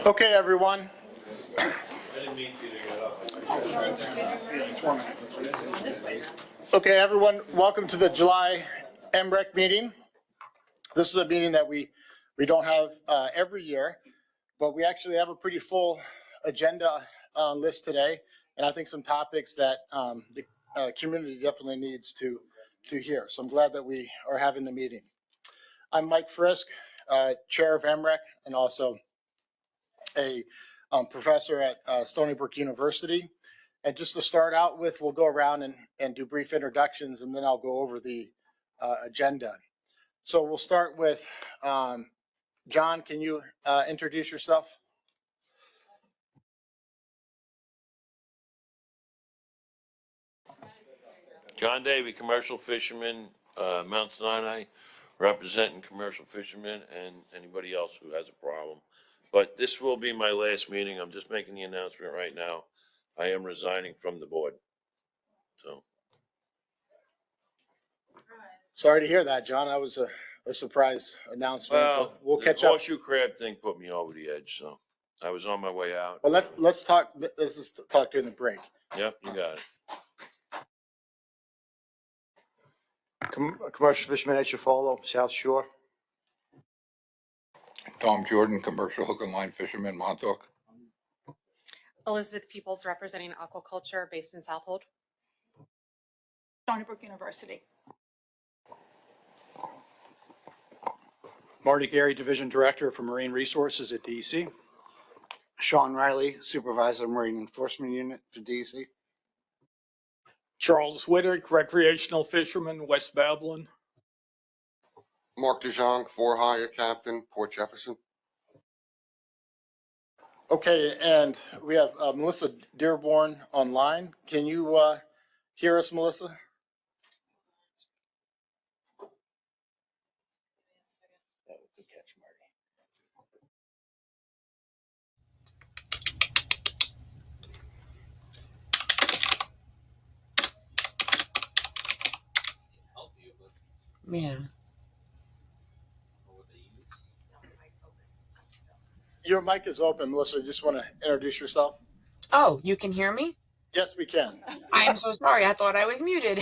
Okay, everyone. Okay, everyone, welcome to the July MRAC meeting. This is a meeting that we don't have every year, but we actually have a pretty full agenda list today, and I think some topics that the community definitely needs to hear. So I'm glad that we are having the meeting. I'm Mike Frisk, chair of MRAC, and also a professor at Stony Brook University. And just to start out with, we'll go around and do brief introductions, and then I'll go over the agenda. So we'll start with John. Can you introduce yourself? John Davey, commercial fisherman, Mount Sinai, representing commercial fishermen and anybody else who has a problem. But this will be my last meeting. I'm just making the announcement right now. I am resigning from the board. So. Sorry to hear that, John. That was a surprise announcement. Well, we'll catch up. The horseshoe crab thing put me over the edge, so I was on my way out. Well, let's talk. Let's just talk during the break. Yep, you got it. Commercial fisherman at Chifolo, South Shore. Tom Jordan, commercial hook and line fisherman, Montauk. Elizabeth Peoples, representing aquaculture, based in Southold. Stony Brook University. Marty Gary, Division Director for Marine Resources at DEC. Sean Riley, Supervisor Marine Enforcement Unit for DEC. Charles Whittick, recreational fisherman, West Babylon. Mark DeJong, for-hire captain, Port Jefferson. Okay, and we have Melissa Dearborn online. Can you hear us, Melissa? Good catch, Marty. Yeah. Your mic is open, Melissa. You just want to introduce yourself? Oh, you can hear me? Yes, we can. I'm so sorry. I thought I was muted.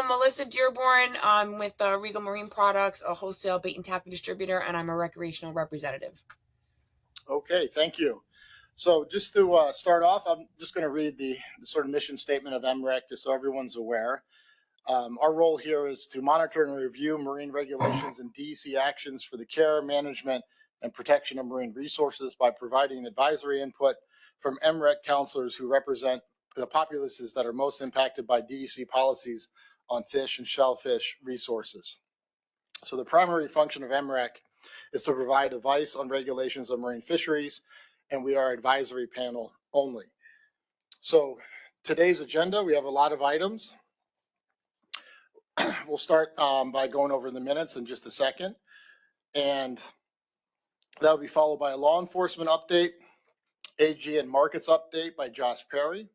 Melissa Dearborn. I'm with Regal Marine Products, a wholesale bait and tackle distributor, and I'm a recreational representative. Okay, thank you. So just to start off, I'm just going to read the sort of mission statement of MRAC just so everyone's aware. Our role here is to monitor and review marine regulations and DEC actions for the care, management, and protection of marine resources by providing advisory input from MRAC counselors who represent the populaces that are most impacted by DEC policies on fish and shellfish resources. So the primary function of MRAC is to provide advice on regulations of marine fisheries, and we are advisory panel only. So today's agenda, we have a lot of items. We'll start by going over the minutes in just a second, and that'll be followed by a law enforcement update, AG and markets update by Josh Perry,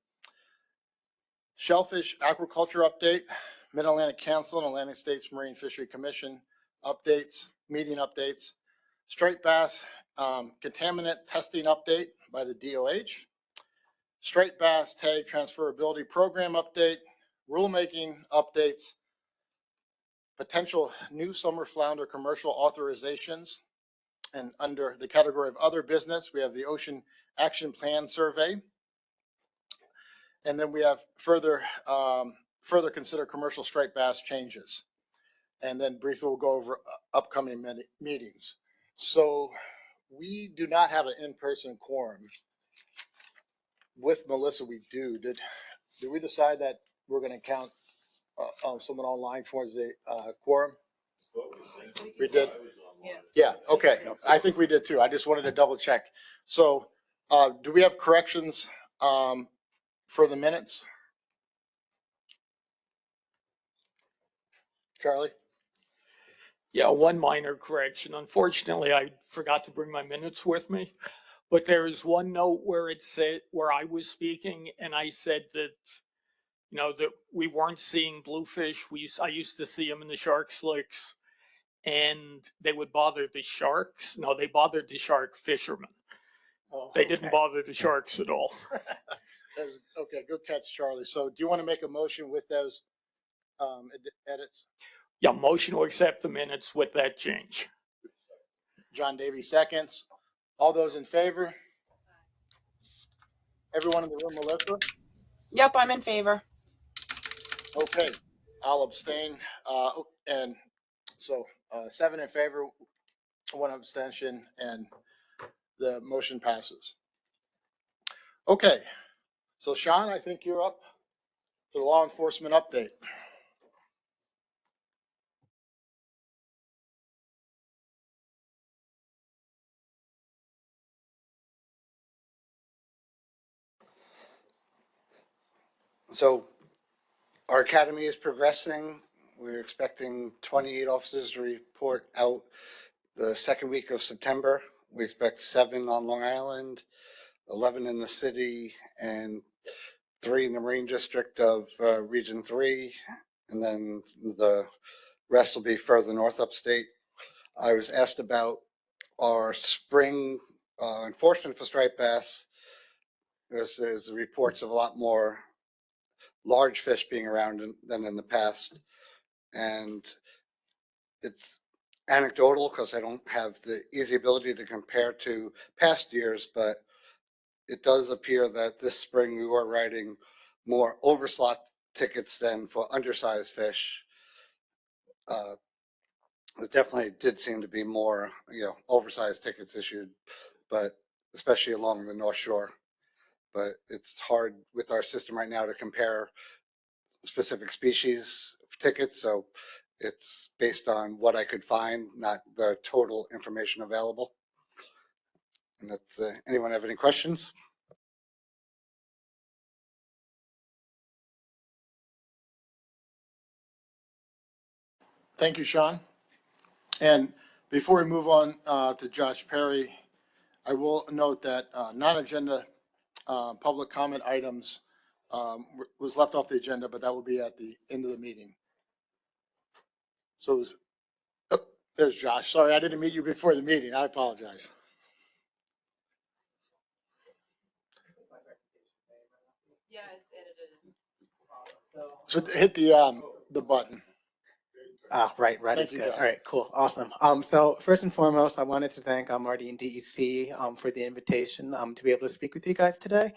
shellfish aquaculture update, Mid-Atlantic Council and Atlantic States Marine Fishery Commission updates, meeting updates, striped bass contaminant testing update by the DOH, striped bass tag transferability program update, rulemaking updates, potential new summer flounder commercial authorizations, and under the category of other business, we have the Ocean Action Plan Survey. And then we have further consider commercial striped bass changes. And then briefly we'll go over upcoming meetings. So we do not have an in-person quorum. With Melissa, we do. Did we decide that we're going to count someone online for the quorum? We did? Yeah, okay. I think we did too. I just wanted to double check. So do we have corrections for the minutes? Charlie? Yeah, one minor correction. Unfortunately, I forgot to bring my minutes with me. But there is one note where it said, where I was speaking and I said that, that we weren't seeing bluefish. I used to see them in the shark slicks and they would bother the sharks. No, they bothered the shark fishermen. Oh, They didn't bother the sharks at all. Okay, good catch, Charlie. So do you want to make a motion with those edits? Yeah, motion to accept the minutes with that change. John Davies seconds. All those in favor? Everyone in the room, Melissa? Yep, I'm in favor. Okay, I'll abstain. And so 7 in favor, 1 abstention, and the motion passes. Okay, so Sean, I think you're up for the law enforcement update. So our academy is progressing. We're expecting 28 officers to report out the second week of September. We expect 7 on Long Island, 11 in the city, and 3 in the Marine District of Region 3, and then the rest will be further north upstate. I was asked about our spring enforcement for striped bass. There's reports of a lot more large fish being around than in the past, and it's anecdotal because I don't have the easy ability to compare to past years, but it does appear that this spring we were writing more overslot tickets than for undersized fish. It definitely did seem to be more, oversized tickets issued, but especially along the North Shore. But it's hard with our system right now to compare specific species of tickets, so it's based on what I could find, not the total information available. And that's anyone have any questions? Thank you, Sean. And before we move on to Josh Perry, I will note that non-agenda public comment items was left off the agenda, but that will be at the end of the meeting. So there's Josh. Sorry, I didn't meet you before the meeting. I apologize. Yeah, So hit the button. right Thank is you, good. John. All right, cool, awesome. So first and foremost, I wanted to thank Marty and DEC for the invitation to be able to speak with you guys today.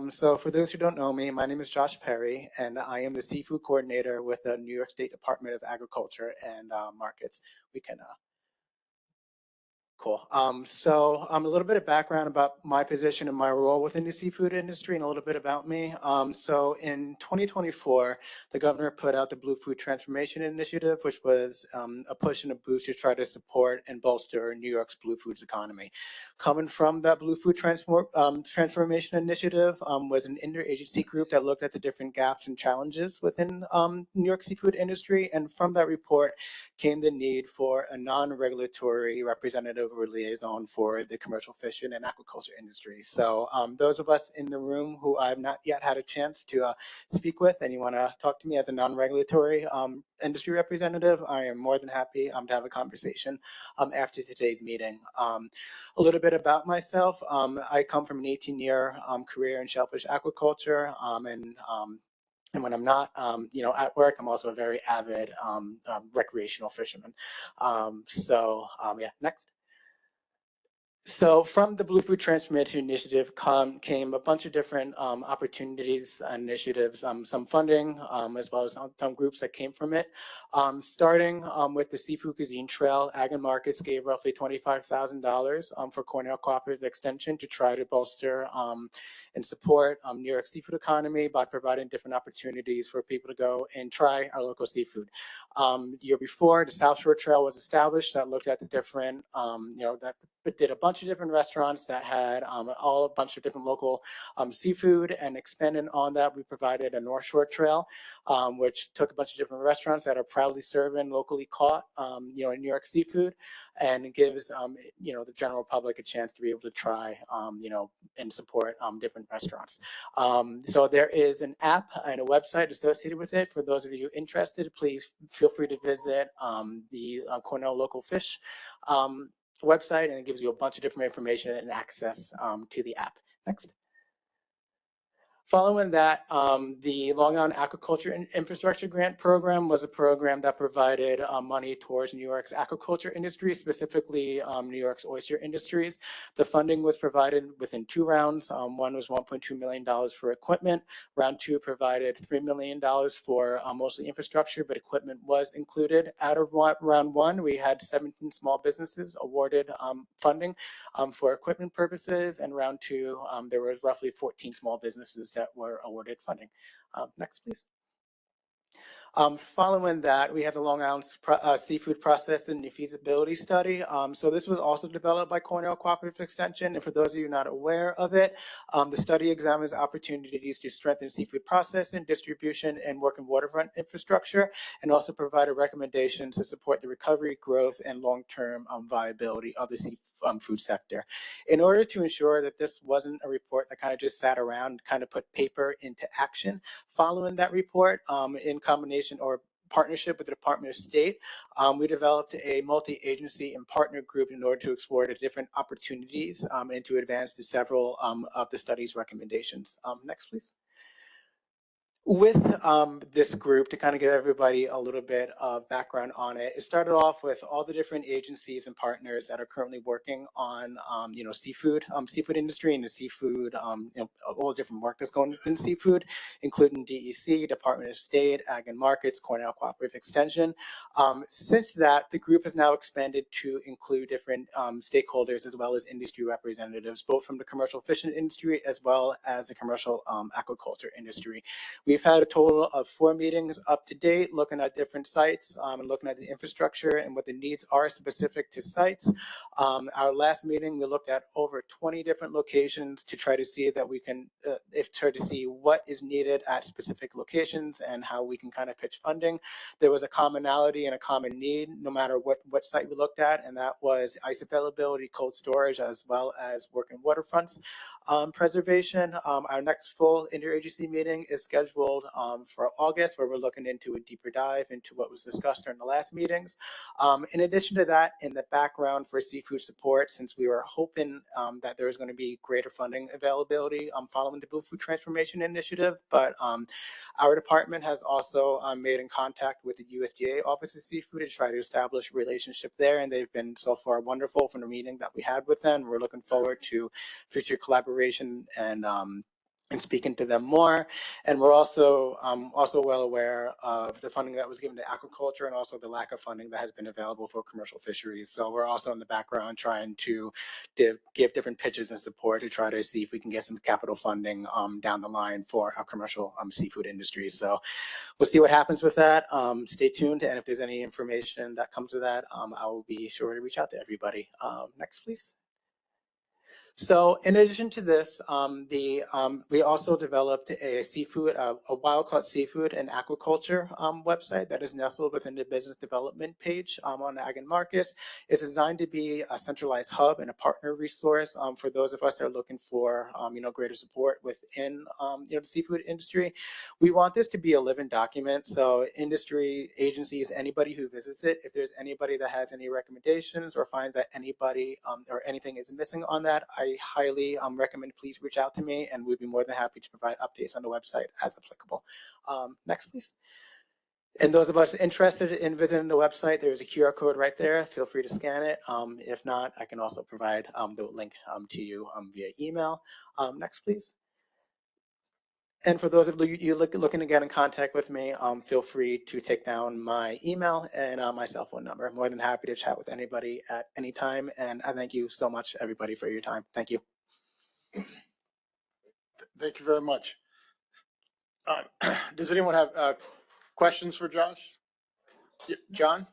So for those who don't know me, my name is Josh Perry, and I am the seafood coordinator with the New York State Department of Agriculture and Markets. We can Cool. So a little bit of background about my position and my role within the seafood industry and a little bit about me. So in 2024, the governor put out the Blue Food Transformation Initiative, which was a push and a boost to try to support and bolster New York's blue foods economy. Coming from that Blue Food Transformation Initiative was an interagency group that looked at the different gaps and challenges within New York seafood industry. And from that report came the need for a non-regulatory representative or liaison for the commercial fishing and aquaculture industry. So those of us in the room who I've not yet had a chance to speak with and you want to talk to me as a non-regulatory industry representative, I am more than happy to have a conversation after today's meeting. A little bit about myself. I come from an 18-year career in shellfish aquaculture and when I'm not, at work, I'm also a very avid recreational fisherman. Yeah, next. So from the Blue Food Transformation Initiative came a bunch of different opportunities and initiatives, some funding, as well as some groups that came from it. Starting with the Seafood Cuisine Trail, Ag and Markets gave roughly $25,000 for Cornell Cooperative Extension to try to bolster and support New York seafood economy by providing different opportunities for people to go and try our local seafood. The year before, the South Shore Trail was established that looked at the different, that did a bunch of different restaurants that had all a bunch of different local seafood, and expanding on that, we provided a North Shore Trail, which took a bunch of different restaurants that are proudly serving locally caught, New York seafood, and it gives, the general public a chance to be able to try, and support different restaurants. So there is an app and a website associated with it. For those of you interested, please feel free to visit the Cornell Local Fish website, and it gives you a bunch of different information and access to the app. Next. Following that, the Long Island Aquaculture Infrastructure Grant Program was a program that provided money towards New York's aquaculture industry, specifically New York's oyster industries. The funding was provided within 2 rounds. One was $1.2 million for equipment. Round 2 provided $3 million for mostly infrastructure, but equipment was included. Out of round 1, we had 17 small businesses awarded funding for equipment purposes, and round 2, there was roughly 14 small businesses that were awarded funding. Next, please. Following that, we have the Long Island Seafood Processing and Feasibility Study. So this was also developed by Cornell Cooperative Extension, and for those of you not aware of it, the study examines opportunities to strengthen seafood processing, distribution, and working waterfront infrastructure, and also provide a recommendation to support the recovery, growth, and long-term viability of the food sector. In order to ensure that this wasn't a report that kind of just sat around and kind of put paper into action, following that report, in combination or partnership with the Department of State, we developed a multi-agency and partner group in order to explore the different opportunities and to advance to several of the study's recommendations. Next, please. With this group, to kind of give everybody a little bit of background on it, it started off with all the different agencies and partners that are currently working on, seafood industry and the seafood, all the different work that's going in seafood, including DEC, Department of State, Ag and Markets, Cornell Cooperative Extension. Since that, the group has now expanded to include different stakeholders as well as industry representatives, both from the commercial fishing industry as well as the commercial aquaculture industry. We've had a total of 4 meetings up to date, looking at different sites and looking at the infrastructure and what the needs are specific to sites. Our last meeting, we looked at over 20 different locations to try to see that we can, try to see what is needed at specific locations and how we can kind of pitch funding. There was a commonality and a common need, no matter what site we looked at, and that was ice availability, cold storage, as well as working waterfronts preservation. Our next full interagency meeting is scheduled for August, where we're looking into a deeper dive into what was discussed during the last meetings. In addition to that, in the background for seafood support, since we were hoping that there was going to be greater funding availability following the Blue Food Transformation Initiative, but our department has also made in contact with the USDA Office of Seafood to try to establish a relationship there, and they've been so far wonderful from the meeting that we had with them. We're looking forward to future collaboration and speaking to them more. And we're also well aware of the funding that was given to aquaculture and also the lack of funding that has been available for commercial fisheries. So we're also in the background trying to give different pitches and support to try to see if we can get some capital funding down the line for our commercial seafood industry. So we'll see what happens with that. Stay tuned, and if there's any information that comes with that, I will be sure to reach out to everybody. Next, please. So in addition to this, we also developed a wild-caught seafood and aquaculture website that is nestled within the business development page on Ag and Markets. It's designed to be a centralized hub and a partner resource for those of us that are looking for greater support within the seafood industry. We want this to be a living document, so industry agencies, anybody who visits it, if there's anybody that has any recommendations or finds that anybody or anything is missing on that, I highly recommend please reach out to me, and we'd be more than happy to provide updates on the website as applicable. Next, please. And those of us interested in visiting the website, there's a QR code right there. Feel free to scan it. If not, I can also provide the link to you via email. Next, please. And for those of you looking to get in contact with me, feel free to take down my email and my cell phone number. I'm more than happy to chat with anybody at any time. And I thank you so much, everybody, for your time. Thank you. Thank you very much. Does anyone have questions for Josh? John?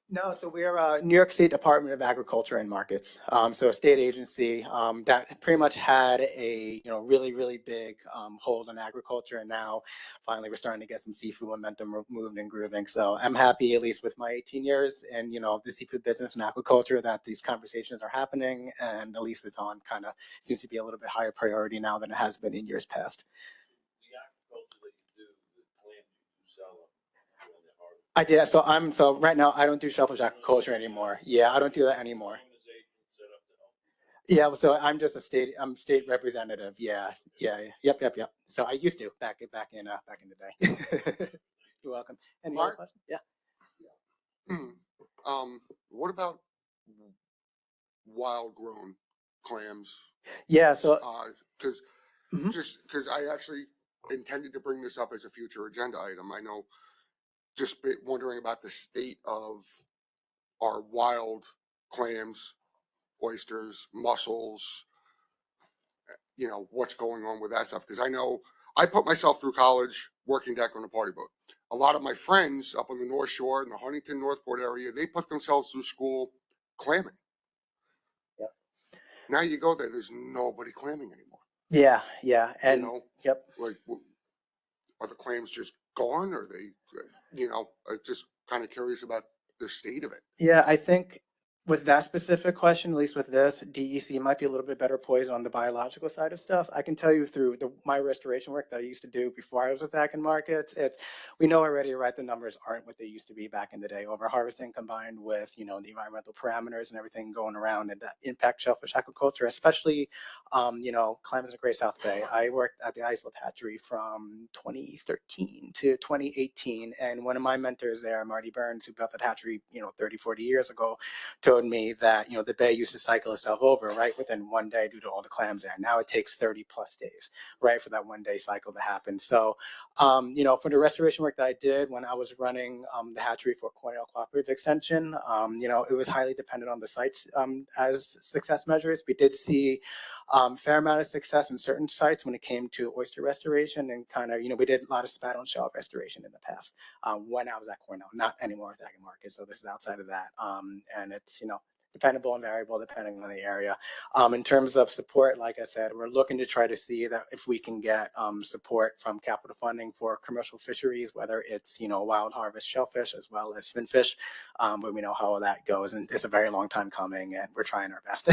No, so we're New York State Department of Agriculture and Markets. So a state agency that pretty much had a really big hold on agriculture, and now finally we're starting to get some seafood momentum moving and grooving. So I'm happy, at least with my 18 years in the seafood business and agriculture, that these conversations are happening, and at least it's on kind of seems to be a little bit higher priority now than it has been in years past. The agriculture that you do, the clams you do sell them. I did. So right now I don't do shellfish aquaculture anymore. Yeah, I don't do that anymore. Yeah, so I'm just I'm state representative. Yeah. Yep. So I used to back in the day. You're welcome. Any other questions? Yeah. What about wild grown clams? Yeah. So because I actually intended to bring this up as a future agenda item. I know, just wondering about the state of our wild clams, oysters, mussels, what's going on with that stuff. Because I know I put myself through college working deck on a party boat. A lot of my friends up on the North Shore in the Huntington, Northport area, they put themselves through school clamming. Yep. Now you go there, there's nobody clamming anymore. Yeah. And yep. Like, are the clams just gone? Or are they, I'm just kind of curious about the state of it. Yeah, I think with that specific question, at least with this, DEC might be a little bit better poised on the biological side of stuff. I can tell you through my restoration work that I used to do before I was with Ag and Markets, we know already, right, the numbers aren't what they used to be back in the day. Overharvesting combined with, the environmental parameters and everything going around and that impact shellfish aquaculture, especially, clams in the Great South Bay. I worked at the Islip Hatchery from 2013 to 2018. And one of my mentors there, Marty Burns, who built that hatchery, 30, 40 years ago, told me that the bay used to cycle itself over right within one day due to all the clams there. Now it takes 30 plus days, right, for that one day cycle to happen. So for the restoration work that I did when I was running the hatchery for Cornell Cooperative Extension, it was highly dependent on the sites as success measures. We did see fair amount of success in certain sites when it came to oyster restoration, and kind of we did a lot of spat on shell restoration in the past when I was at Cornell, not anymore with Ag and Markets. So this is outside of that, and it's dependable and variable depending on the area. In terms of support, like I said, we're looking to try to see that if we can get support from capital funding for commercial fisheries, whether it's wild harvest shellfish as well as finfish, but we know how that goes, and it's a very long time coming, and we're trying our best.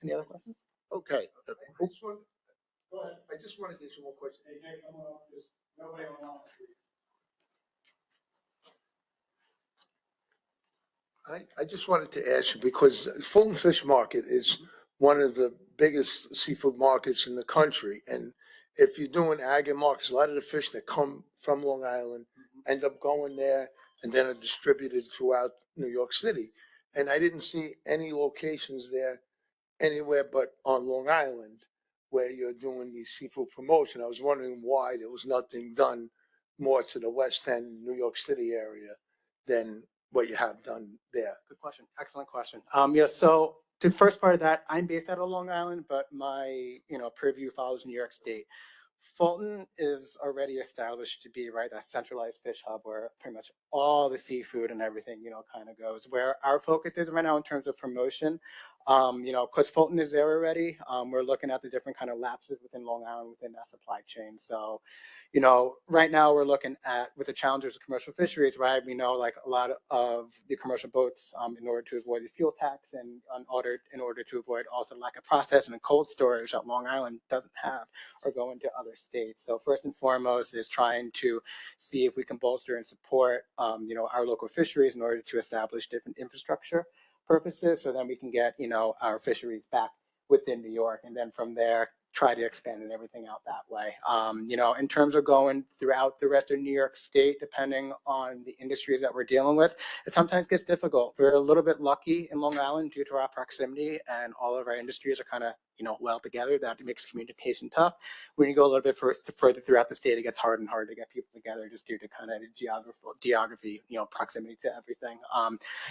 Any other questions? Okay. Go ahead. I just wanted to ask you one question. Hey, Nick, I'm on this. Nobody online. I just wanted to ask you, because Fulton Fish Market is one of the biggest seafood markets in the country. And if you're doing Ag and Markets, a lot of the fish that come from Long Island end up going there and then are distributed throughout New York City. And I didn't see any locations there anywhere but on Long Island where you're doing the seafood promotion. I was wondering why there was nothing done more to the West End, New York City area than what you have done there. Good question. Excellent question. So the first part of that, I'm based out of Long Island, but my purview follows New York State. Fulton is already established to be that centralized fish hub where pretty much all the seafood and everything kind of goes. Where our focus is right now in terms of promotion, because Fulton is there already, we're looking at the different kind of lapses within Long Island within that supply chain. So right now we're looking at, with the challenges of commercial fisheries, right? We know a lot of the commercial boats, in order to avoid the fuel tax and in order to avoid also lack of processing and cold storage that Long Island doesn't have, or go into other states. So first and foremost is trying to see if we can bolster and support, our local fisheries in order to establish different infrastructure purposes, so then we can get, our fisheries back within New York. And then from there, try to expand and everything out that way. In terms of going throughout the rest of New York State, depending on the industries that we're dealing with, it sometimes gets difficult. We're a little bit lucky in Long Island due to our proximity, and all of our industries are kind of, well together. That makes communication tough. When you go a little bit further throughout the state, it gets harder and harder to get people together just due to kind of geography, proximity to everything.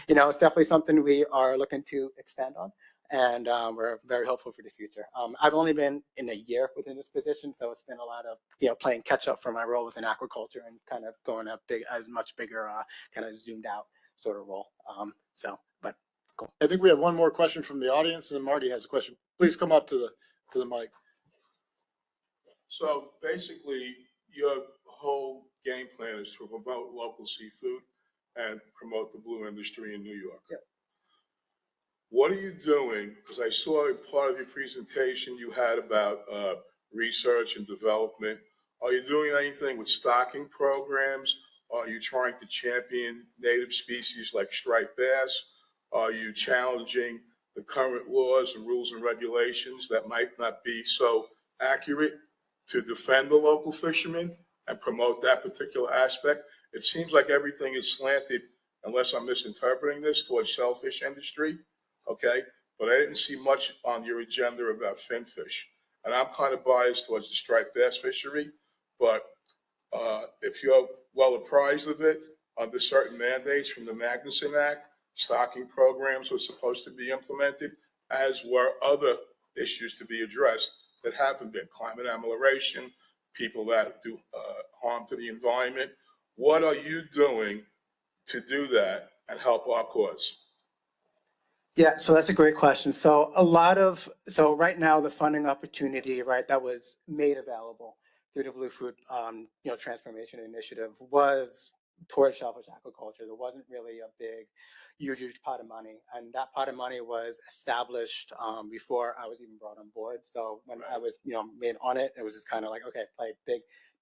It's definitely something we are looking to expand on, and we're very hopeful for the future. I've only been in a year within this position, so it's been a lot of playing catch up for my role within aquaculture and kind of going a much bigger kind of zoomed out sort of role. But cool. I think we have one more question from the audience, and then Marty has a question. Please come up to the mic. So basically, your whole game plan is to promote local seafood and promote the blue industry in New York. Yep. What are you doing? Because I saw part of your presentation you had about research and development. Are you doing anything with stocking programs? Are you trying to champion native species like striped bass? Are you challenging the current laws and rules and regulations that might not be so accurate to defend the local fishermen and promote that particular aspect? It seems like everything is slanted, unless I'm misinterpreting this, towards shellfish industry, okay? But I didn't see much on your agenda about finfish. And I'm kind of biased towards the striped bass fishery, but if you're well apprised of it, under certain mandates from the Magnuson Act, stocking programs were supposed to be implemented, as were other issues to be addressed that haven't been: climate amelioration, people that do harm to the environment. What are you doing to do that and help our cause? Yeah, so that's a great question. So right now the funding opportunity, right, that was made available through the Blue Food, Transformation Initiative was towards shellfish aquaculture. There wasn't really a big, huge pot of money, and that pot of money was established before I was even brought on board. So when I was, made on it, it was just kind of like, okay, play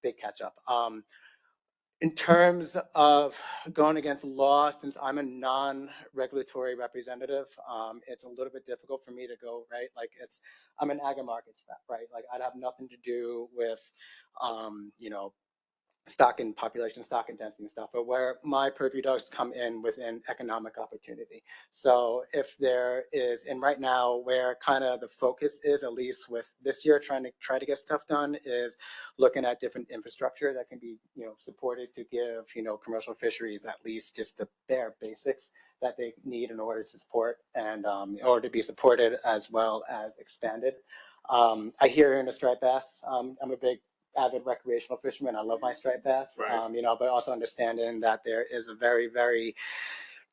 big catch up. In terms of going against law, since I'm a non-regulatory representative, it's a little bit difficult for me to go, right? Like I'm an ag and markets rep, right? Like I'd have nothing to do with, stock and population, stock and density and stuff, but where my purview does come in within economic opportunity. So if there is, and right now where kind of the focus is, at least with this year, trying to get stuff done, is looking at different infrastructure that can be, supported to give, commercial fisheries at least just the bare basics that they need in order to support and in order to be supported as well as expanded. I hear in the striped bass, I'm a big avid recreational fisherman. I love my striped bass, Right. But also understanding that there is a very, very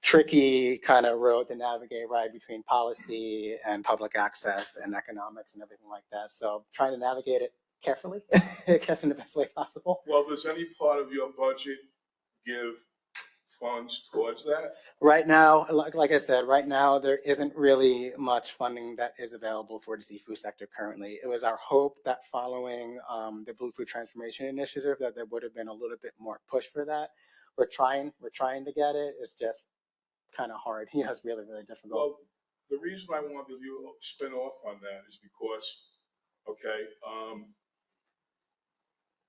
tricky kind of road to navigate, right, between policy and public access and economics and everything like that. So trying to navigate it carefully, I guess in the best way possible. Well, does any part of your budget give funds towards that? Right now, like I said, right now there isn't really much funding that is available for the seafood sector currently. It was our hope that following the Blue Food Transformation Initiative that there would have been a little bit more push for that. We're trying to get it. It's just kind of hard. It's really, really difficult. Well, the reason I wanted you to spin off on that is because, okay,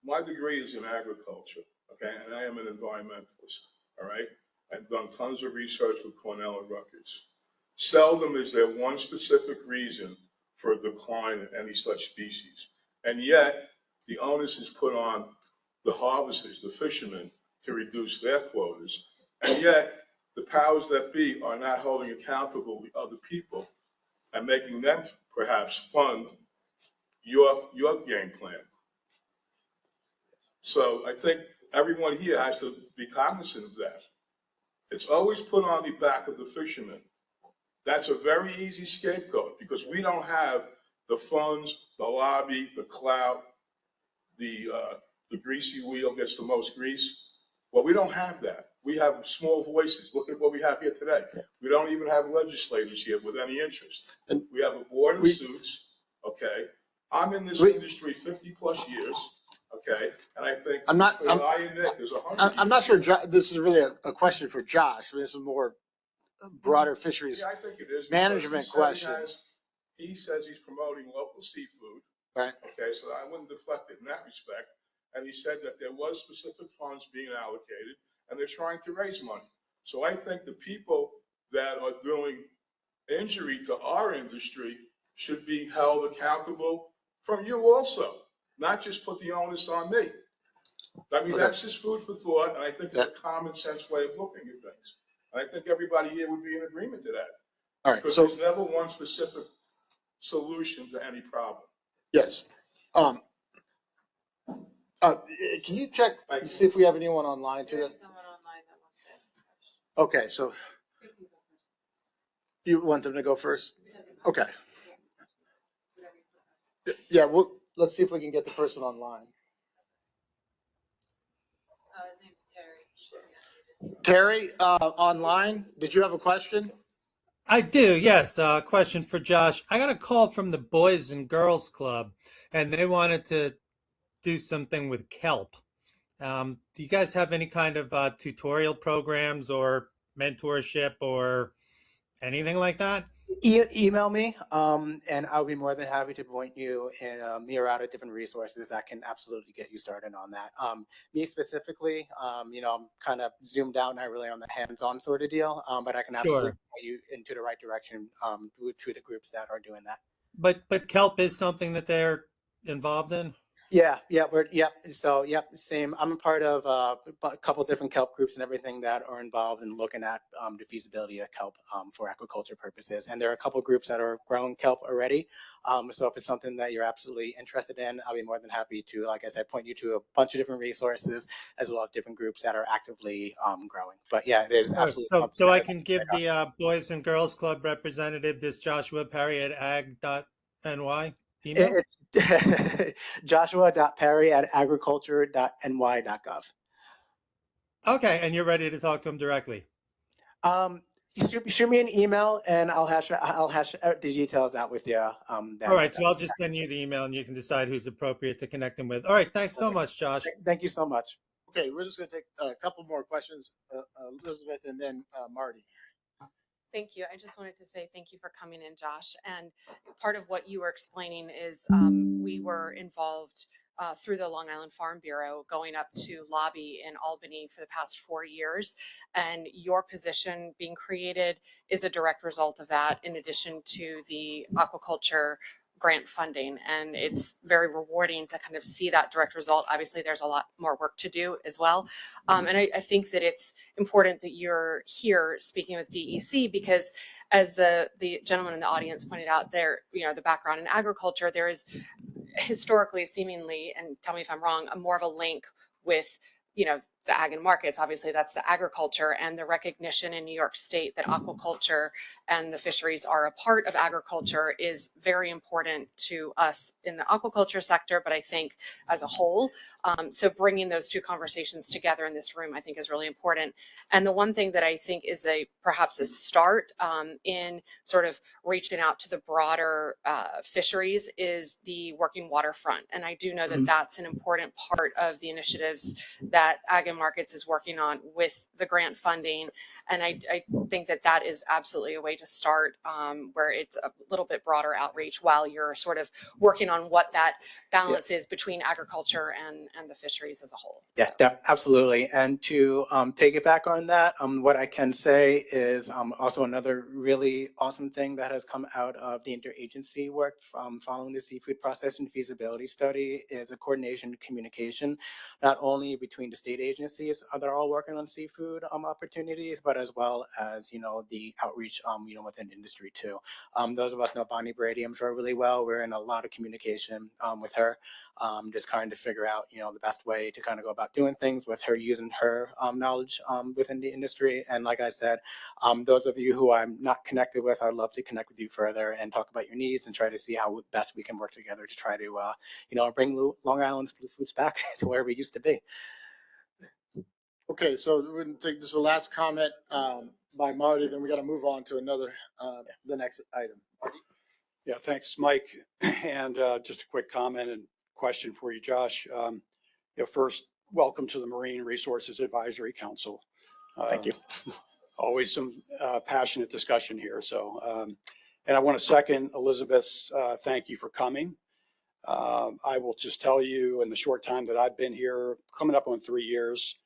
my degree is in agriculture, okay, and I am an environmentalist, all right? I've done tons of research with Cornell and Rutgers. Seldom is there one specific reason for a decline in any such species. And yet, the onus is put on the harvesters, the fishermen, to reduce their quotas. And yet, the powers that be are not holding accountable the other people and making them perhaps fund your game plan. So I think everyone here has to be cognizant of that. It's always put on the back of the fishermen. That's a very easy scapegoat because we don't have the funds, the lobby, the clout, the greasy wheel gets the most grease. Well, we don't have that. We have small voices. Look at what we have here today. We don't even have legislators here with any interest. We have a board of suits, okay? I'm in this industry 50 plus years. Okay, and I think I'm not sure this is really a question for Josh. This is a more broader fisheries I think it is management question. He says he's promoting local seafood, Right. Okay, so I wouldn't deflect it in that respect. And he said that there was specific funds being allocated and they're trying to raise money. So I think the people that are doing injury to our industry should be held accountable from you also, not just put the onus on me. I mean, Okay. that's just food for thought, and I think it's a common sense way of looking at things. And I think everybody here would be in agreement to that. All right. Because So there's never one specific solution to any problem. yes. Can you check and see if we have anyone online to this? Someone online that wants to ask a question. Okay, so you want them to go first? Okay. Yeah, well, let's see if we can get the person online. His name's Terry. Terry, online, did you have a question? I do, yes. Question for Josh. I got a call from the Boys and Girls Club, and they wanted to do something with kelp. Do you guys have any kind of tutorial programs or mentorship or anything like that? Email me, and I'll be more than happy to point you and me out at different resources that can absolutely get you started on that. Me specifically, I'm kind of zoomed out, not really on the hands-on sort of deal, but I can absolutely Sure. point you into the right direction to the groups that are doing that. But kelp is something that they're involved in? Yeah, So, same. I'm a part of a couple different kelp groups and everything that are involved in looking at the feasibility of kelp for aquaculture purposes. And there are a couple groups that are growing kelp already. So if it's something that you're absolutely interested in, I'll be more than happy to, like I said, point you to a bunch of different resources as well as different groups that are actively growing. But yeah, it is absolutely. So I can give the Boys and Girls Club representative this Joshua Perry at ag.ny email? It's joshua.perry@agriculture.ny.gov. Okay, and you're ready to talk to him directly. Shoot me an email and I'll hash the details out with you. All right, so I'll just send you the email and you can decide who's appropriate to connect him with. All right, thanks so much, Josh. Thank you so much. Okay, we're just going to take a couple more questions, Elizabeth, and then Marty. Thank you. I just wanted to say thank you for coming in, Josh. And part of what you were explaining is we were involved through the Long Island Farm Bureau going up to lobby in Albany for the past 4 years. And your position being created is a direct result of that, in addition to the aquaculture grant funding. And it's very rewarding to kind of see that direct result. Obviously, there's a lot more work to do as well. And I think that it's important that you're here speaking with DEC because, as the gentleman in the audience pointed out, there, the background in agriculture, there is historically, seemingly, and tell me if I'm wrong, more of a link with, the ag and markets. Obviously, that's the agriculture, and the recognition in New York State that aquaculture and the fisheries are a part of agriculture is very important to us in the aquaculture sector, but I think as a whole. So bringing those two conversations together in this room, I think, is really important. And the one thing that I think is perhaps a start in sort of reaching out to the broader fisheries is the working waterfront. And I do know that that's an important part of the initiatives that Ag and Markets is working on with the grant funding. And I think that is absolutely a way to start where it's a little bit broader outreach while you're sort of working on what that balance is between agriculture and the fisheries as a whole. Yeah, absolutely. And to take it back on that, what I can say is also another really awesome thing that has come out of the interagency work following the seafood processing feasibility study is a coordination and communication, not only between the state agencies that are all working on seafood opportunities, but as well as, the outreach, within industry too. Those of us know Bonnie Brady, I'm sure, really well. We're in a lot of communication with her, just trying to figure out, the best way to kind of go about doing things with her, using her knowledge within the industry. And like I said, those of you who I'm not connected with, I'd love to connect with you further and talk about your needs and try to see how best we can work together to try to, bring Long Island's blue foods back to where we used to be. Okay, so we're going to take this is the last comment by Marty, then we got to move on to another, the next item. Marty? Yeah, thanks, Mike. And just a quick comment and question for you, Josh. First, welcome to the Marine Resources Advisory Council. Thank you. Always some passionate discussion here. So, and I want to second Elizabeth's thank you for coming. I will just tell you, in the short time that I've been here, coming up on 3 years,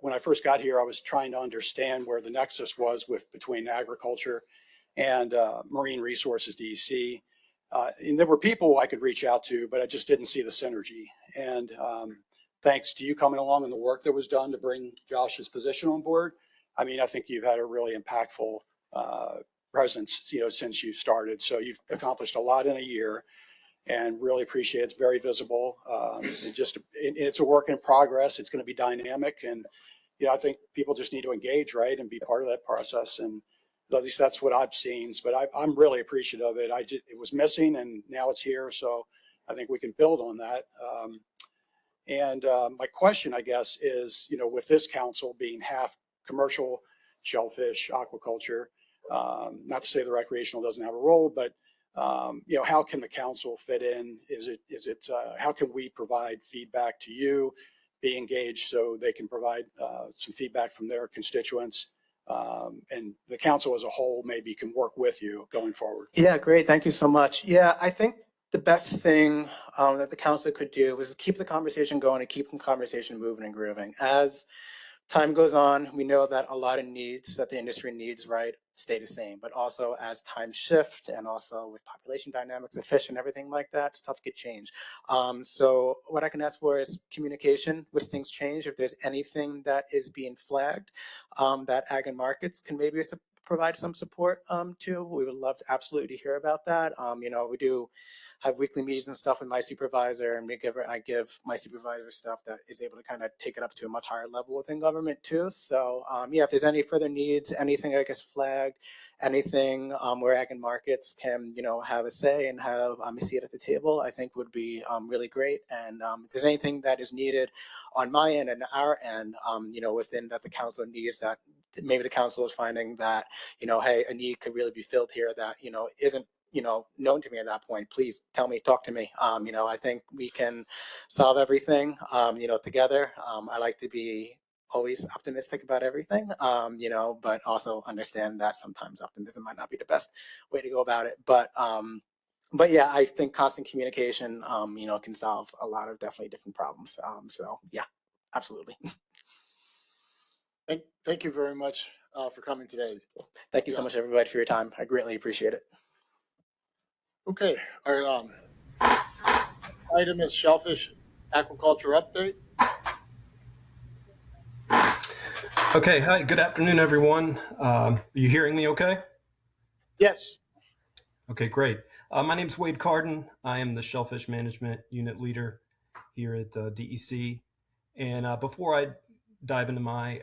when I first got here, I was trying to understand where the nexus was between agriculture and marine resources, DEC. And there were people I could reach out to, but I just didn't see the synergy. And thanks to you coming along and the work that was done to bring Josh's position on board, I mean, I think you've had a really impactful presence, since you started. So you've accomplished a lot in a year, and really appreciate it. It's very visible. It's a work in progress. It's going to be dynamic, and I think people just need to engage, right, and be part of that process. And at least that's what I've seen. But I'm really appreciative of it. It was missing, and now it's here. So I think we can build on that. My question, I guess, is, with this council being half commercial shellfish aquaculture, not to say the recreational doesn't have a role, but how can the council fit in? How can we provide feedback to you, be engaged so they can provide some feedback from their constituents, and the council as a whole maybe can work with you going forward? Yeah, great. Thank you so much. Yeah, I think the best thing that the council could do is keep the conversation going and keep the conversation moving and grooving. As time goes on, we know that a lot of needs that the industry needs, right, stay the same. But also as times shift, and also with population dynamics of fish and everything like that, stuff could change. So what I can ask for is communication with things change. If there's anything that is being flagged that Ag and Markets can maybe provide some support to, we would love to absolutely hear about that. We do have weekly meetings and stuff with my supervisor, and I give my supervisor stuff that is able to kind of take it up to a much higher level within government too. So if there's any further needs, anything I guess flagged, anything where Ag and Markets can have a say and have a seat at the table, I think would be really great. And if there's anything that is needed on my end and our end, within that the council needs, that maybe the council is finding that hey, a need could really be filled here that isn't known to me at that point, please tell me, talk to me. I think we can solve everything, together. I like to be always optimistic about everything, but also understand that sometimes optimism might not be the best way to go about it. But yeah, I think constant communication, can solve a lot of definitely different problems. So yeah, absolutely. Thank you very much for coming today. Thank you so much, everybody, for your time. I greatly appreciate it. Okay, our item is shellfish aquaculture update. Okay, hi, good afternoon, everyone. Are you hearing me okay? Yes. Okay, great. My name is Wade Carden. I am the Shellfish Management Unit Leader here at DEC. And before I dive into my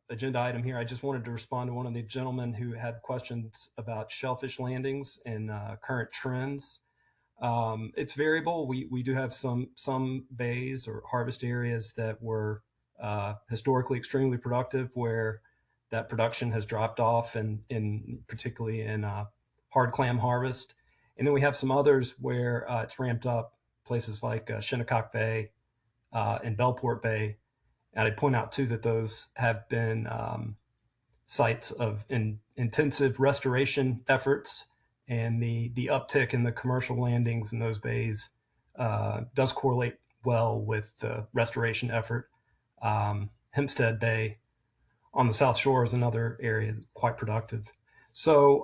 agenda item here, I just wanted to respond to one of the gentlemen who had questions about shellfish landings and current trends. It's variable. We do have some bays or harvest areas that were historically extremely productive, where that production has dropped off, and particularly in hard clam harvest. And then we have some others where it's ramped up, places like Shinnecock Bay and Bellport Bay. And I'd point out too that those have been sites of intensive restoration efforts, and the uptick in the commercial landings in those bays does correlate well with the restoration effort. Hempstead Bay on the South Shore is another area quite productive. So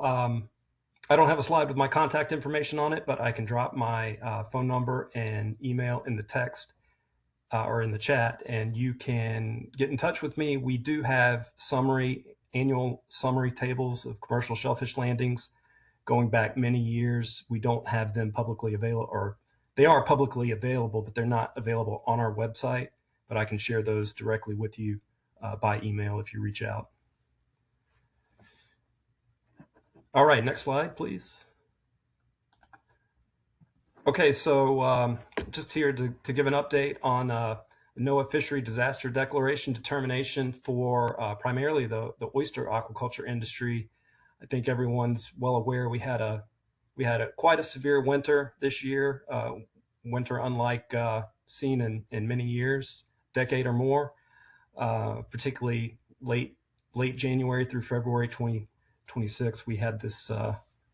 I don't have a slide with my contact information on it, but I can drop my phone number and email in the text or in the chat, and you can get in touch with me. We do have annual summary tables of commercial shellfish landings going back many years. We don't have them publicly available, or they are publicly available, but they're not available on our website. But I can share those directly with you by email if you reach out. All right, next slide, please. Okay, so just here to give an update on NOAA Fishery Disaster Declaration determination for primarily the oyster aquaculture industry. I think everyone's well aware we had quite a severe winter this year, winter unlike seen in many years, decade or more, particularly late January through February 2026. We had this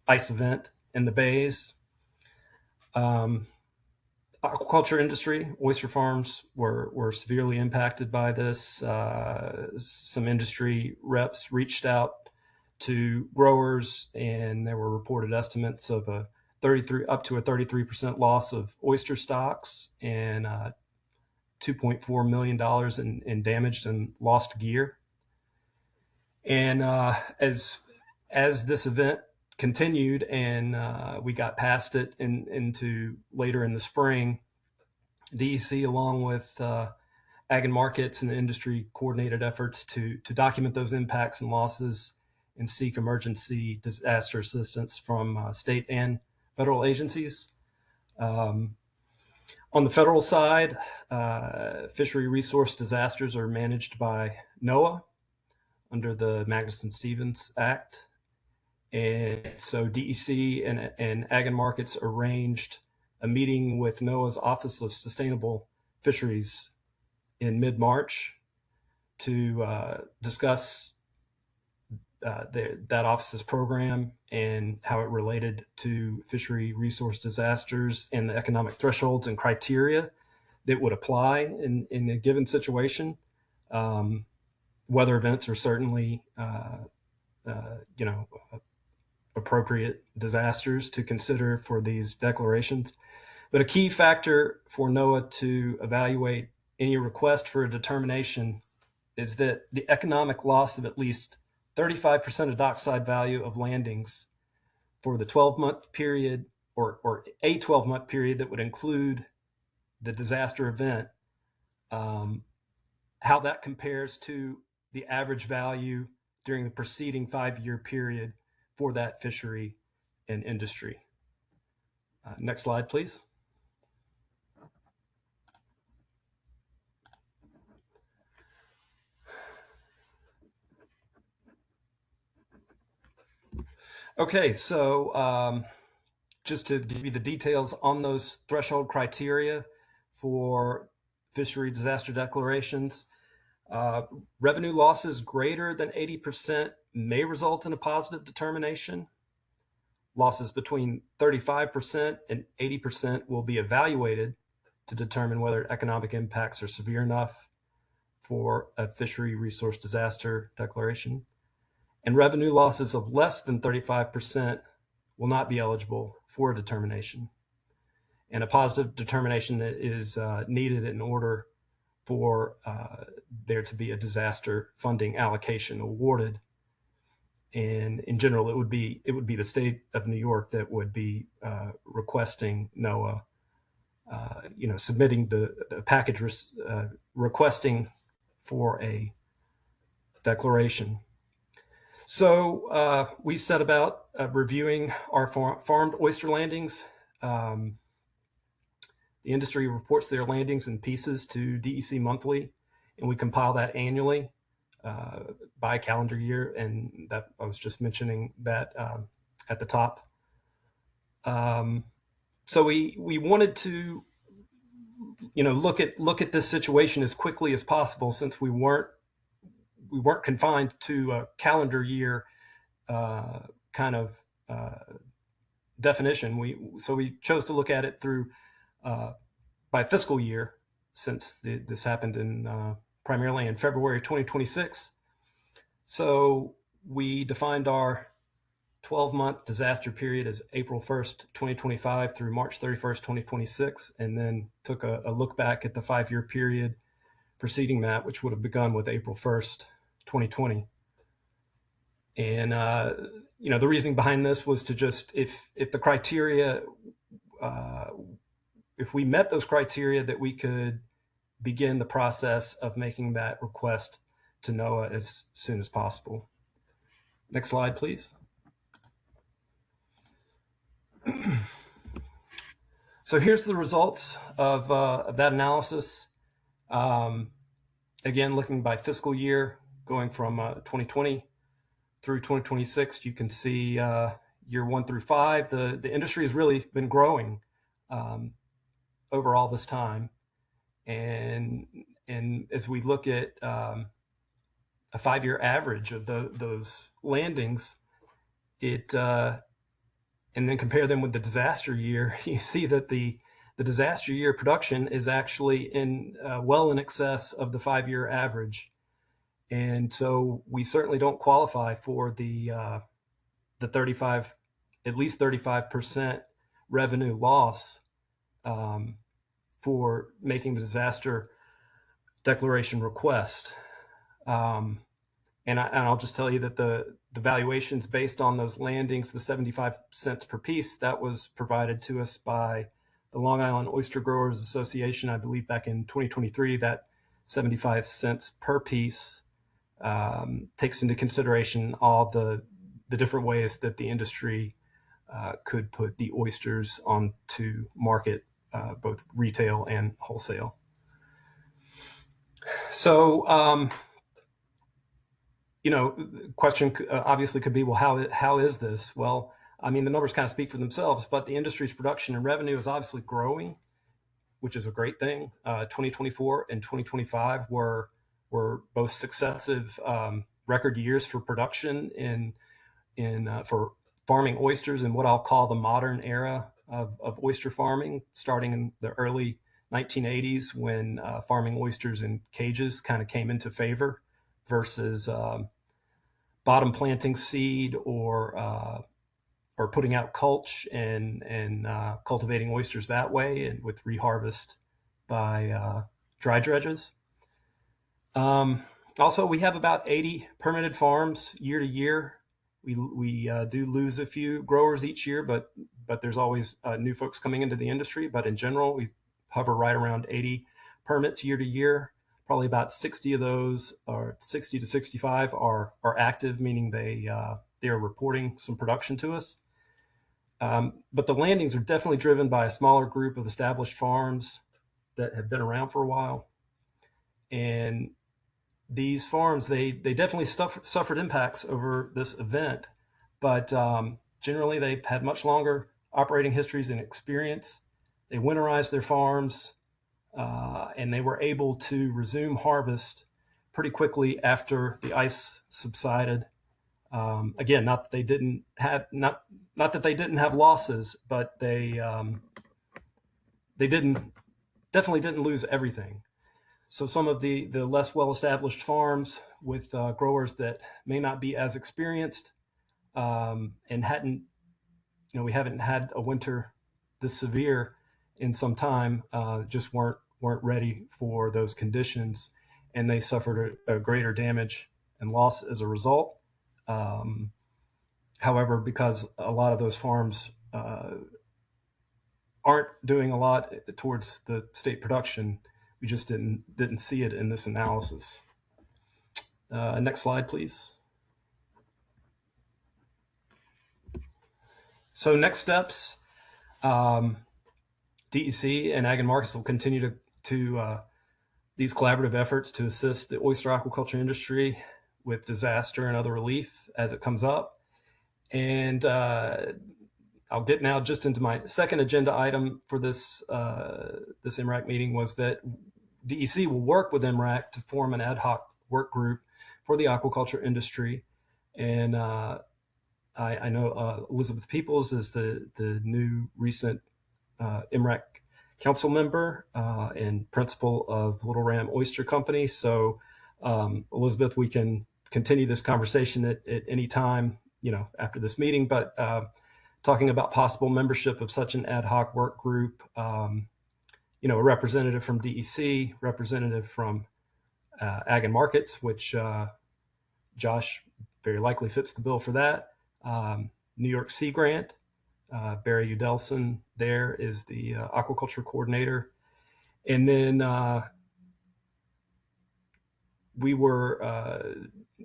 ice event in the bays. aquaculture industry, oyster farms were severely impacted by this. Some industry reps reached out to growers, and there were reported estimates of a 33% loss of oyster stocks and $2.4 million in damaged and lost gear. And as this event continued and we got past it into later in the spring, DEC, along with Ag and Markets and the industry, coordinated efforts to document those impacts and losses and seek emergency disaster assistance from state and federal agencies. On the federal side, fishery resource disasters are managed by NOAA under the Magnuson-Stevens Act. And so DEC and Ag and Markets arranged a meeting with NOAA's Office of Sustainable Fisheries in mid-March to discuss that office's program and how it related to fishery resource disasters and the economic thresholds and criteria that would apply in a given situation. Weather events are certainly, appropriate disasters to consider for these declarations. But a key factor for NOAA to evaluate any request for a determination is that the economic loss of at least 35% of dockside value of landings for the 12-month period or a 12-month period that would include the disaster event, how that compares to the average value during the preceding 5-year period for that fishery and industry. Next slide, please. Okay, so just to give you the details on those threshold criteria for fishery disaster declarations, revenue losses greater than 80% may result in a positive determination. Losses between 35% and 80% will be evaluated to determine whether economic impacts are severe enough for a fishery resource disaster declaration. And revenue losses of less than 35% will not be eligible for a determination. And a positive determination is needed in order for there to be a disaster funding allocation awarded. And in general, it would be the state of New York that would be requesting NOAA, submitting the package requesting for a declaration. So we set about reviewing our farmed oyster landings. The industry reports their landings in pieces to DEC monthly, and we compile that annually by calendar year. And that I was just mentioning that at the top. So we wanted to, look at this situation as quickly as possible, since we weren't confined to a calendar year kind of definition. So we chose to look at it through by fiscal year, since this happened in primarily in February 2026. So we defined our 12-month disaster period as April 1st, 2025 through March 31st, 2026, and then took a look back at the 5-year period preceding that, which would have begun with April 1st, 2020. And, the reasoning behind this was to just, if the criteria, if we met those criteria, that we could begin the process of making that request to NOAA as soon as possible. Next slide, please. So here's the results of that analysis. Again, looking by fiscal year, going from 2020 through 2026, you can see year 1 through 5, the industry has really been growing over all this time. And as we look at a 5-year average of those landings, and then compare them with the disaster year, you see that the the disaster year production is actually well in excess of the 5-year average. And so we certainly don't qualify for the 35, at least 35% revenue loss for making the disaster declaration request. And I'll just tell you that the valuations based on those landings, the 75 cents per piece, that was provided to us by the Long Island Oyster Growers Association, I believe back in 2023. That 75 cents per piece takes into consideration all the different ways that the industry could put the oysters onto market, both retail and wholesale. So, question obviously could be, well, how is this? Well, I mean, the numbers kind of speak for themselves, but the industry's production and revenue is obviously growing, which is a great thing. 2024 and 2025 were both successive record years for production for farming oysters in what I'll call the modern era of oyster farming, starting in the early 1980s when farming oysters in cages kind of came into favor versus bottom planting seed or putting out culch and cultivating oysters that way, and with reharvest by dry dredges. Also, we have about 80 permitted farms year to year. We do lose a few growers each year, but there's always new folks coming into the industry. But in general, we hover right around 80 permits year to year. Probably about 60 of those, or 60 to 65, are active, meaning they are reporting some production to us. But the landings are definitely driven by a smaller group of established farms that have been around for a while. And these farms, they definitely suffered impacts over this event, but generally they've had much longer operating histories and experience. They winterized their farms, and they were able to resume harvest pretty quickly after the ice subsided. Again, not that they didn't have losses, but they definitely didn't lose everything. So some of the less well-established farms with growers that may not be as experienced and we haven't had a winter this severe in some time, just weren't ready for those conditions, and they suffered a greater damage and loss as a result. However, because a lot of those farms aren't doing a lot towards the state production, we just didn't see it in this analysis. Next slide, please. So next steps, DEC and Ag and Markets will continue to these collaborative efforts to assist the oyster aquaculture industry with disaster and other relief as it comes up. And I'll get now just into my second agenda item for this MRAC meeting, was that DEC will work with MRAC to form an ad hoc work group for the aquaculture industry. And I know Elizabeth Peoples is the new recent MRAC council member and principal of Little Ram Oyster Company. So Elizabeth, we can continue this conversation at any time, after this meeting, but talking about possible membership of such an ad hoc work group, a representative from DEC, representative from Ag and Markets, which Josh very likely fits the bill for that. New York Sea Grant, Barry Udelson there is the aquaculture coordinator. And then we were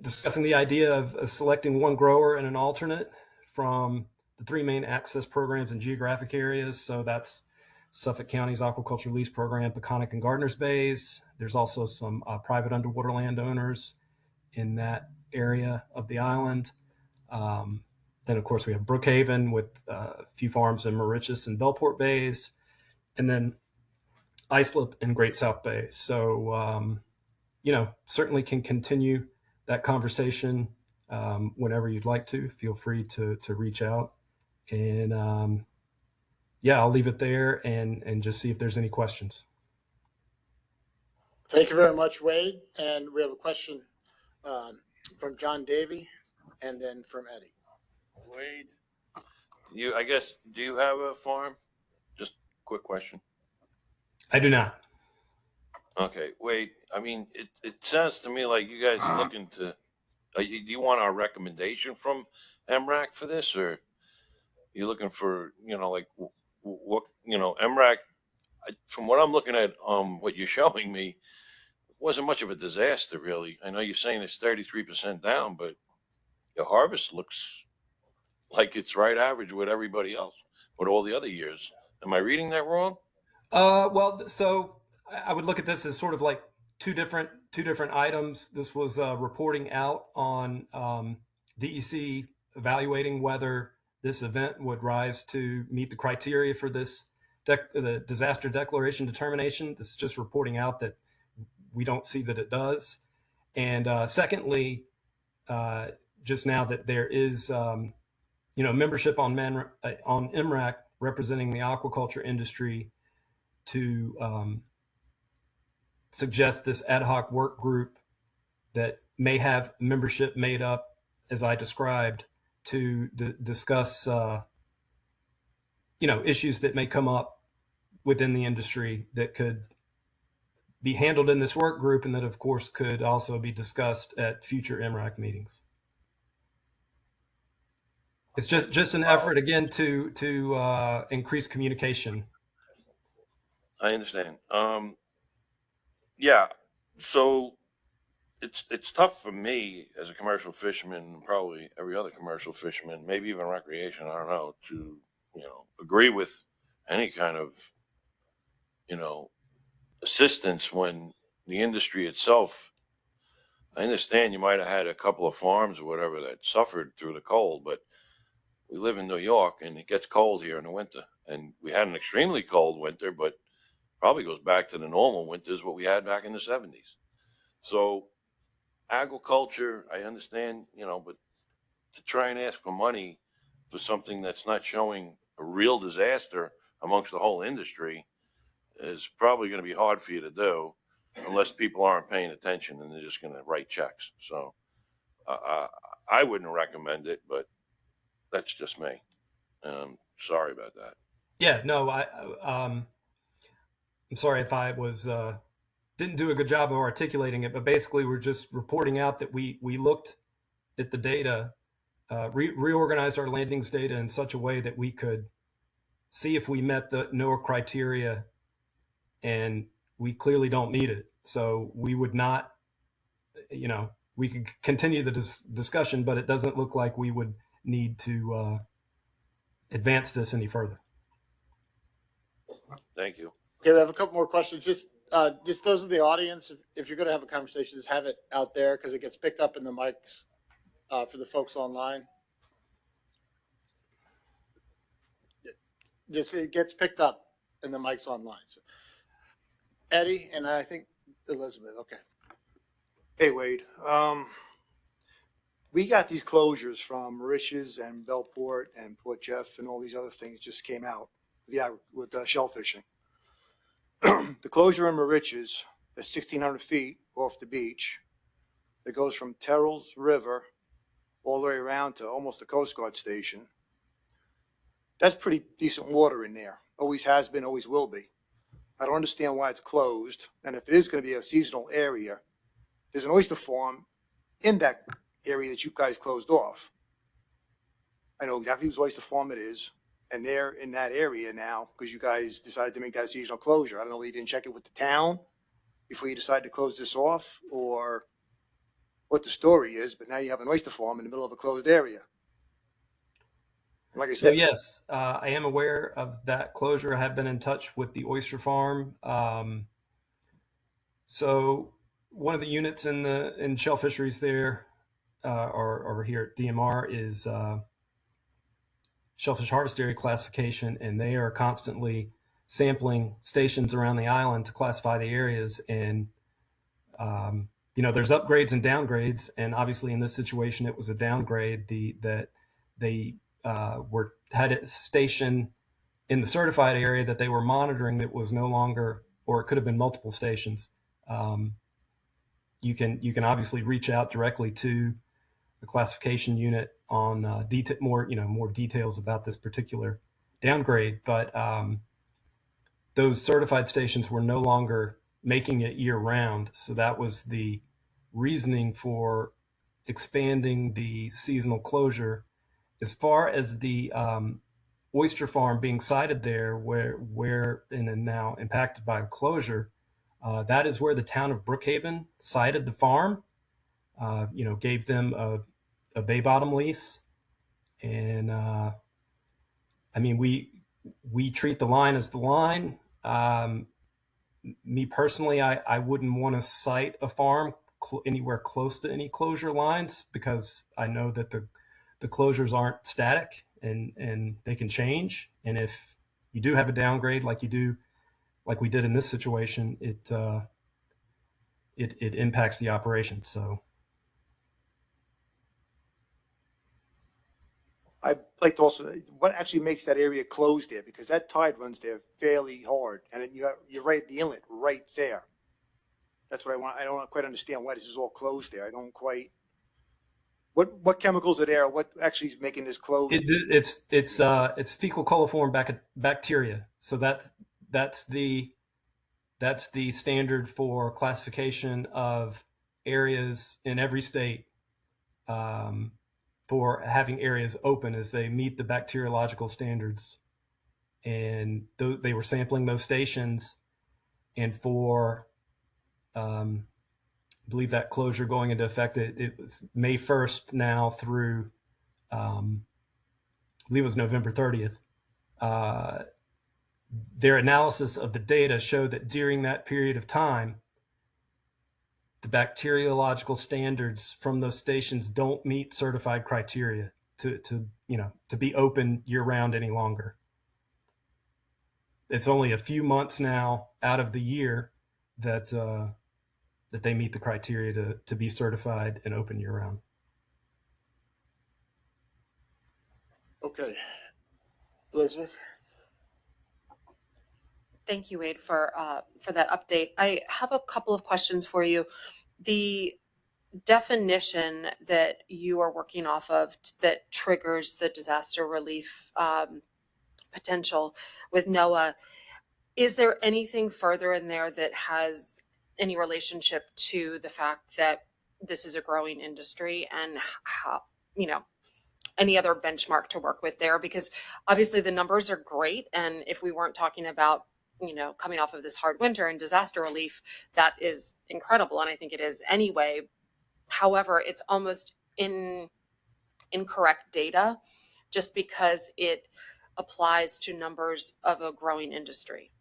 discussing the idea of selecting one grower and an alternate from the three main access programs in geographic areas. So that's Suffolk County's Aquaculture Lease Program, Peconic and Gardner's Bays. There's also some private underwater landowners in that area of the island. Then, of course, we have Brookhaven with a few farms in Mauritius and Bellport Bays, and then Islip and Great South Bay. So, certainly can continue that conversation whenever you'd like to. Feel free to reach out. And yeah, I'll leave it there and just see if there's any questions. Thank you very much, Wade. And we have a question from John Davy and then from Eddie. Wade, I guess, do you have a farm? Just quick question. I do not. Okay, Wade, I mean, it sounds to me like you guys are looking to, do you want our recommendation from MRAC for this, or you looking for, like what, MRAC, from what I'm looking at, what you're showing me, wasn't much of a disaster, really. I know you're saying it's 33% down, but your harvest looks like it's right average with everybody else, with all the other years. Am I reading that wrong? Well, so I would look at this as sort of like two different items. This was reporting out on DEC evaluating whether this event would rise to meet the criteria for this the disaster declaration determination. This is just reporting out that we don't see that it does. And secondly, just now that there is membership on MRAC representing the aquaculture industry to suggest this ad hoc work group that may have membership made up, as I described, to discuss issues that may come up within the industry that could be handled in this work group, and that, of course, could also be discussed at future MRAC meetings. It's just an effort, again, to increase communication. I understand. Yeah. So it's tough for me as a commercial fisherman, and probably every other commercial fisherman, maybe even recreation, I don't know, to, agree with any kind of, assistance when the industry itself, I understand you might have had a couple of farms or whatever that suffered through the cold, but we live in New York and it gets cold here in the winter. And we had an extremely cold winter, but probably goes back to the normal winters, what we had back in the 70s. So agriculture, I understand, but to try and ask for money for something that's not showing a real disaster amongst the whole industry is probably going to be hard for you to do unless people aren't paying attention and they're just going to write checks. So I wouldn't recommend it, but that's just me. Sorry about that. Yeah, no, I'm sorry if I was didn't do a good job of articulating it, but basically we're just reporting out that we looked at the data, reorganized our landings data in such a way that we could see if we met the NOAA criteria, and we clearly don't meet it. So we would not, we could continue the discussion, but it doesn't look like we would need to advance this any further. Thank you. Okay, we have a couple more questions. Just those of the audience, if you're going to have a conversation, just have it out there because it gets picked up in the mics for the folks online. It gets picked up in the mics online. So, Eddie, and I think Elizabeth. Okay. Hey, Wade. We got these closures from Mauritius and Bellport and Port Jeff and all these other things just came out with shellfishing. The closure in Mauritius is 1,600 feet off the beach. That goes from Terrell's River all the way around to almost the Coast Guard station. That's pretty decent water in there. Always has been, always will be. I don't understand why it's closed. And if it is going to be a seasonal area, there's an oyster farm in that area that you guys closed off. I know exactly whose oyster farm it is. And they're in that area now because you guys decided to make that a seasonal closure. I don't know, you didn't check it with the town before you decided to close this off or what the story is, but now you have an oyster farm in the middle of a closed area. And like I said, yes, I am aware of that closure. I have been in touch with the oyster farm. So one of the units in shell fisheries there, or here at DMR, is shellfish harvest area classification, and they are constantly sampling stations around the island to classify the areas. And there's upgrades and downgrades, and obviously in this situation it was a downgrade. That they had a station in the certified area that they were monitoring that was no longer, or it could have been multiple stations, you can obviously reach out directly to the classification unit on more details about this particular downgrade. But those certified stations were no longer making it year round, so that was the reasoning for expanding the seasonal closure. As far as the oyster farm being sited there, where and now impacted by closure, that is where the town of Brookhaven sited the farm. Gave them a bay bottom lease, and we treat the line as the line. Me personally, I wouldn't want to site a farm anywhere close to any closure lines, because I know that the closures aren't static and they can change. And if you do have a downgrade like we did in this situation, it impacts the operation. So I'd like to also, what actually makes that area closed there? Because that tide runs there fairly hard, and you're right at the inlet right there. That's what I want. I don't quite understand why this is all closed there. I don't quite. What chemicals are there? What actually is making this closed? It's fecal coliform bacteria. So that's the standard for classification of areas in every state, for having areas open, as they meet the bacteriological standards. And they were sampling those stations, and for I believe that closure going into effect, it was May 1st now through I believe it was November 30th. Their analysis of the data showed that during that period of time, the bacteriological standards from those stations don't meet certified criteria to be open year round any longer. It's only a few months now out of the year that they meet the criteria to be certified and open year round. Okay. Elizabeth? Thank you, Wade, for that update. I have a couple of questions for you. The definition that you are working off of that triggers the disaster relief potential with NOAA, is there anything further in there that has any relationship to the fact that this is a growing industry, and how, any other benchmark to work with there? Because obviously the numbers are great, and if we weren't talking about coming off of this hard winter and disaster relief, that is incredible, and I think it is anyway. However, it's almost incorrect data just because it applies to numbers of a growing industry.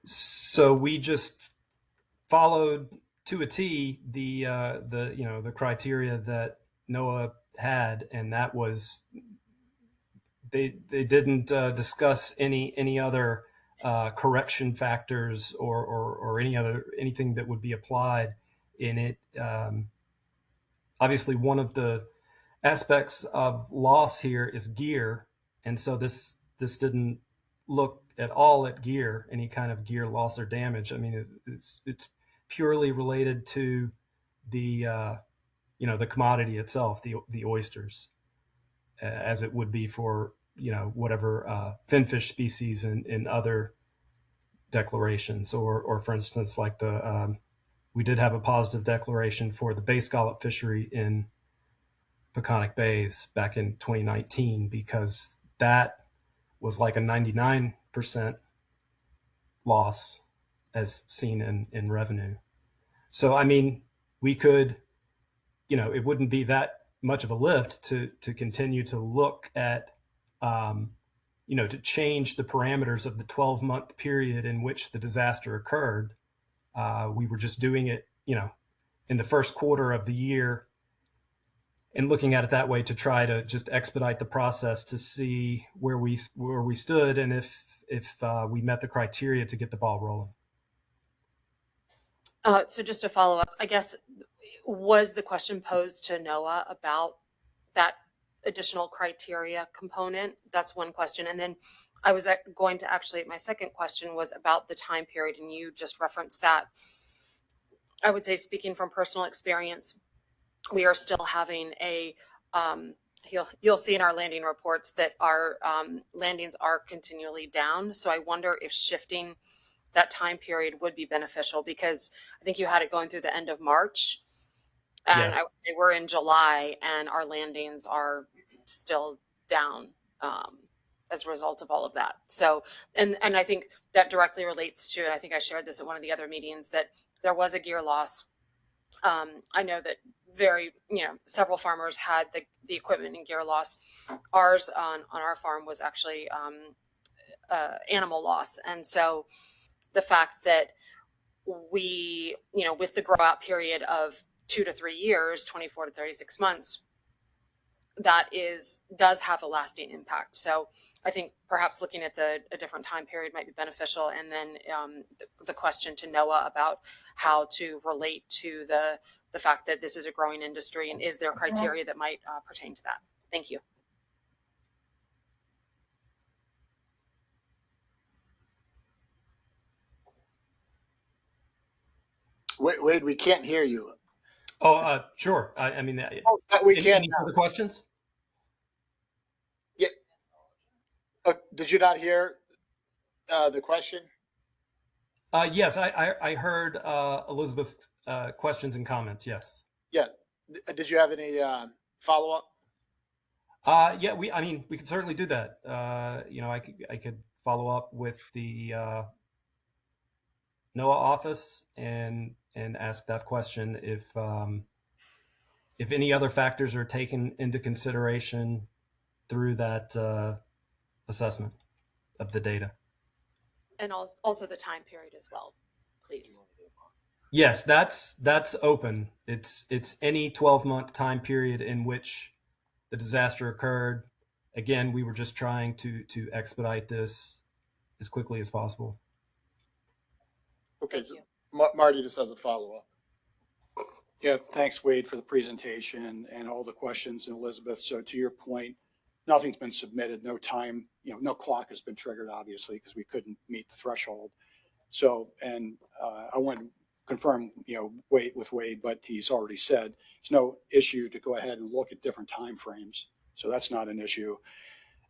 So we just followed to a T the criteria that NOAA had, and that was they didn't discuss any other correction factors or anything that would be applied in it. Obviously, one of the aspects of loss here is gear, and so this didn't look at all at gear, any kind of gear loss or damage. I mean, it's purely related to the the commodity itself, the oysters, as it would be for whatever finfish species in other declarations, or for instance, like we did have a positive declaration for the bay scallop fishery in Peconic Bays back in 2019, because that was like a 99% loss as seen in revenue. So, I mean, we could, it wouldn't be that much of a lift to continue to look at, to change the parameters of the 12-month period in which the disaster occurred. We were just doing it, in the first quarter of the year, and looking at it that way to try to just expedite the process to see where we stood, and if we met the criteria to get the ball rolling. So just to follow up, I guess, was the question posed to NOAA about that additional criteria component. That's one question. And then I was going to actually, my second question was about the time period, and you just referenced that. I would say, speaking from personal experience, we are still having a, you'll see in our landing reports that our landings are continually down. So I wonder if shifting that time period would be beneficial, because I think you had it going through the end of March. And I Yes. would say we're in July and our landings are still down as a result of all of that. So, and I think that directly relates to, and I think I shared this at one of the other meetings, that there was a gear loss. I know that several farmers had the equipment and gear loss. Ours on our farm was actually animal loss. And so the fact that we, with the grow out period of 2 to 3 years, 24 to 36 months, that does have a lasting impact. So I think perhaps looking at a different time period might be beneficial. And then the question to NOAA about how to relate to the fact that this is a growing industry, and is there criteria that might pertain to that? Thank you. Wade, we can't hear you. Oh, sure. I mean, We can any now. further questions? Yeah. Did you not hear the question? Yes, I heard Elizabeth's questions and comments. Yes. Yeah. Did you have any follow-up? Yeah, we could certainly do that. I could follow up with the NOAA office and ask that question if any other factors are taken into consideration through that assessment of the data. And also the time period as well, please. Yes, that's open. It's any 12-month time period in which the disaster occurred. Again, we were just trying to expedite this as quickly as possible. Okay, so Marty just has a follow-up. Yeah, thanks, Wade, for the presentation and all the questions, and Elizabeth. So to your point, nothing's been submitted, no time, no clock has been triggered, obviously, because we couldn't meet the threshold. So, and I want to confirm, with Wade, but he's already said it's no issue to go ahead and look at different time frames. So that's not an issue.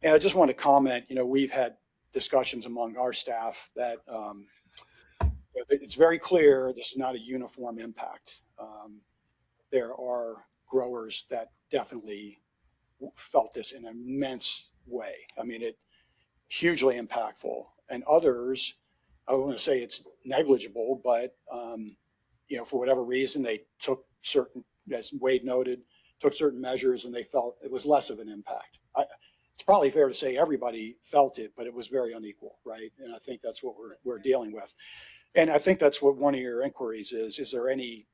And I just want to comment, we've had discussions among our staff that it's very clear this is not a uniform impact. There are growers that definitely felt this in an immense way. I mean, it hugely impactful, and others, I don't want to say it's negligible, but for whatever reason, they took certain, as Wade noted, took certain measures, and they felt it was less of an impact. It's probably fair to say everybody felt it, but it was very unequal, right? And I think that's what we're dealing with. And I think that's what one of your inquiries is. Is there any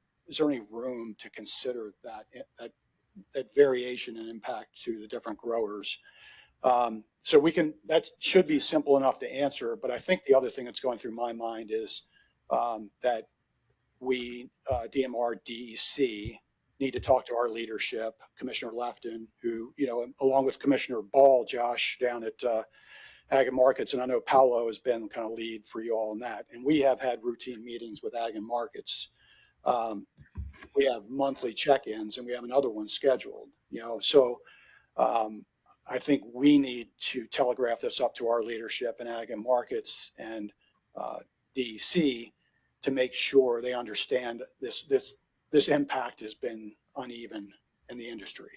room to consider that variation in impact to the different growers? So that should be simple enough to answer. But I think the other thing that's going through my mind is that we, DMR, DEC, need to talk to our leadership, Commissioner Lefton, who, along with Commissioner Ball, Josh, down at Ag and Markets, and I know Paolo has been kind of lead for you all in that. And we have had routine meetings with Ag and Markets. We have monthly check-ins, and we have another one scheduled. So I think we need to telegraph this up to our leadership in Ag and Markets and DEC to make sure they understand this impact has been uneven in the industry.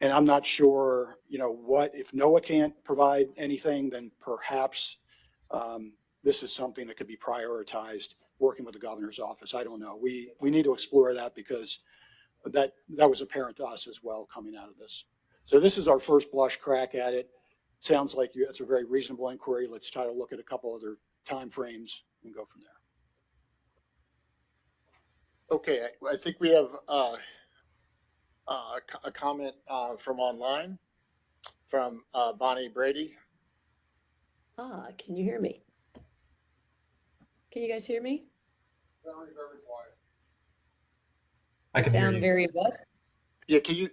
And I'm not sure, if NOAA can't provide anything, then perhaps this is something that could be prioritized working with the governor's office. I don't know. We need to explore that, because that was apparent to us as well coming out of this. So this is our first blush crack at it. Sounds like it's a very reasonable inquiry. Let's try to look at a couple other time frames and go from there. Okay, I think we have a comment from online from Bonnie Brady. Can you hear me? Can you guys hear me? Very, very quiet. I can hear sound you. very what? Yeah, can you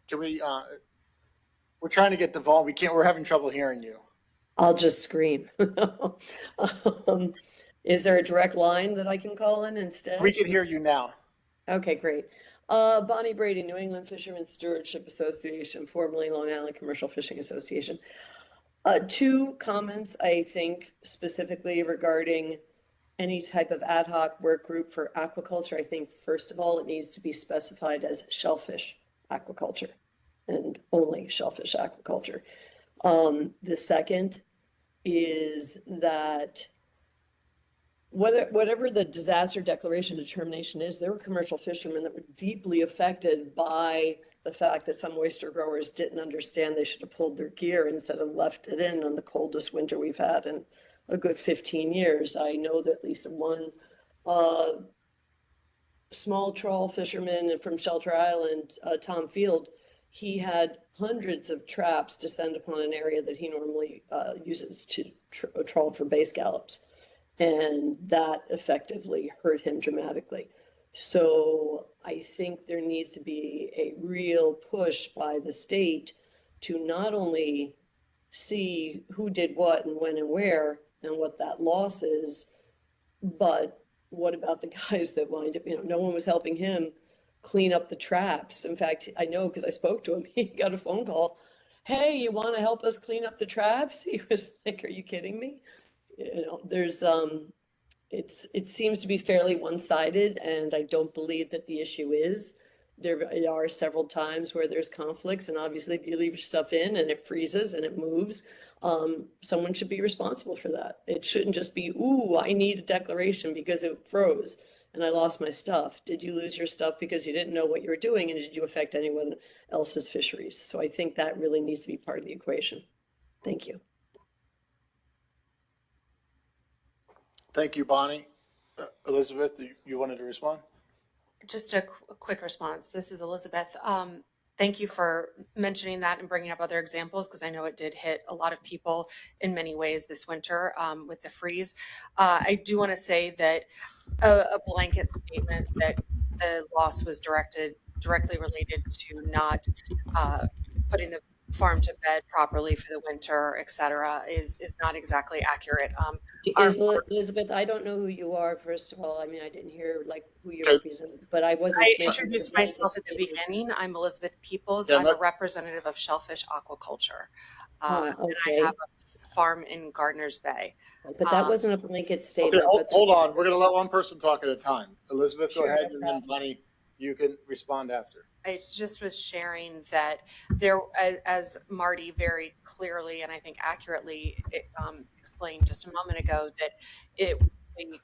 Can we, we're trying to get the volume. We're having trouble hearing you. I'll just scream. Is there a direct line that I can call in instead? We can hear you now. Okay, great. Bonnie Brady, New England Fishermen's Stewardship Association, formerly Long Island Commercial Fishing Association. Two comments, I think, specifically regarding any type of ad hoc work group for aquaculture. I think, first of all, it needs to be specified as shellfish aquaculture and only shellfish aquaculture. The second is that whatever the disaster declaration determination is, there were commercial fishermen that were deeply affected by the fact that some oyster growers didn't understand they should have pulled their gear instead of left it in on the coldest winter we've had in a good 15 years. I know that at least one small trawl fisherman from Shelter Island, Tom Field, he had hundreds of traps descend upon an area that he normally uses to trawl for base scallops. And that effectively hurt him dramatically. So I think there needs to be a real push by the state to not only see who did what and when and where and what that loss is, but what about the guys that wind up, no one was helping him clean up the traps. In fact, I know because I spoke to him, he got a phone call. Hey, you want to help us clean up the traps? He was like, are you kidding me? There's it seems to be fairly one-sided, and I don't believe that the issue is. There are several times where there's conflicts, and obviously if you leave your stuff in and it freezes and it moves, someone should be responsible for that. It shouldn't just be, ooh, I need a declaration because it froze and I lost my stuff. Did you lose your stuff because you didn't know what you were doing, and did you affect anyone else's fisheries? So I think that really needs to be part of the equation. Thank you. Thank you, Bonnie. Elizabeth, you wanted to respond? Just a quick response. This is Elizabeth. Thank you for mentioning that and bringing up other examples, because I know it did hit a lot of people in many ways this winter with the freeze. I do want to say that a blanket statement that the loss was directly related to not putting the farm to bed properly for the winter, et cetera, is not exactly accurate. Elizabeth, I don't know who you are, first of all. I mean, I didn't hear like who you represented, but I wasn't. I introduced myself at the beginning. I'm Elizabeth Peoples. I'm a representative of Shellfish Aquaculture. Okay. And I have a farm in Gardner's Bay. But that wasn't a blanket statement. Okay, hold on. We're going to let one person talk at a time. Elizabeth, go ahead, and then Bonnie, you can respond after. I just was sharing that there, as Marty very clearly and I think accurately explained just a moment ago, that the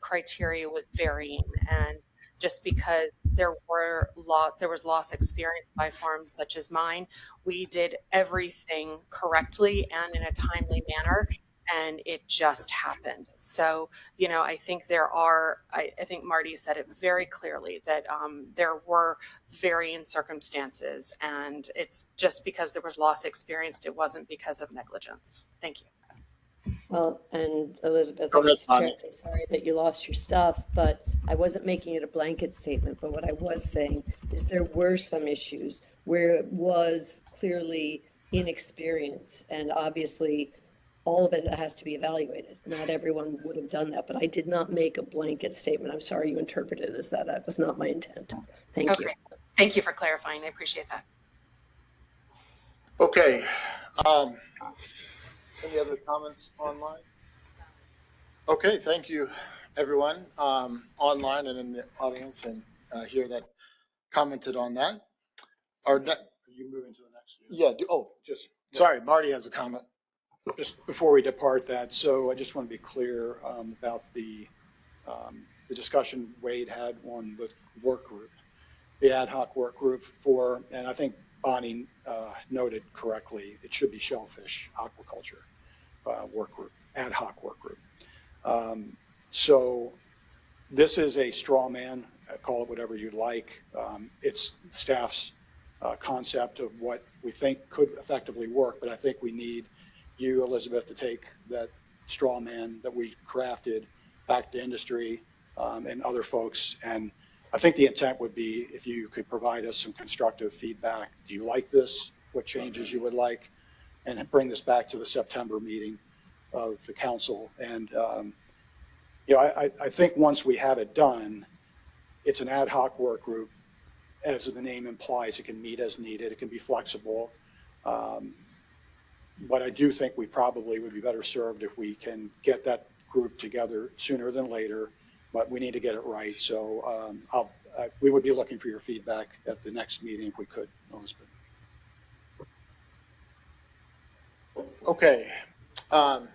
criteria was varying, and just because there was loss experienced by farms such as mine, we did everything correctly and in a timely manner, and it just happened. So, I think I think Marty said it very clearly that there were varying circumstances, and it's just because there was loss experienced, it wasn't because of negligence. Thank you. Well, and Elizabeth, I'm terribly sorry that you lost your stuff, but I wasn't making it a blanket statement. But what I was saying is there were some issues where it was clearly inexperience, and obviously all of it has to be evaluated. Not everyone would have done that, but I did not make a blanket statement. I'm sorry you interpreted it as that. That was not my intent. Thank you. Thank you for clarifying. I appreciate that. Okay. Any other comments online? Okay, thank you, everyone online and in the audience and here that commented on that. Are you moving to the next? Yeah. Sorry, Marty has a comment. Just before we depart that, so I just want to be clear about the discussion Wade had on the work group, the ad hoc work group and I think Bonnie noted correctly, it should be shellfish aquaculture work group, ad hoc work group. So this is a straw man, call it whatever you like. It's staff's concept of what we think could effectively work, but I think we need you, Elizabeth, to take that straw man that we crafted back to industry and other folks and I think the intent would be if you could provide us some constructive feedback. Do you like this? What changes you would like? And bring this back to the September meeting of the council. And, I think once we have it done, it's an ad hoc work group. As the name implies, it can meet as needed. It can be flexible. But I do think we probably would be better served if we can get that group together sooner than later, but we need to get it right. So we would be looking for your feedback at the next meeting if we could, Elizabeth. Okay. All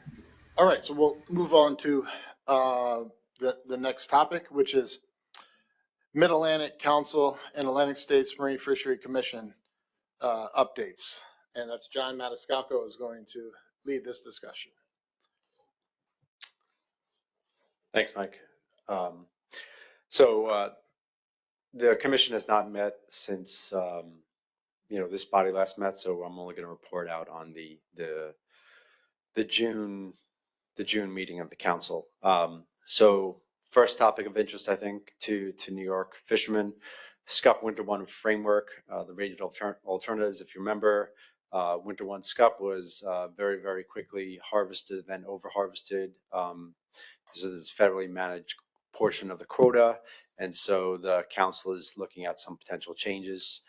right, so we'll move on to the next topic, which is Mid-Atlantic Council and Atlantic States Marine Fishery Commission updates. And that's John Maniscalco is going to lead this discussion. Thanks, Mike. The commission has not met since this body last met, so I'm only going to report out on the June meeting of the council. So first topic of interest, I think, to New York fishermen, SCUP Winter One framework, the regional alternatives. If you remember, Winter One SCUP was very, very quickly harvested, then over harvested. This is a federally managed portion of the quota, and so the council is looking at some potential changes.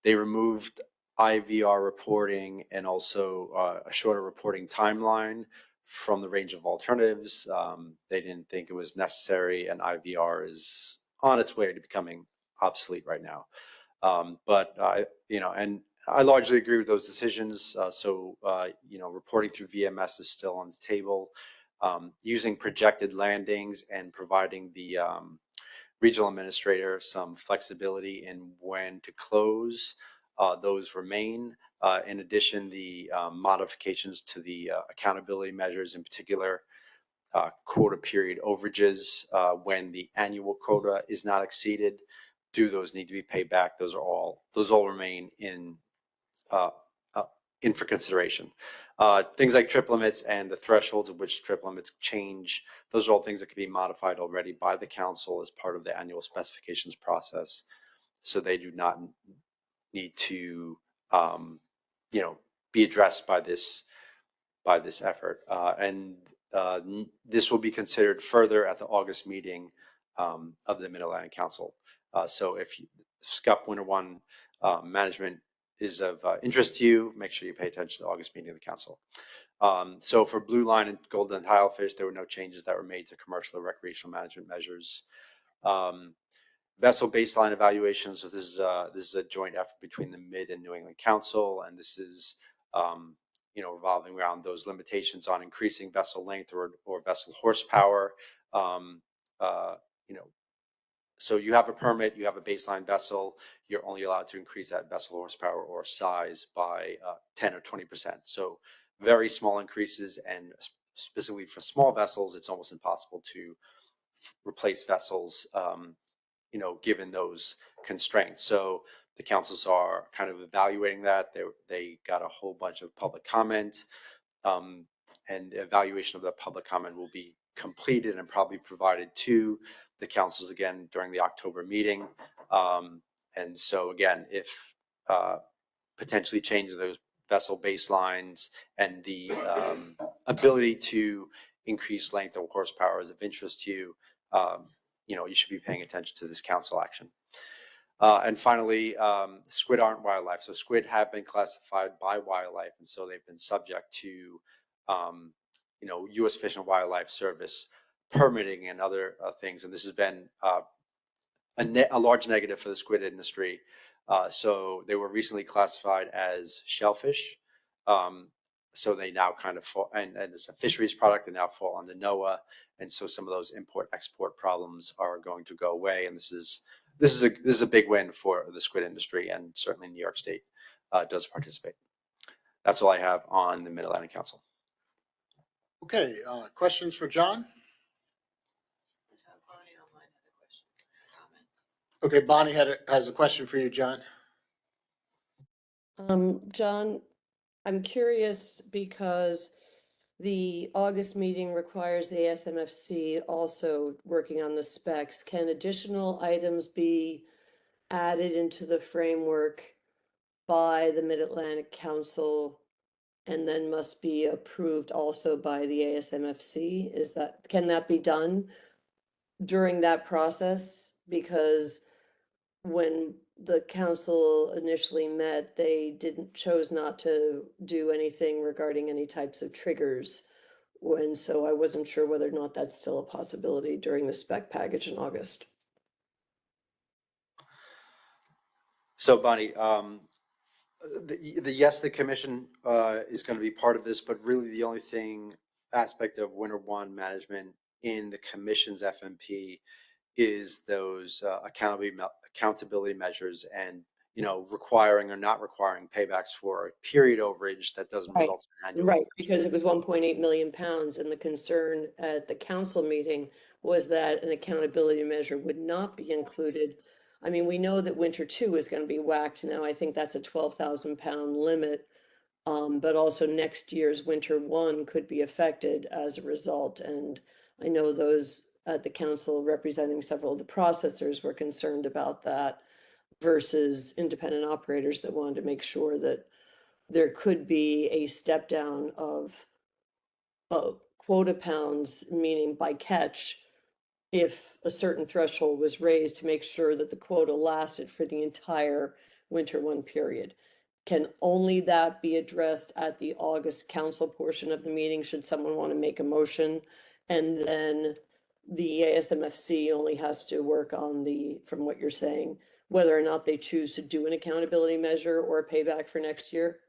They removed IVR reporting and also a shorter reporting timeline from the range of alternatives. They didn't think it was necessary, and IVR is on its way to becoming obsolete right now. And I largely agree with those decisions. Reporting through VMS is still on the table. Using projected landings and providing the regional administrator some flexibility in when to close, those remain. In addition, the modifications to the accountability measures, in particular, quota period overages when the annual quota is not exceeded, do those need to be paid back? Those all remain in for consideration. Things like trip limits and the thresholds at which trip limits change, those are all things that can be modified already by the council as part of the annual specifications process. So they do not need to, be addressed by this effort. This will be considered further at the August meeting of the Mid-Atlantic Council. So if SCUP Winter One management is of interest to you, make sure you pay attention to the August meeting of the council. So for blue line and golden tilefish, there were no changes that were made to commercial or recreational management measures. Vessel baseline evaluation. So this is a joint effort between the Mid and New England Council, and this is revolving around those limitations on increasing vessel length or vessel horsepower. So you have a permit, you have a baseline vessel, you're only allowed to increase that vessel horsepower or size by 10 or 20%. So very small increases, and specifically for small vessels, it's almost impossible to replace vessels, given those constraints. So the councils are kind of evaluating that. They got a whole bunch of public comment, and evaluation of the public comment will be completed and probably provided to the councils again during the October meeting. And so again, if potentially changing those vessel baselines and the ability to increase length or horsepower is of interest to you, you should be paying attention to this council action. And finally, squid aren't wildlife. So squid have been classified by wildlife, and so they've been subject to, U.S. Fish and Wildlife Service permitting and other things. And this has been a large negative for the squid industry. So they were recently classified as shellfish. So they now kind of fall, and it's a fisheries product, they now fall under NOAA. And so some of those import-export problems are going to go away. And this is a big win for the squid industry, and certainly New York State does participate. That's all I have on the Mid-Atlantic Council. Okay, questions for John? Okay, Bonnie has a question for you, John. John, I'm curious because the August meeting requires the ASMFC also working on the specs. Can additional items be added into the framework by the Mid-Atlantic Council and then must be approved also by the ASMFC? Can that be done during that process? Because when the council initially met, they chose not to do anything regarding any types of triggers. And so I wasn't sure whether or not that's still a possibility during the spec package in August. So Bonnie, yes, the commission is going to be part of this, but really the only aspect of winter one management in the commission's FMP is those accountability measures and, requiring or not requiring paybacks for a period overage that doesn't Right. result in annual. Right, because it was 1.8 million pounds, and the concern at the council meeting was that an accountability measure would not be included. I mean, we know that winter two is going to be whacked now. I think that's a 12,000 pound limit. But also next year's winter one could be affected as a result. And I know those at the council representing several of the processors were concerned about that versus independent operators that wanted to make sure that there could be a step down of quota pounds, meaning by catch, if a certain threshold was raised to make sure that the quota lasted for the entire winter one period. Can only that be addressed at the August council portion of the meeting, should someone want to make a motion? And then the ASMFC only has to work on from what you're saying, whether or not they choose to do an accountability measure or a payback for next year?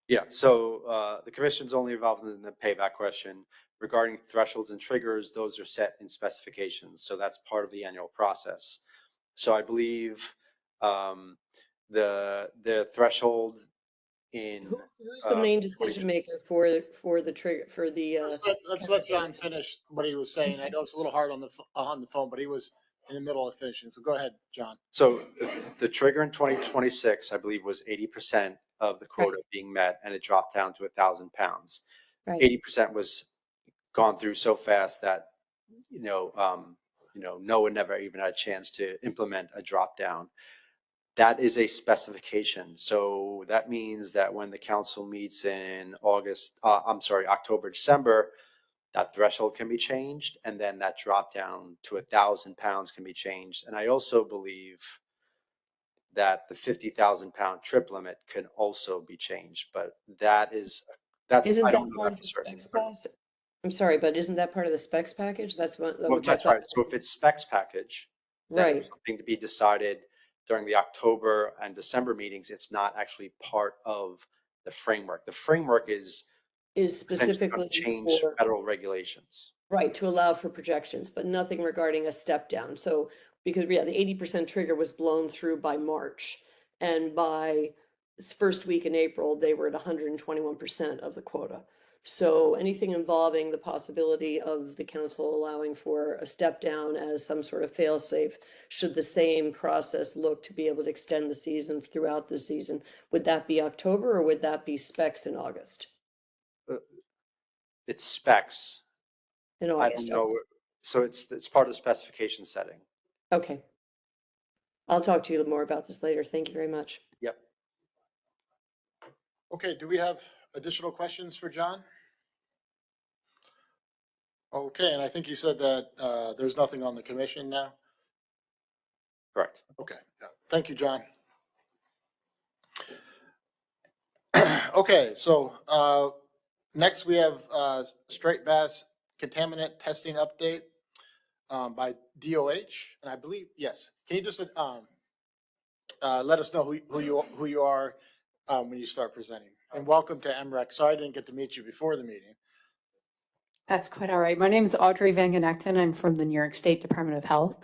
Yeah, so the commission's only involved in the payback question. Regarding thresholds and triggers, those are set in specifications, so that's part of the annual process. So I believe the threshold in Who's the main decision maker for the trigger for the? Let's let John finish what he was saying. I know it's a little hard on the phone, but he was in the middle of finishing. So go ahead, John. So the trigger in 2026, I believe, was 80% of the quota being met, and it dropped down to 1,000 pounds. Right. 80% was gone through so fast that no one never even had a chance to implement a drop down. That is a specification. So that means that when the council meets in October, December, that threshold can be changed, and then that drop down to 1,000 pounds can be changed. And I also believe that the 50,000 pound trip limit can also be changed, but that's Isn't I that don't know part that of for the certain. specs package? I'm sorry, but isn't that part of the specs package? That's what. Well, Which I that's thought. right. So if it's specs package, then Right. it's something to be decided during the October and December meetings. It's not actually part of the framework. The framework is essentially going Specifically to change for. federal regulations. Right, to allow for projections, but nothing regarding a step down. So, because the 80% trigger was blown through by March, and by first week in April, they were at 121% of the quota. So anything involving the possibility of the council allowing for a step down as some sort of fail-safe, should the same process look to be able to extend the season throughout the season, would that be October or would that be specs in August? It's specs. In I August, don't know. okay. So it's part of the specification setting. Okay. I'll talk to you more about this later. Thank you very much. Yep. Okay, do we have additional questions for John? Okay, and I think you said that there's nothing on the commission now? Correct. Okay, yeah. Thank you, John. Okay, so next we have straight bass contaminant testing update by DOH, and I believe, yes. Can you just let us know who you are when you start presenting? And welcome to MRAC. Sorry I didn't get to meet you before the meeting. That's quite all right. My name is Audrey Van Genekten. I'm from the New York State Department of Health.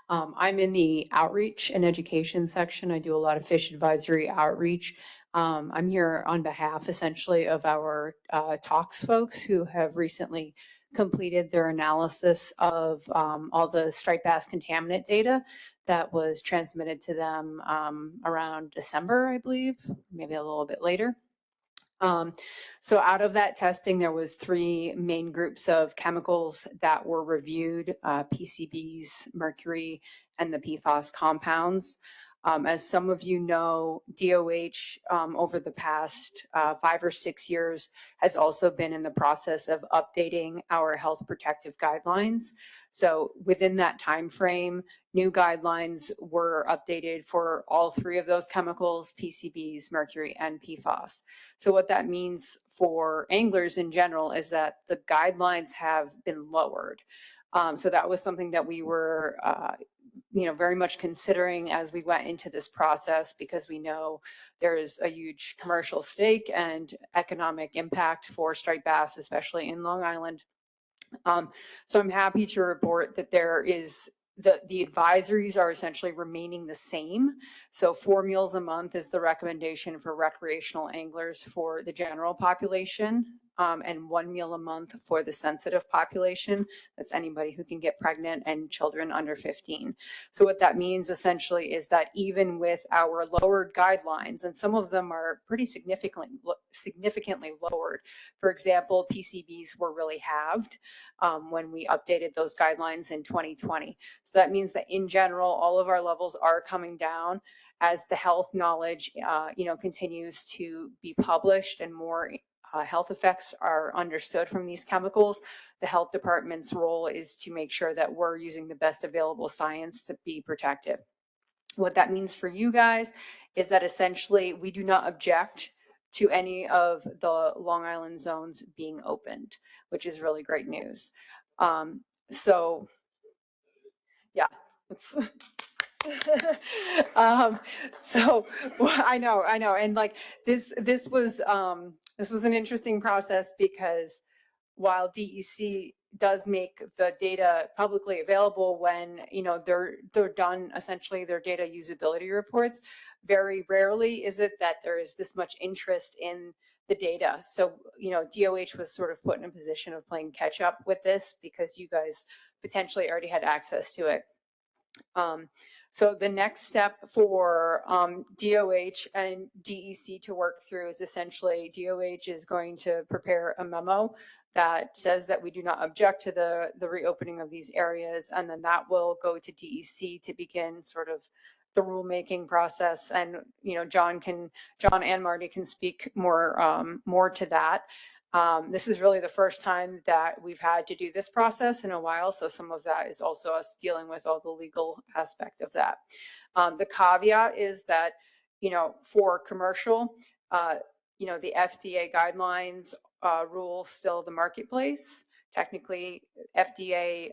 I'm in the outreach and education section. I do a lot of fish advisory outreach. I'm here on behalf essentially of our TOX folks who have recently completed their analysis of all the striped bass contaminant data that was transmitted to them around December, I believe, maybe a little bit later. So out of that testing, there was 3 main groups of chemicals that were reviewed, PCBs, mercury, and the PFAS compounds. As some of you know, DOH over the past 5 or 6 years has also been in the process of updating our health protective guidelines. So within that time frame, new guidelines were updated for all 3 of those chemicals, PCBs, mercury, and PFAS. So what that means for anglers in general is that the guidelines have been lowered. So that was something that we were very much considering as we went into this process, because we know there is a huge commercial stake and economic impact for striped bass, especially in Long Island. So I'm happy to report that there is the advisories are essentially remaining the same. So 4 meals a month is the recommendation for recreational anglers for the general population, and 1 meal a month for the sensitive population. That's anybody who can get pregnant and children under 15. So what that means essentially is that even with our lowered guidelines, and some of them are pretty significantly lowered. For example, PCBs were really halved when we updated those guidelines in 2020. So that means that in general, all of our levels are coming down as the health knowledge, continues to be published and more health effects are understood from these chemicals. The health department's role is to make sure that we're using the best available science to be protective. What that means for you guys is that essentially we do not object to any of the Long Island zones being opened, which is really great news. So yeah, it's so I know. And like this was an interesting process, because while DEC does make the data publicly available when they're done essentially their data usability reports, very rarely is it that there is this much interest in the data. So DOH was sort of put in a position of playing catch up with this, because you guys potentially already had access to it. So the next step for DOH and DEC to work through is essentially DOH is going to prepare a memo that says that we do not object to the reopening of these areas, and then that will go to DEC to begin sort of the rulemaking process. And John and Marty can speak more to that. This is really the first time that we've had to do this process in a while, so some of that is also us dealing with all the legal aspect of that. The caveat is that, for commercial, the FDA guidelines rule still the marketplace. Technically, FDA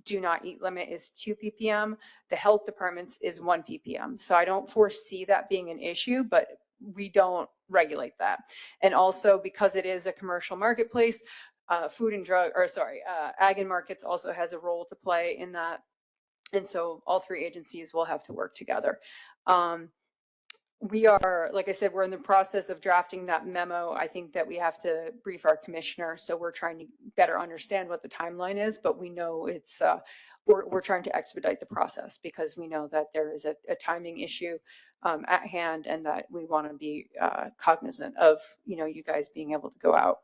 do not eat limit is 2 ppm. The health department's is 1 ppm. So I don't foresee that being an issue, but we don't regulate that. And also, because it is a commercial marketplace, Ag and Markets also has a role to play in that. And so all 3 agencies will have to work together. We are, like I said, we're in the process of drafting that memo. I think that we have to brief our commissioner. So we're trying to better understand what the timeline is, but we know it's, we're trying to expedite the process, because we know that there is a timing issue at hand, and that we want to be cognizant of, you guys being able to go out.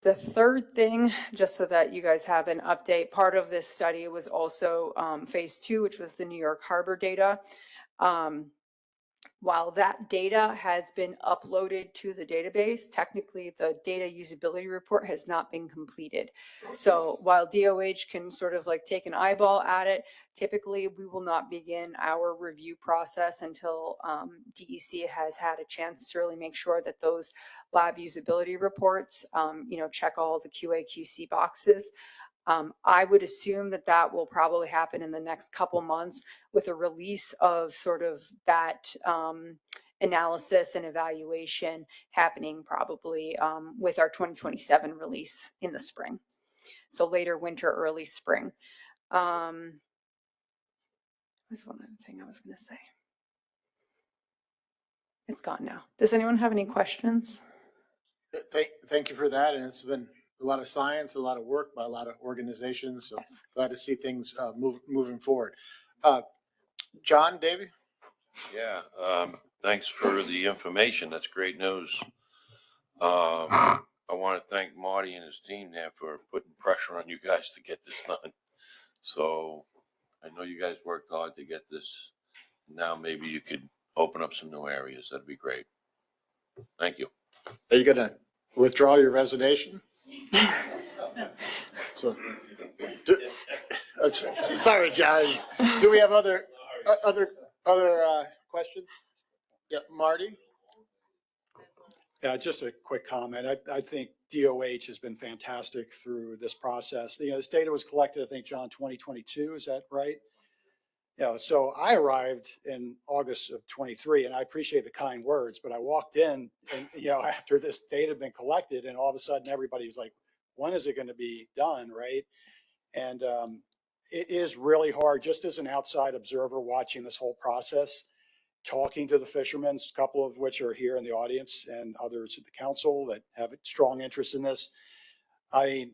The third thing, just so that you guys have an update, part of this study was also phase 2, which was the New York Harbor data. While that data has been uploaded to the database, technically the data usability report has not been completed. So while DOH can sort of like take an eyeball at it, typically we will not begin our review process until DEC has had a chance to really make sure that those lab usability reports, check all the QA/QC boxes. I would assume that will probably happen in the next couple months, with a release of sort of that analysis and evaluation happening probably with our 2027 release in the spring. So later winter, early spring. There's one other thing I was going to say. It's gone now. Does anyone have any questions? Thank you for that. And it's been a lot of science, a lot of work by a lot of organizations. So yes. Glad to see things moving forward. John, Davey? Yeah. thanks for the information. That's great news. I want to thank Marty and his team there for putting pressure on you guys to get this done. So I know you guys worked hard to get this. Now maybe you could open up some new areas. That'd be great. Thank you. Are you gonna withdraw your resignation? So, sorry, guys. Do we have other questions? Yeah, Marty? Yeah, just a quick comment. I think DOH has been fantastic through this process. This data was collected, I think, John, 2022. Is that right? So I arrived in August of 23, and I appreciate the kind words, but I walked in and, after this data had been collected, and all of a sudden everybody's like, when is it going to be done, right? And it is really hard, just as an outside observer watching this whole process, talking to the fishermen, a couple of which are here in the audience and others at the council that have a strong interest in this. I mean,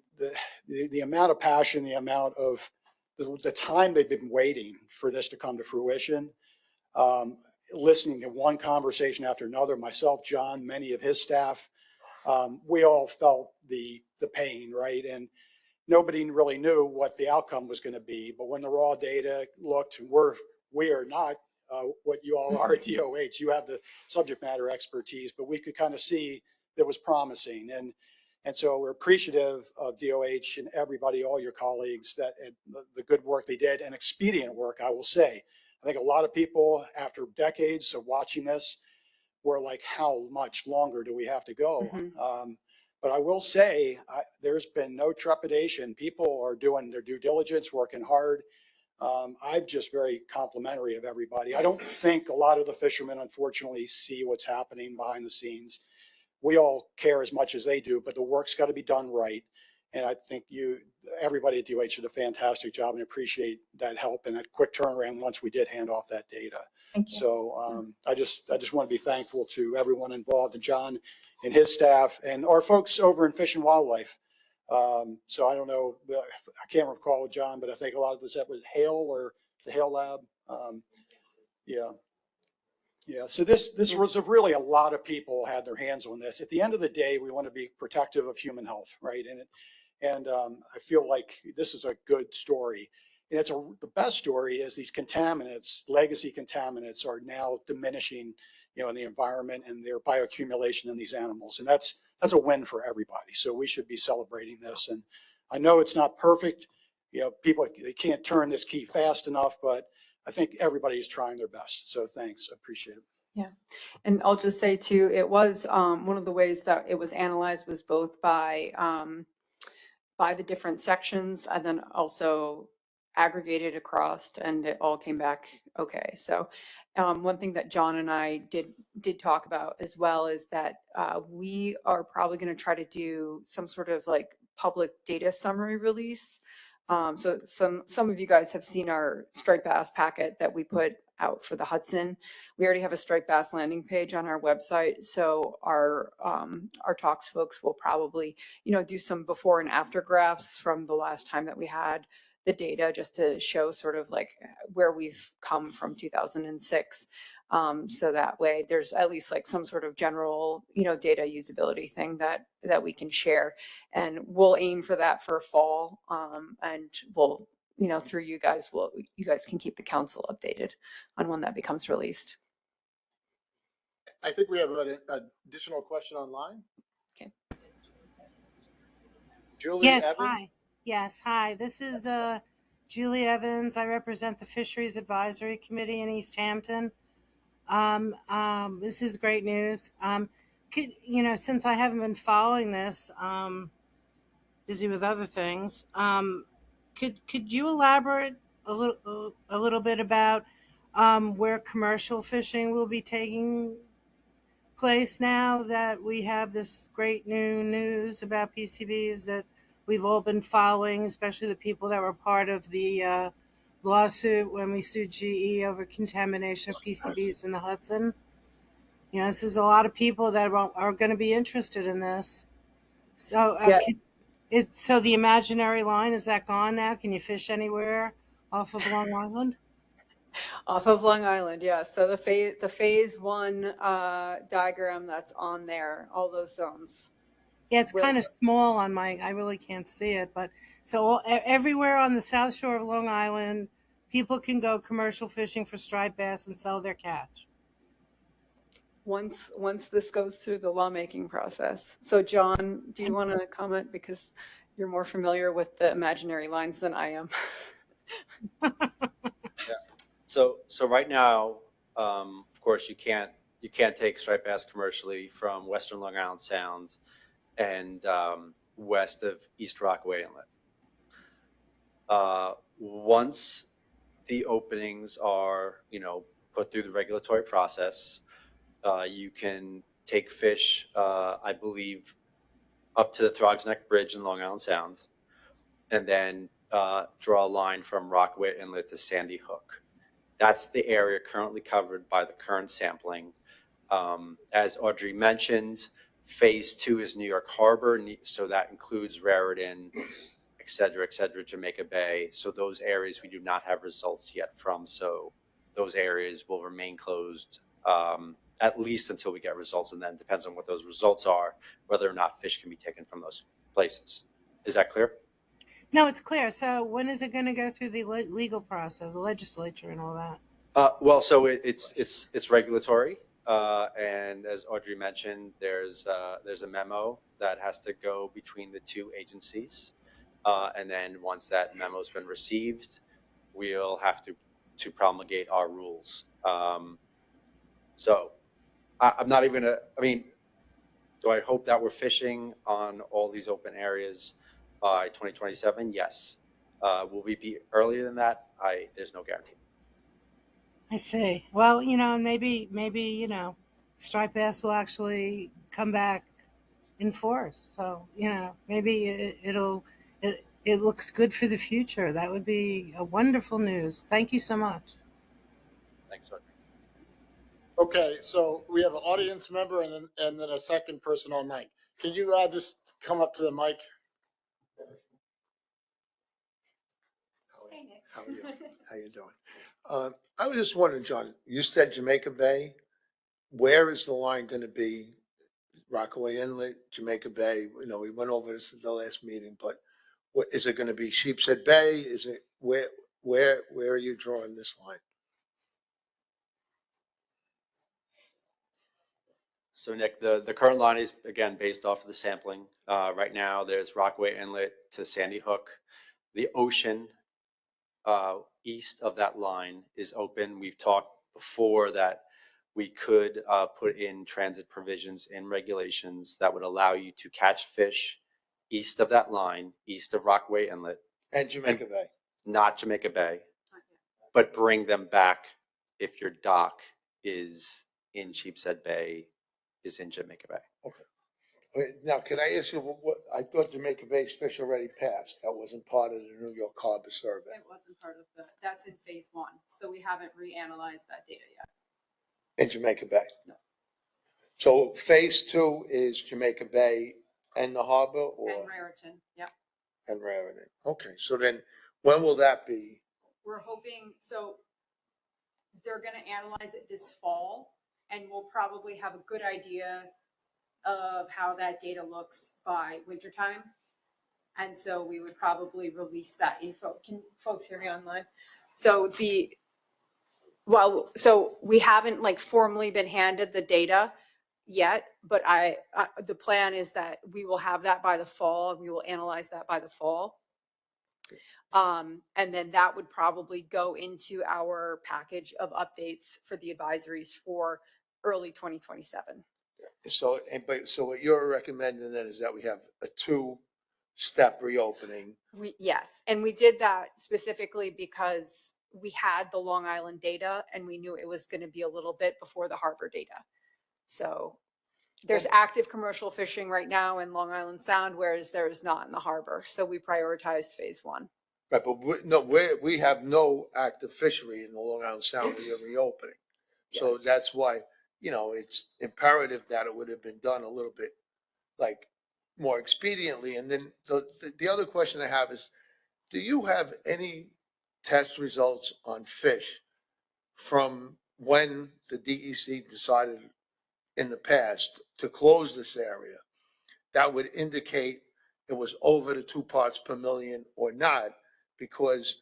the amount of passion, the amount of the time they've been waiting for this to come to fruition, listening to one conversation after another, myself, John, many of his staff, we all felt the pain, right? And nobody really knew what the outcome was going to be. But when the raw data looked, we are not what you all are at DOH. You have the subject matter expertise, but we could kind of see that was promising. And so we're appreciative of DOH and everybody, all your colleagues, that the good work they did, and expedient work, I will say. I think a lot of people, after decades of watching this, were like, how much longer do we have to go? But I will say, there's been no trepidation. People are doing their due diligence, working hard. I'm just very complimentary of everybody. I don't think a lot of the fishermen, unfortunately, see what's happening behind the scenes. We all care as much as they do, but the work's got to be done right. And I think everybody at DOH did a fantastic job, and appreciate that help and that quick turnaround once we did hand off that data. Thank you. So I just want to be thankful to everyone involved, and John and his staff and our folks over in Fish and Wildlife. So I don't know, I can't recall, John, but I think a lot of this was Hale or the Hale Lab. Yeah, so this was really a lot of people had their hands on this. At the end of the day, we want to be protective of human health, right? And I feel like this is a good story. And the best story is these contaminants, legacy contaminants, are now diminishing, in the environment and their bioaccumulation in these animals. And that's a win for everybody. So we should be celebrating this. And I know it's not perfect. People, they can't turn this key fast enough, but I think everybody is trying their best. So thanks, I appreciate it. Yeah. And I'll just say too, it was one of the ways that it was analyzed was both by the different sections, and then also aggregated across, and it all came back okay. So one thing that John and I did talk about as well is that we are probably going to try to do some sort of like public data summary release. So some of you guys have seen our striped bass packet that we put out for the Hudson. We already have a striped bass landing page on our website. So our talks folks will probably, do some before and after graphs from the last time that we had the data, just to show sort of like where we've come from 2006. So that way there's at least like some sort of general, data usability thing that we can share, and we'll aim for that for fall. And we'll, through you guys, you guys can keep the council updated on when that becomes released. I think we have an additional question online. Okay. Julie Yes, Evans? hi. Yes, hi. This is Julie Evans. I represent the Fisheries Advisory Committee in East Hampton. This is great news. Since I haven't been following this, busy with other things, could you elaborate a little bit about where commercial fishing will be taking place now that we have this great new news about PCBs that we've all been following, especially the people that were part of the lawsuit when we sued GE over contamination of PCBs in the Hudson? This is a lot of people that are going to be interested in this. So, so the imaginary line, is that gone now? Can you fish anywhere off of Long Island? Off of Long Island, yeah. So the phase one diagram that's on there, all those zones. Yeah, it's kind of small on my, I really can't see it, but so everywhere on the South Shore of Long Island, people can go commercial fishing for striped bass and sell their catch. Once this goes through the lawmaking process. So John, do you want to comment, because you're more familiar with the imaginary lines than I am? So right now, of course, you can't take striped bass commercially from Western Long Island Sound and west of East Rockaway Inlet. Once the openings are, put through the regulatory process, you can take fish, I believe, up to the Throgs Neck Bridge in Long Island Sound, and then draw a line from Rockaway Inlet to Sandy Hook. That's the area currently covered by the current sampling. As Audrey mentioned, phase 2 is New York Harbor, so that includes Raritan, et cetera, Jamaica Bay. So those areas we do not have results yet from. So those areas will remain closed at least until we get results, and then it depends on what those results are, whether or not fish can be taken from those places. Is that clear? No, it's clear. So when is it going to go through the legal process, the legislature and all that? Well, so it's regulatory, and as Audrey mentioned, there's a memo that has to go between the two agencies, and then once that memo's been received, we'll have to promulgate our rules. So I'm not even I mean, do I hope that we're fishing on all these open areas by 2027? Yes. Will we be earlier than that? There's no guarantee. I see. Well, maybe, striped bass will actually come back in force. So, maybe it looks good for the future. That would be a wonderful news. Thank you so much. Thanks, Audrey. Okay, so we have an audience member and then a second person on mic. Can you just come up to the mic? Hey, Nick. How are you? How you doing? I was just wondering, John, you said Jamaica Bay. Where is the line going to be? Rockaway Inlet, Jamaica Bay? We went over this at the last meeting, but what is it going to be? Sheepshead Bay? Is it where are you drawing this line? So Nick, the current line is, again, based off of the sampling. Right now, there's Rockaway Inlet to Sandy Hook. The ocean east of that line is open. We've talked before that we could put in transit provisions in regulations that would allow you to catch fish east of that line, east of Rockaway Inlet. And Jamaica Bay. Not Jamaica Bay, but bring them back if your dock is in Sheepshead Bay, is in Jamaica Bay. Okay. Now, can I ask you what I thought Jamaica Bay's fish already passed? That wasn't part of the New York Harbor survey. It wasn't part of that's in phase 1. So we haven't reanalyzed that data yet. In Jamaica Bay? No. So phase 2 is Jamaica Bay and the harbor, or? And Raritan, yep. And Raritan. Okay, so then when will that be? We're hoping, so they're going to analyze it this fall, and we'll probably have a good idea of how that data looks by wintertime. And so we would probably release that info. Can folks hear me online? So so we haven't formally been handed the data yet, but the plan is that we will have that by the fall. We will analyze that by the fall. And then that would probably go into our package of updates for the advisories for early 2027. So what you're recommending then is that we have a 2-step reopening. Yes, and we did that specifically because we had the Long Island data and we knew it was going to be a little bit before the harbor data. So there's active commercial fishing right now in Long Island Sound, whereas there is not in the harbor. So we prioritized phase 1. Right, but we have no active fishery in the Long Island Sound. We are reopening. So that's why, it's imperative that it would have been done a little bit more expediently. And then the other question I have is, do you have any test results on fish from when the DEC decided in the past to close this area, that would indicate it was over the 2 parts per million or not, because,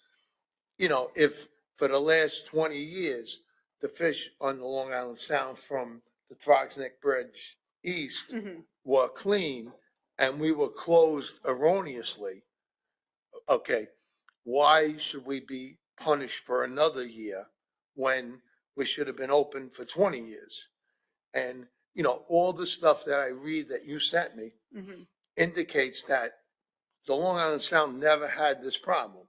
you know, if for the last 20 years, the fish on the Long Island Sound from the Throgs Neck Bridge east were clean and we were closed erroneously, okay, why should we be punished for another year when we should have been open for 20 years? And, you know, all the stuff that I read that you sent me indicates that the Long Island Sound never had this problem,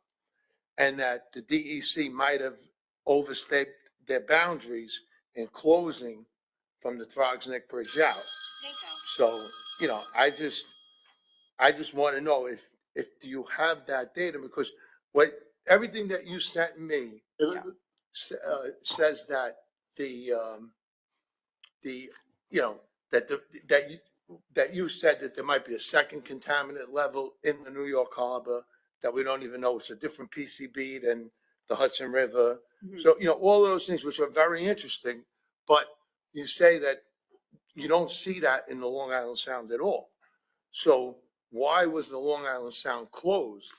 and that the DEC might have overstepped their boundaries in closing from the Throgs Neck Bridge out. So, you know, I just want to know if you have that data, because everything that you sent me says that you know, that you said that there might be a second contaminant level in the New York Harbor that we don't even know. It's a different PCB than the Hudson River. So, you know, all those things, which are very interesting, but you say that you don't see that in the Long Island Sound at all. So why was the Long Island Sound closed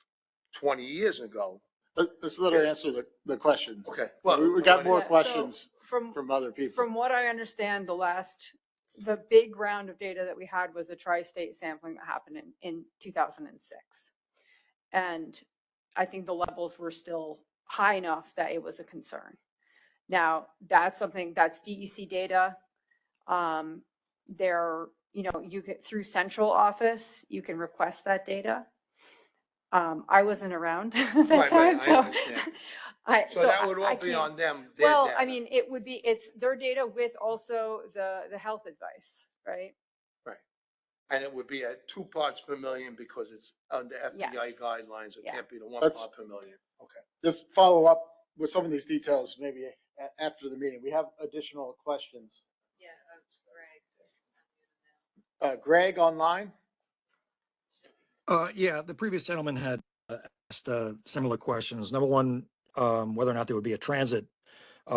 20 years ago? Let's let her answer the questions. Okay. Well, we got more Yeah, so questions from other people. From what I understand, the big round of data that we had was a tri-state sampling that happened in 2006. And I think the levels were still high enough that it was a concern. Now, that's DEC data. You know, you get through central office, you can request that data. I wasn't around at that time, so So that would all be on them. Well, I mean, it's their data with also the health advice, right? Right. And it would be at 2 parts per million because it's under FBI guidelines. It can't be the 1 part per million. Okay. Just follow up with some of these details maybe after the meeting. We have additional questions. Yeah, Greg. Greg online? Yeah, the previous gentleman had asked similar questions. Number one, whether or not there would be a transit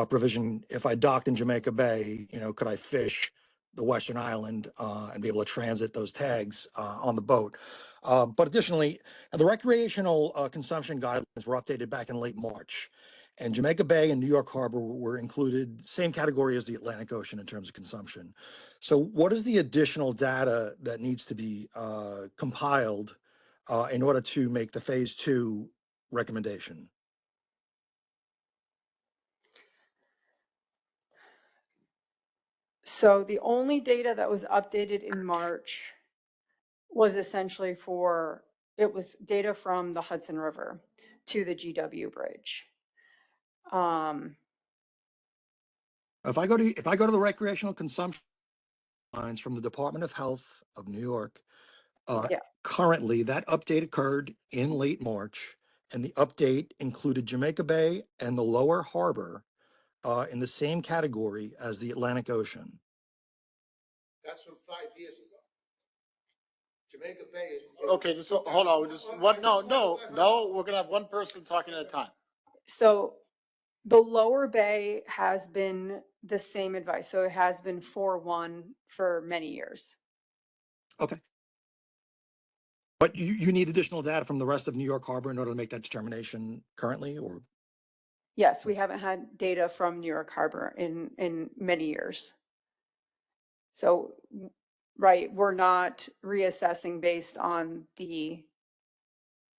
provision. If I docked in Jamaica Bay, you know, could I fish the Western Island and be able to transit those tags on the boat? But additionally, the recreational consumption guidelines were updated back in late March. And Jamaica Bay and New York Harbor were included, same category as the Atlantic Ocean in terms of consumption. So what is the additional data that needs to be compiled in order to make the phase 2 recommendation? So the only data that was updated in March was essentially it was data from the Hudson River to the GW Bridge. If I go to the recreational consumption lines from the Department of Health of New York, currently that update occurred in late March, and the update included Jamaica Bay and the Lower Harbor in the same category as the Atlantic Ocean. That's from 5 years ago. Jamaica Bay is. Okay, just hold on. No, we're gonna have one person talking at a time. So the Lower Bay has been the same advice. So it has been 4-1 for many years. Okay. But you need additional data from the rest of New York Harbor in order to make that determination currently, or? Yes, we haven't had data from New York Harbor in many years. So, right, we're not reassessing based on the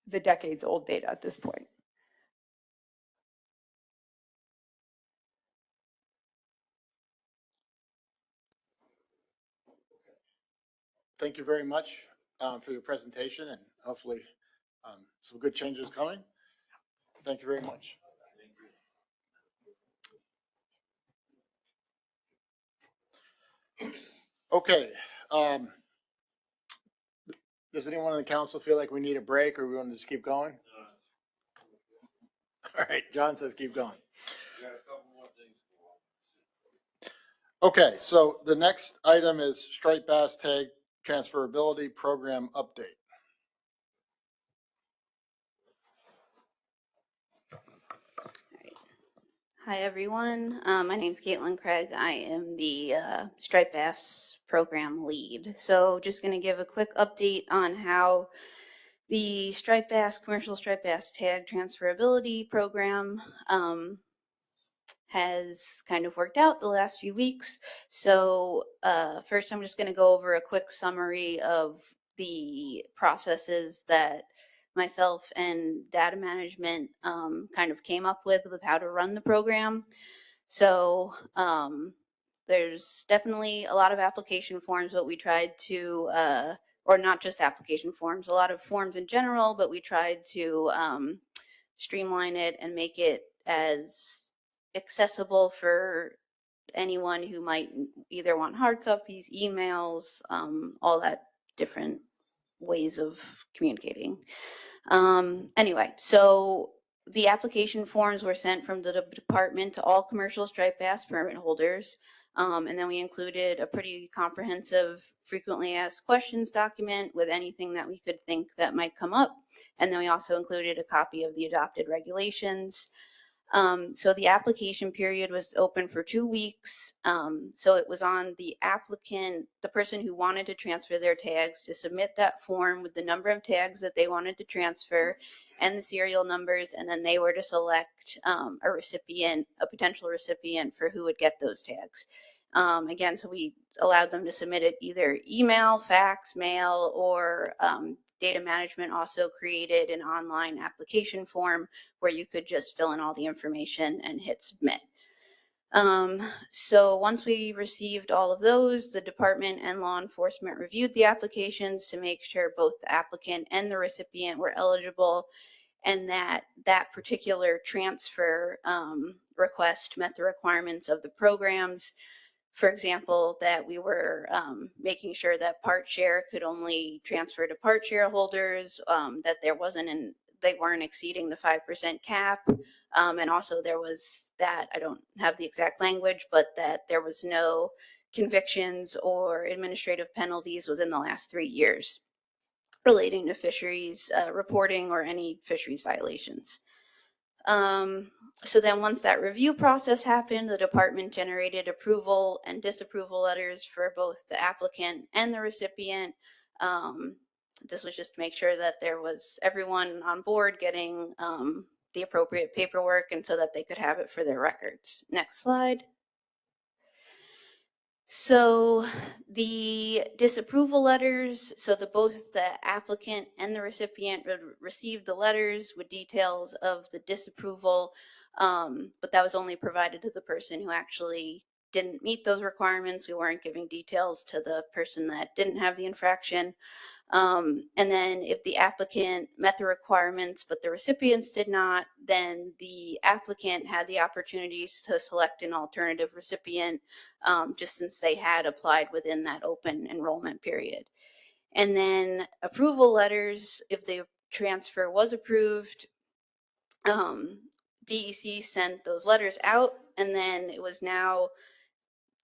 decades old data at this point. Thank you very much for your presentation, and hopefully some good changes coming. Thank you very much. Okay. Does anyone on the council feel like we need a break, or we want to just keep going? All right, John says keep going. Okay, so the next item is striped bass tag transferability program update. Hi, everyone. My name's Caitlin Craig. I am the striped bass program lead. So just going to give a quick update on how the striped bass, commercial striped bass tag transferability program has kind of worked out the last few weeks. So first, I'm just going to go over a quick summary of the processes that myself and data management kind of came up with how to run the program. So there's definitely a lot of application forms, but we tried to, or not just application forms, a lot of forms in general, but we tried to streamline it and make it as accessible for anyone who might either want hard copies, emails, all that different ways of communicating. Anyway, so the application forms were sent from the department to all commercial striped bass permit holders. And then we included a pretty comprehensive frequently asked questions document with anything that we could think that might come up. And then we also included a copy of the adopted regulations. So the application period was open for 2 weeks. So it was on the applicant, the person who wanted to transfer their tags, to submit that form with the number of tags that they wanted to transfer and the serial numbers, and then they were to select a recipient, a potential recipient for who would get those tags. Again, so we allowed them to submit it either email, fax, mail, or data management also created an online application form where you could just fill in all the information and hit submit. So once we received all of those, the department and law enforcement reviewed the applications to make sure both the applicant and the recipient were eligible, and that that particular transfer request met the requirements of the programs. For example, that we were making sure that part share could only transfer to part shareholders, that there wasn't they weren't exceeding the 5% cap. And also there was that, I don't have the exact language, but that there was no convictions or administrative penalties within the last 3 years relating to fisheries reporting or any fisheries violations. So then once that review process happened, the department generated approval and disapproval letters for both the applicant and the recipient. This was just to make sure that there was everyone on board getting the appropriate paperwork, and so that they could have it for their records. Next slide. So the disapproval letters, so both the applicant and the recipient received the letters with details of the disapproval, but that was only provided to the person who actually didn't meet those requirements. We weren't giving details to the person that didn't have the infraction. And then if the applicant met the requirements but the recipients did not, then the applicant had the opportunities to select an alternative recipient, just since they had applied within that open enrollment period. And then approval letters, if the transfer was approved, DEC sent those letters out, and then it was now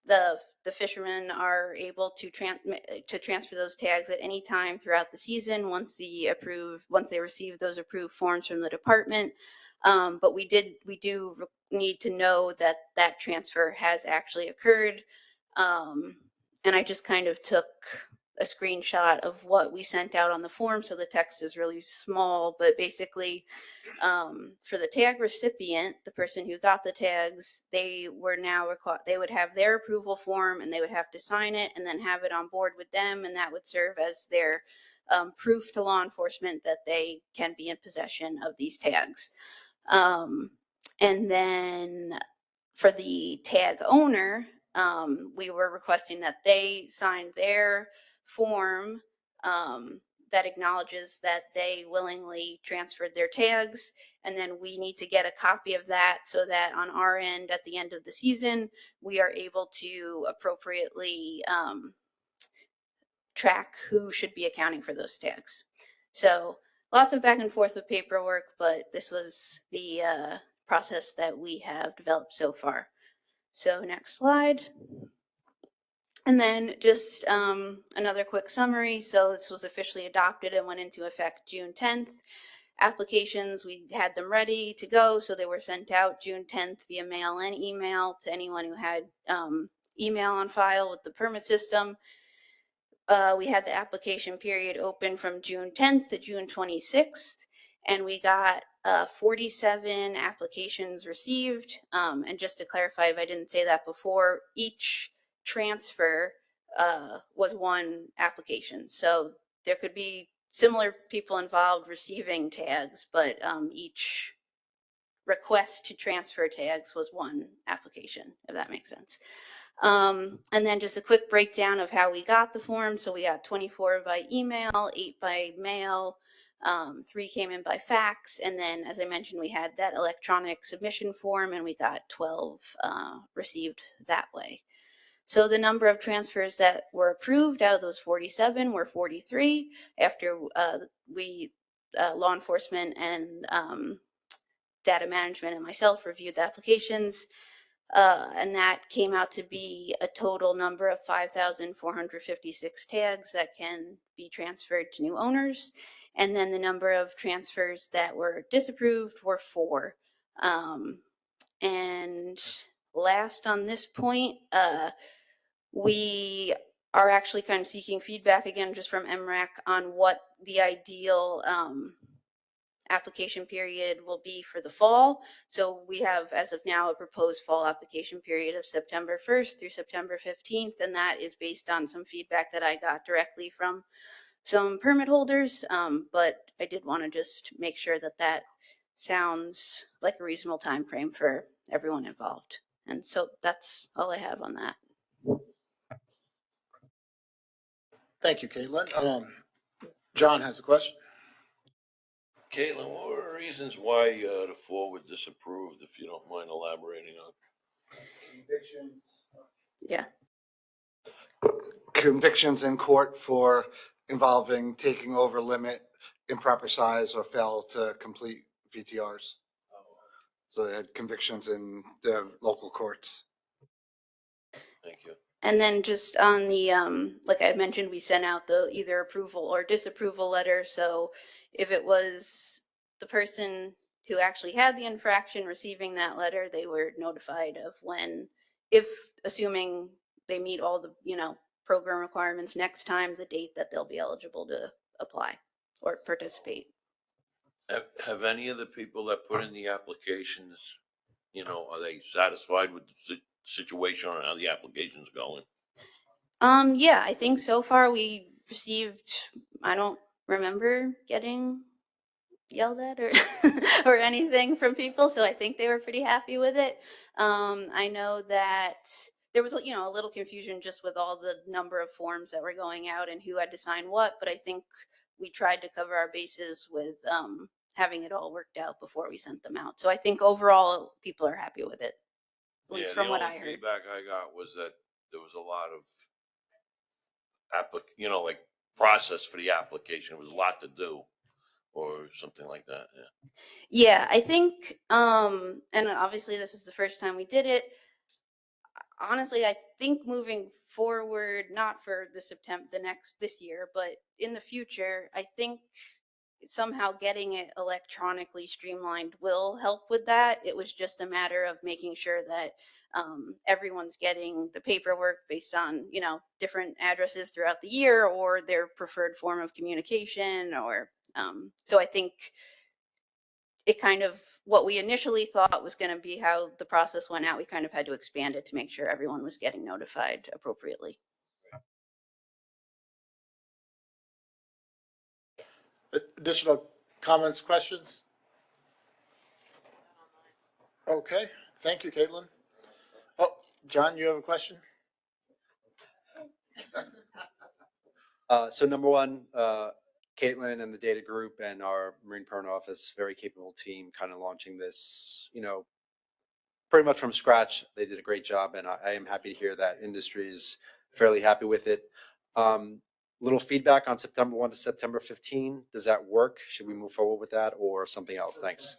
the fishermen are able to transfer those tags at any time throughout the season once they receive those approved forms from the department. But we do need to know that that transfer has actually occurred. And I just kind of took a screenshot of what we sent out on the form, so the text is really small, but basically for the tag recipient, the person who got the tags, they would have their approval form, and they would have to sign it and then have it on board with them, and that would serve as their proof to law enforcement that they can be in possession of these tags. And then for the tag owner, we were requesting that they sign their form that acknowledges that they willingly transferred their tags, and then we need to get a copy of that so that on our end at the end of the season we are able to appropriately track who should be accounting for those tags. So lots of back and forth with paperwork, but this was the process that we have developed so far. So next slide. And then just another quick summary. So this was officially adopted and went into effect June 10th. applications, we had them ready to go, so they were sent out June 10th via mail and email to anyone who had email on file with the permit system. We had the application period open from June 10th to June 26th, and we got 47 applications received. And just to clarify, if I didn't say that before, each transfer was one application. So there could be similar people involved receiving tags, but each request to transfer tags was one application, if that makes sense. And then just a quick breakdown of how we got the form. So we got 24 by email, 8 by mail, 3 came in by fax, and then, as I mentioned, we had that electronic submission form, and we got 12 received that way. So the number of transfers that were approved out of those 47 were 43 after law enforcement and data management and myself reviewed the applications. And that came out to be a total number of 5,456 tags that can be transferred to new owners. And then the number of transfers that were disapproved were 4. And last on this point, we are actually kind of seeking feedback again just from MRAC on what the ideal application period will be for the fall. So we have, as of now, a proposed fall application period of September 1st through September 15th, and that is based on some feedback that I got directly from some permit holders, but I did want to just make sure that that sounds like a reasonable time frame for everyone involved. And so that's all I have on that. Thank you, Caitlin. John has a question. Caitlin, what were the reasons why the 4 were disapproved, if you don't mind elaborating on? Convictions. Yeah. Convictions in court for involving taking over limit, improper size, or fail to complete VTRs. So they had convictions in the local courts. Thank you. And then just on the, like I mentioned, we sent out the either approval or disapproval letter. So if it was the person who actually had the infraction receiving that letter, they were notified of when, if assuming they meet all the, program requirements next time, the date that they'll be eligible to apply or participate. Have any of the people that put in the applications, are they satisfied with the situation or how the application's going? Yeah, I think so far we received, I don't remember getting yelled at or or anything from people, so I think they were pretty happy with it. I know that there was, a little confusion just with all the number of forms that were going out and who had to sign what, but I think we tried to cover our bases with having it all worked out before we sent them out. So I think overall people are happy with it, at least from what I heard. The only feedback I got was that there was a lot of process for the application. It was a lot to do or something like that. Yeah, I think, and obviously this is the first time we did it. Honestly, I think moving forward, not for this year, but in the future, I think somehow getting it electronically streamlined will help with that. It was just a matter of making sure that everyone's getting the paperwork based on, different addresses throughout the year or their preferred form of communication or, so I think it kind of, what we initially thought was going to be how the process went out, we kind of had to expand it to make sure everyone was getting notified appropriately. Additional comments, questions? Okay, thank you, Caitlin. Oh, John, you have a question? So number one, Caitlin and the data group and our Marine Permit Office, very capable team, kind of launching this, pretty much from scratch. They did a great job, and I am happy to hear that industry is fairly happy with it. Little feedback on September 1 to September 15. Does that work? Should we move forward with that or something else? Thanks.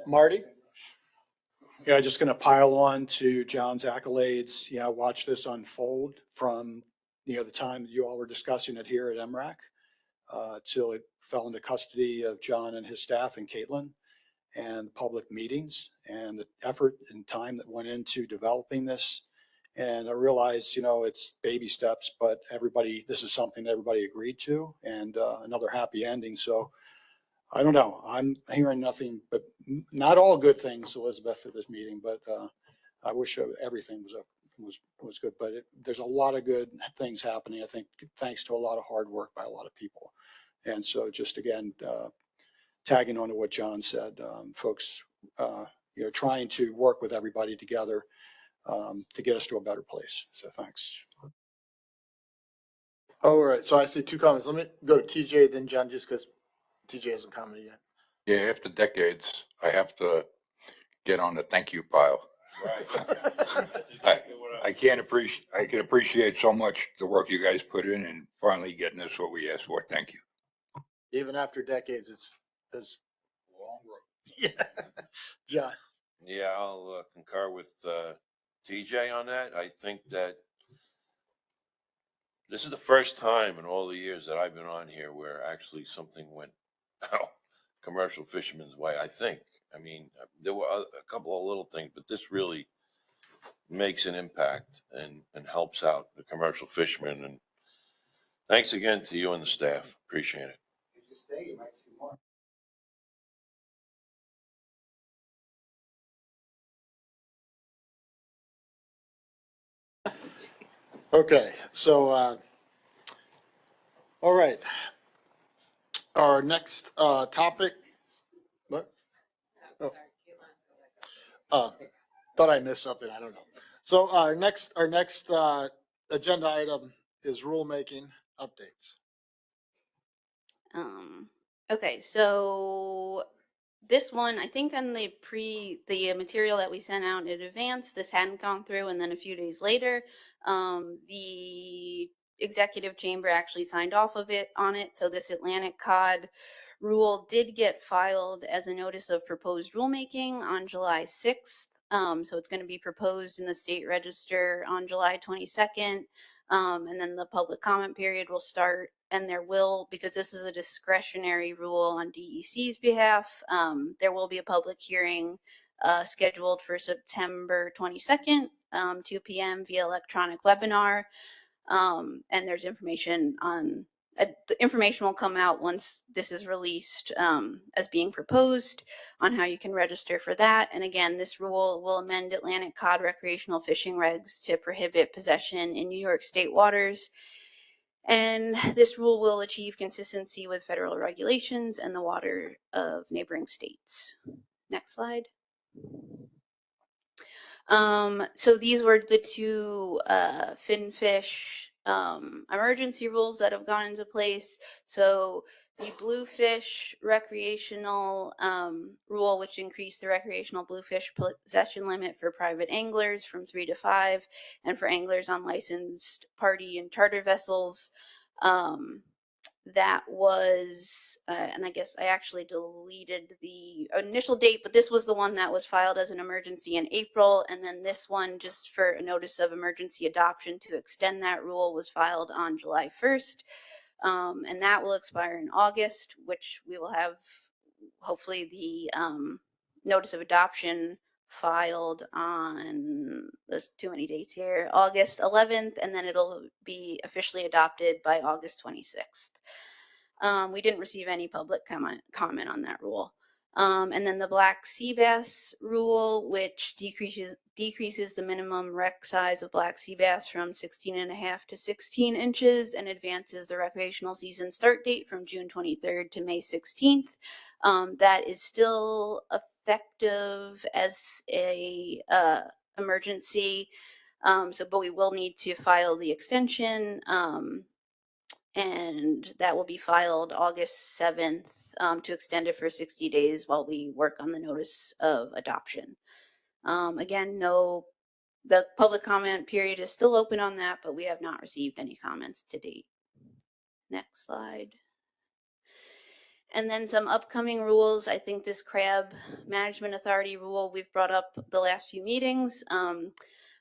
Marty? Yeah, just going to pile on to John's accolades. Yeah, watch this unfold from the time that you all were discussing it here at MRAC, till it fell into custody of John and his staff and Caitlin, and public meetings and the effort and time that went into developing this. And I realized, it's baby steps, but this is something that everybody agreed to, and another happy ending. So I don't know. I'm hearing nothing but not all good things, Elizabeth, at this meeting, but I wish everything was good. But there's a lot of good things happening, I think, thanks to a lot of hard work by a lot of people. And so just again, tagging on to what John said, folks, trying to work with everybody together to get us to a better place. So thanks. All right, so I see two comments. Let me go to TJ, then John, just because TJ hasn't commented yet. Yeah, after decades, I have to get on the thank you pile. I can appreciate so much the work you guys put in and finally getting us what we asked for. Thank you. Even after decades, it's Long road. yeah. John. Yeah, I'll concur with TJ on that. I think that this is the first time in all the years that I've been on here where actually something went commercial fishermen's way, I think. I mean, there were a couple of little things, but this really makes an impact and helps out the commercial fishermen. And thanks again to you and the staff. Appreciate it. If you stay, you might see more. Okay, so all right. Our next topic. What? Oh, thought I missed something. I don't know. So our next agenda item is rulemaking updates. Okay, so this one, I think on the material that we sent out in advance, this hadn't gone through, and then a few days later, the executive chamber actually signed off on it. So this Atlantic cod rule did get filed as a notice of proposed rulemaking on July 6th. So it's going to be proposed in the state register on July 22nd. And then the public comment period will start, and because this is a discretionary rule on DEC's behalf, there will be a public hearing scheduled for September 22nd, 2 p.m. via electronic webinar. And there's information the information will come out once this is released as being proposed on how you can register for that. And again, this rule will amend Atlantic cod recreational fishing regs to prohibit possession in New York state waters. And this rule will achieve consistency with federal regulations and the water of neighboring states. Next slide. So these were the two finfish emergency rules that have gone into place. So the bluefish recreational rule, which increased the recreational bluefish possession limit for private anglers from 3 to 5, and for anglers on licensed party and charter vessels. That was, and I guess I actually deleted the initial date, but this was the one that was filed as an emergency in April. And then this one, just for a notice of emergency adoption to extend that rule, was filed on July 1st. And that will expire in August, which we will have hopefully the notice of adoption filed on, there's too many dates here, August 11th, and then it'll be officially adopted by August 26th. We didn't receive any public comment on that rule. And then the black sea bass rule, which decreases the minimum rec size of black sea bass from 16.5 to 16 inches and advances the recreational season start date from June 23rd to May 16th. That is still effective as a emergency. But we will need to file the extension, and that will be filed August 7th to extend it for 60 days while we work on the notice of adoption. Again, the public comment period is still open on that, but we have not received any comments to date. Next slide. And then some upcoming rules. I think this crab management authority rule we've brought up the last few meetings.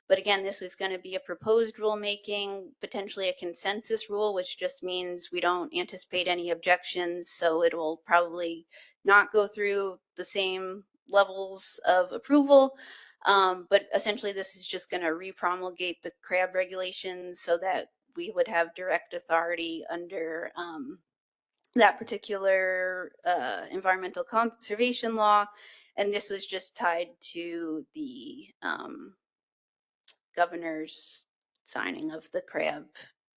But again, this is going to be a proposed rulemaking, potentially a consensus rule, which just means we don't anticipate any objections. So it will probably not go through the same levels of approval. But essentially, this is just going to repromulgate the CRAB regulations so that we would have direct authority under that particular environmental conservation law. And this was just tied to the governor's signing of the CRAB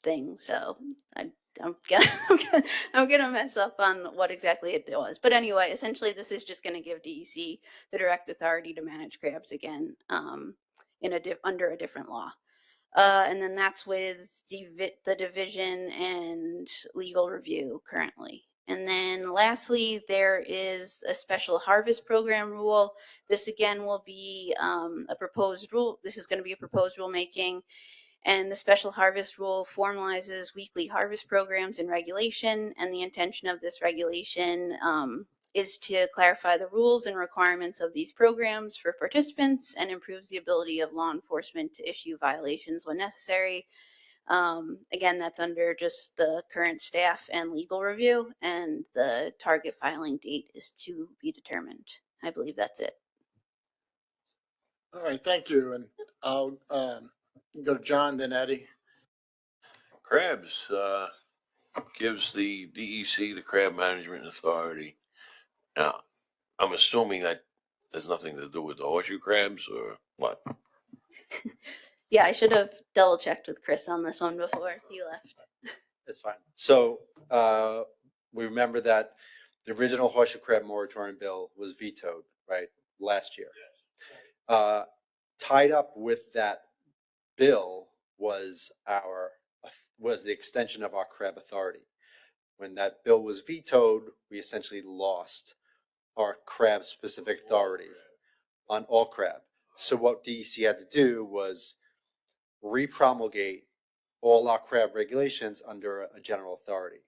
thing. So I'm gonna mess up on what exactly it was. But anyway, essentially, this is just going to give DEC the direct authority to manage crabs again under a different law. And then that's with the division and legal review currently. And then lastly, there is a special harvest program rule. This again will be a proposed rule. This is going to be a proposed rulemaking. And the special harvest rule formalizes weekly harvest programs and regulation. And the intention of this regulation is to clarify the rules and requirements of these programs for participants and improves the ability of law enforcement to issue violations when necessary. Again, that's under just the current staff and legal review, and the target filing date is to be determined. I believe that's it. All right, thank you. And I'll go to John, then Eddie. Crabs gives the DEC, the Crab Management Authority. Now, I'm assuming that has nothing to do with the horseshoe crabs or what? Yeah, I should have double checked with Chris on this one before he left. It's fine. So we remember that the original horseshoe crab moratorium bill was vetoed, right, last year. Yes. Tied up with that bill was the extension of our crab authority. When that bill was vetoed, we essentially lost our crab specific authority on all crab. So what DEC had to do was repromulgate all our crab regulations under a general authority,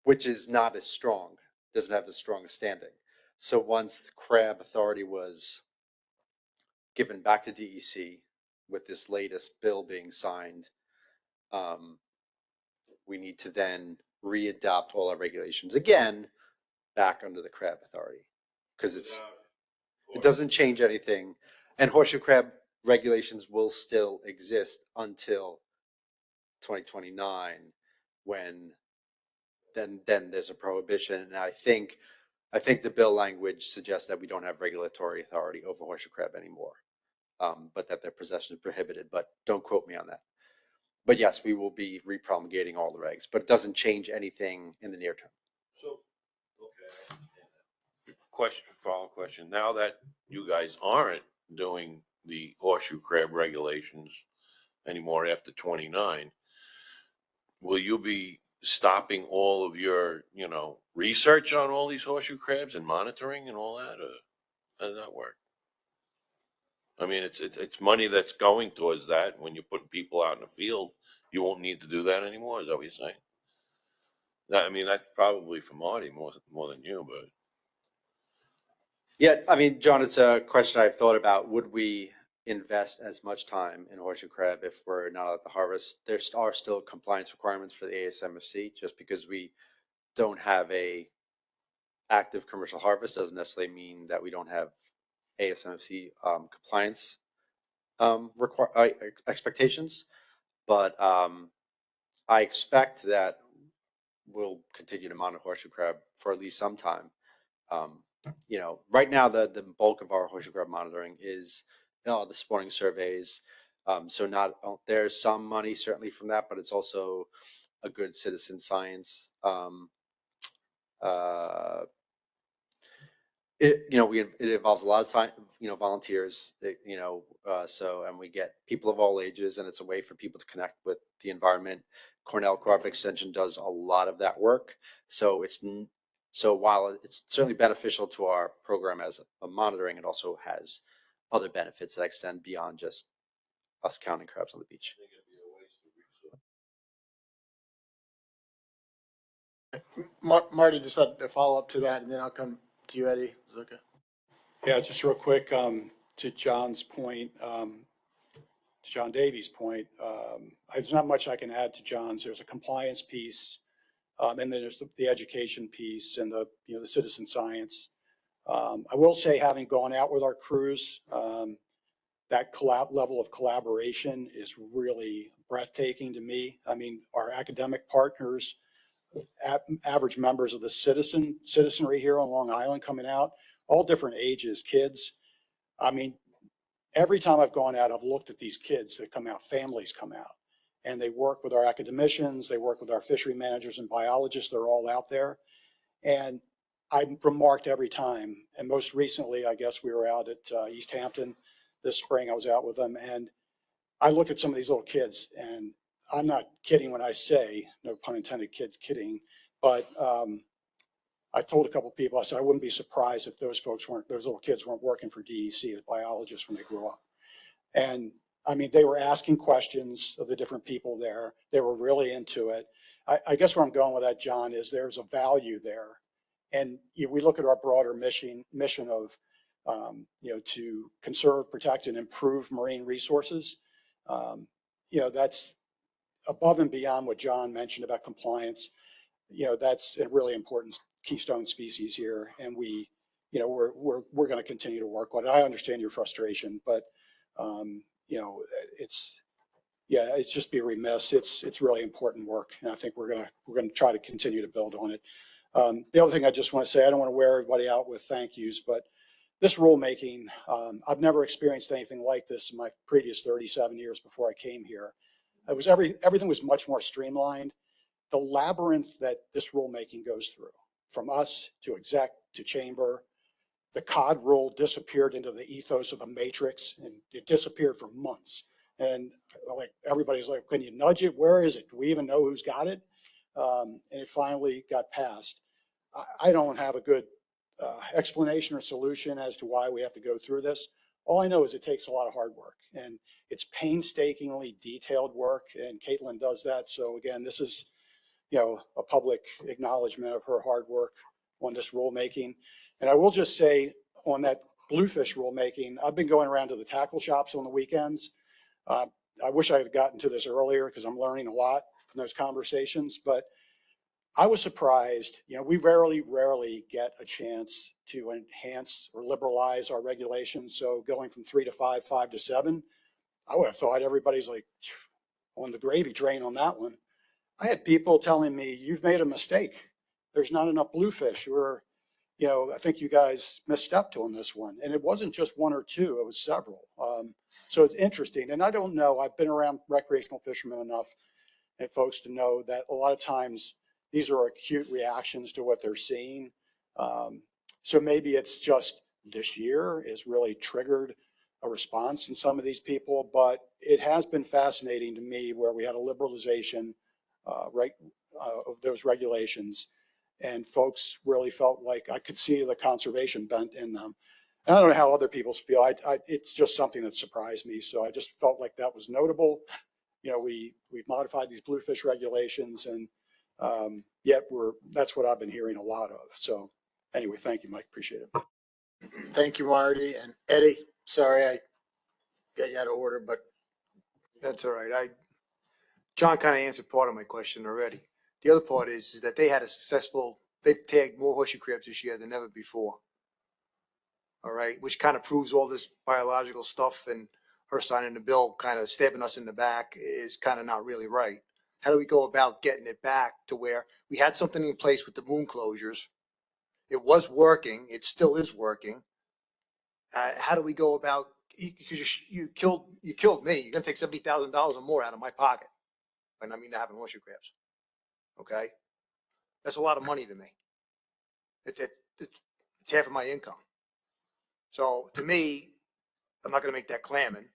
which is not as strong, doesn't have as strong a standing. So once the crab authority was given back to DEC with this latest bill being signed, we need to then readopt all our regulations again back under the crab authority, because it doesn't change anything. And horseshoe crab regulations will still exist until 2029, when then there's a prohibition. And I think the bill language suggests that we don't have regulatory authority over horseshoe crab anymore, but that their possession is prohibited. But don't quote me on that. But yes, we will be repromulgating all the regs, but it doesn't change anything in the near term. So, okay. Follow-up question. Now that you guys aren't doing the horseshoe crab regulations anymore after 29, will you be stopping all of your, research on all these horseshoe crabs and monitoring and all that? Or how does that work? I mean, it's money that's going towards that. When you're putting people out in the field, you won't need to do that anymore. Is that what you're saying? That's probably for Marty more than you, but. Yeah, John, it's a question I've thought about. Would we invest as much time in horseshoe crab if we're not at the harvest? There are still compliance requirements for the ASMFC. Just because we don't have a active commercial harvest doesn't necessarily mean that we don't have ASMFC compliance expectations. But I expect that we'll continue to monitor horseshoe crab for at least some time. Right now the bulk of our horseshoe crab monitoring is the spawning surveys. So there's some money certainly from that, but it's also a good citizen science. It involves a lot of volunteers, and we get people of all ages, and it's a way for people to connect with the environment. Cornell Cooperative Extension does a lot of that work. So while it's certainly beneficial to our program as a monitoring, it also has other benefits that extend beyond just us counting crabs on the beach. Marty, just a follow up to that, and then I'll come to you, Eddie. Is that okay? Yeah, just real quick. to John's point, John Davies' point, there's not much I can add to John's. There's a compliance piece, and then there's the education piece and the citizen science. I will say, having gone out with our crews, that level of collaboration is really breathtaking to me. I mean, our academic partners, average members of the citizenry here on Long Island coming out, all different ages, kids. I mean, every time I've gone out, I've looked at these kids that come out, families come out, and they work with our academicians, they work with our fishery managers and biologists, they're all out there. And I'm remarked every time, and most recently, I guess we were out at East Hampton this spring, I was out with them, and I looked at some of these little kids, and I'm not kidding when I say, no pun intended, kids kidding, but I told a couple of people, I said, I wouldn't be surprised if those little kids weren't working for DEC as biologists when they grew up. And I mean, they were asking questions of the different people there. They were really into it. I guess where I'm going with that, John, is there's a value there. And we look at our broader mission of, to conserve, protect, and improve marine resources. That's above and beyond what John mentioned about compliance. That's a really important keystone species here, and we're going to continue to work on it. I understand your frustration, but it's just be remiss. It's really important work, and I think we're going to try to continue to build on it. The other thing I just want to say, I don't want to wear everybody out with thank yous, but this rulemaking, I've never experienced anything like this in my previous 37 years before I came here. It was everything was much more streamlined. The labyrinth that this rulemaking goes through, from us to exec to chamber, the COD rule disappeared into the ethos of the matrix, and it disappeared for months. And like everybody's like, can you nudge it? Where is it? Do we even know who's got it? And it finally got passed. I don't have a good explanation or solution as to why we have to go through this. All I know is it takes a lot of hard work, and it's painstakingly detailed work, and Caitlin does that. So again, this is a public acknowledgement of her hard work on this rulemaking. And I will just say on that bluefish rulemaking, I've been going around to the tackle shops on the weekends. I wish I had gotten to this earlier because I'm learning a lot from those conversations, but I was surprised. We rarely get a chance to enhance or liberalize our regulations. So going from 3 to 5, 5 to 7, I would have thought everybody's like on the gravy train on that one. I had people telling me, you've made a mistake. There's not enough bluefish. I think you guys misstepped on this one. And it wasn't just one or two, it was several. So it's interesting. And I don't know, I've been around recreational fishermen enough and folks to know that a lot of times these are acute reactions to what they're seeing. So maybe it's just this year has really triggered a response in some of these people, but it has been fascinating to me where we had a liberalization of those regulations, and folks really felt like I could see the conservation bent in them. And I don't know how other people feel. It's just something that surprised me. So I just felt like that was notable. We've modified these bluefish regulations, and yet that's what I've been hearing a lot of. So anyway, thank you, Mike. Appreciate it. Thank you, Marty. And Eddie, sorry I got you out of order, but That's all right. John kind of answered part of my question already. The other part is that they've tagged more horseshoe crabs this year than ever before. All right, which kind of proves all this biological stuff, and her signing the bill kind of stabbing us in the back is kind of not really right. How do we go about getting it back to where we had something in place with the moon closures? It was working. It still is working. How do we go about, because you killed me. You're going to take $70,000 or more out of my pocket. And I mean, having horseshoe crabs. Okay. That's a lot of money to me. It's half of my income. So to me, I'm not going to make that clamming.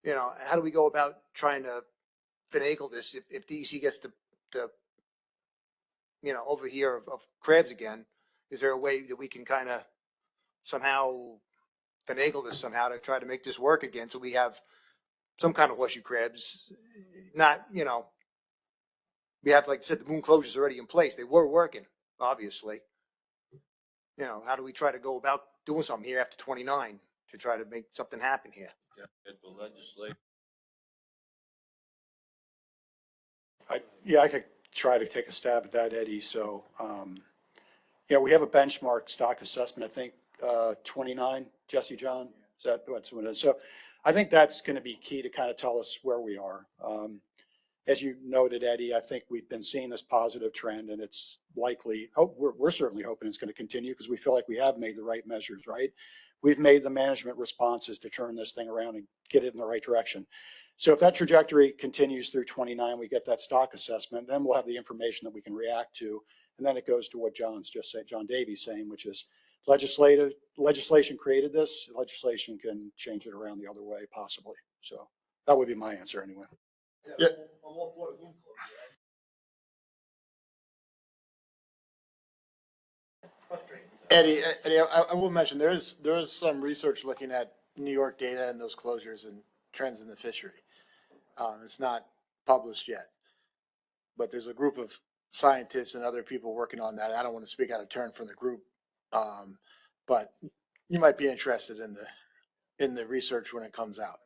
How do we go about trying to finagle this if DEC gets the over here of crabs again? Is there a way that we can kind of somehow finagle this somehow to try to make this work again so we have some kind of horseshoe crabs? Not, we have, like I said, the moon closures already in place. They were working, obviously. How do we try to go about doing something here after 29 to try to make something happen here. Get the legislature. I could try to take a stab at that, Eddie. So, yeah, we have a benchmark stock assessment, I think, 29, Jesse John, is that what's what it is? So I think that's going to be key to kind of tell us where we are. As you noted, Eddie, I think we've been seeing this positive trend, and it's likely, we're certainly hoping it's going to continue because we feel like we have made the right measures, right? We've made the management responses to turn this thing around and get it in the right direction. So if that trajectory continues through 29, we get that stock assessment, then we'll have the information that we can react to. And then it goes to what John's just said, John Davies saying, which is legislation created this, legislation can change it around the other way possibly. So that would be my answer anyway. Yeah. Eddie, I will mention there is some research looking at New York data and those closures and trends in the fishery. It's not published yet, but there's a group of scientists and other people working on that. I don't want to speak out of turn from the group, but you might be interested in the research when it comes out.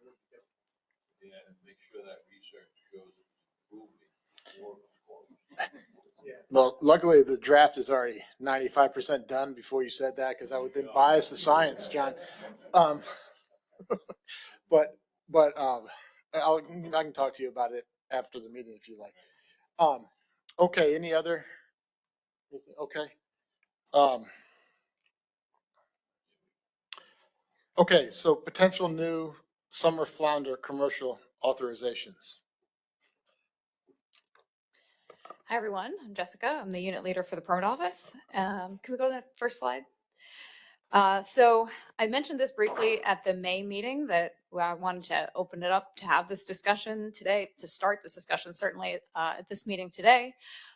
Yeah, and make sure that research shows improvement. Well, luckily the draft is already 95% done before you said that, because I would then bias the science, John. But I can talk to you about it after the meeting if you like. Okay, any other? Okay. Okay, so potential new summer flounder commercial authorizations. Hi, everyone. I'm Jessica. I'm the unit leader for the permit office. Can we go to the first slide? So I mentioned this briefly at the May meeting that I wanted to open it up to have this discussion today, to start this discussion, certainly at this meeting today.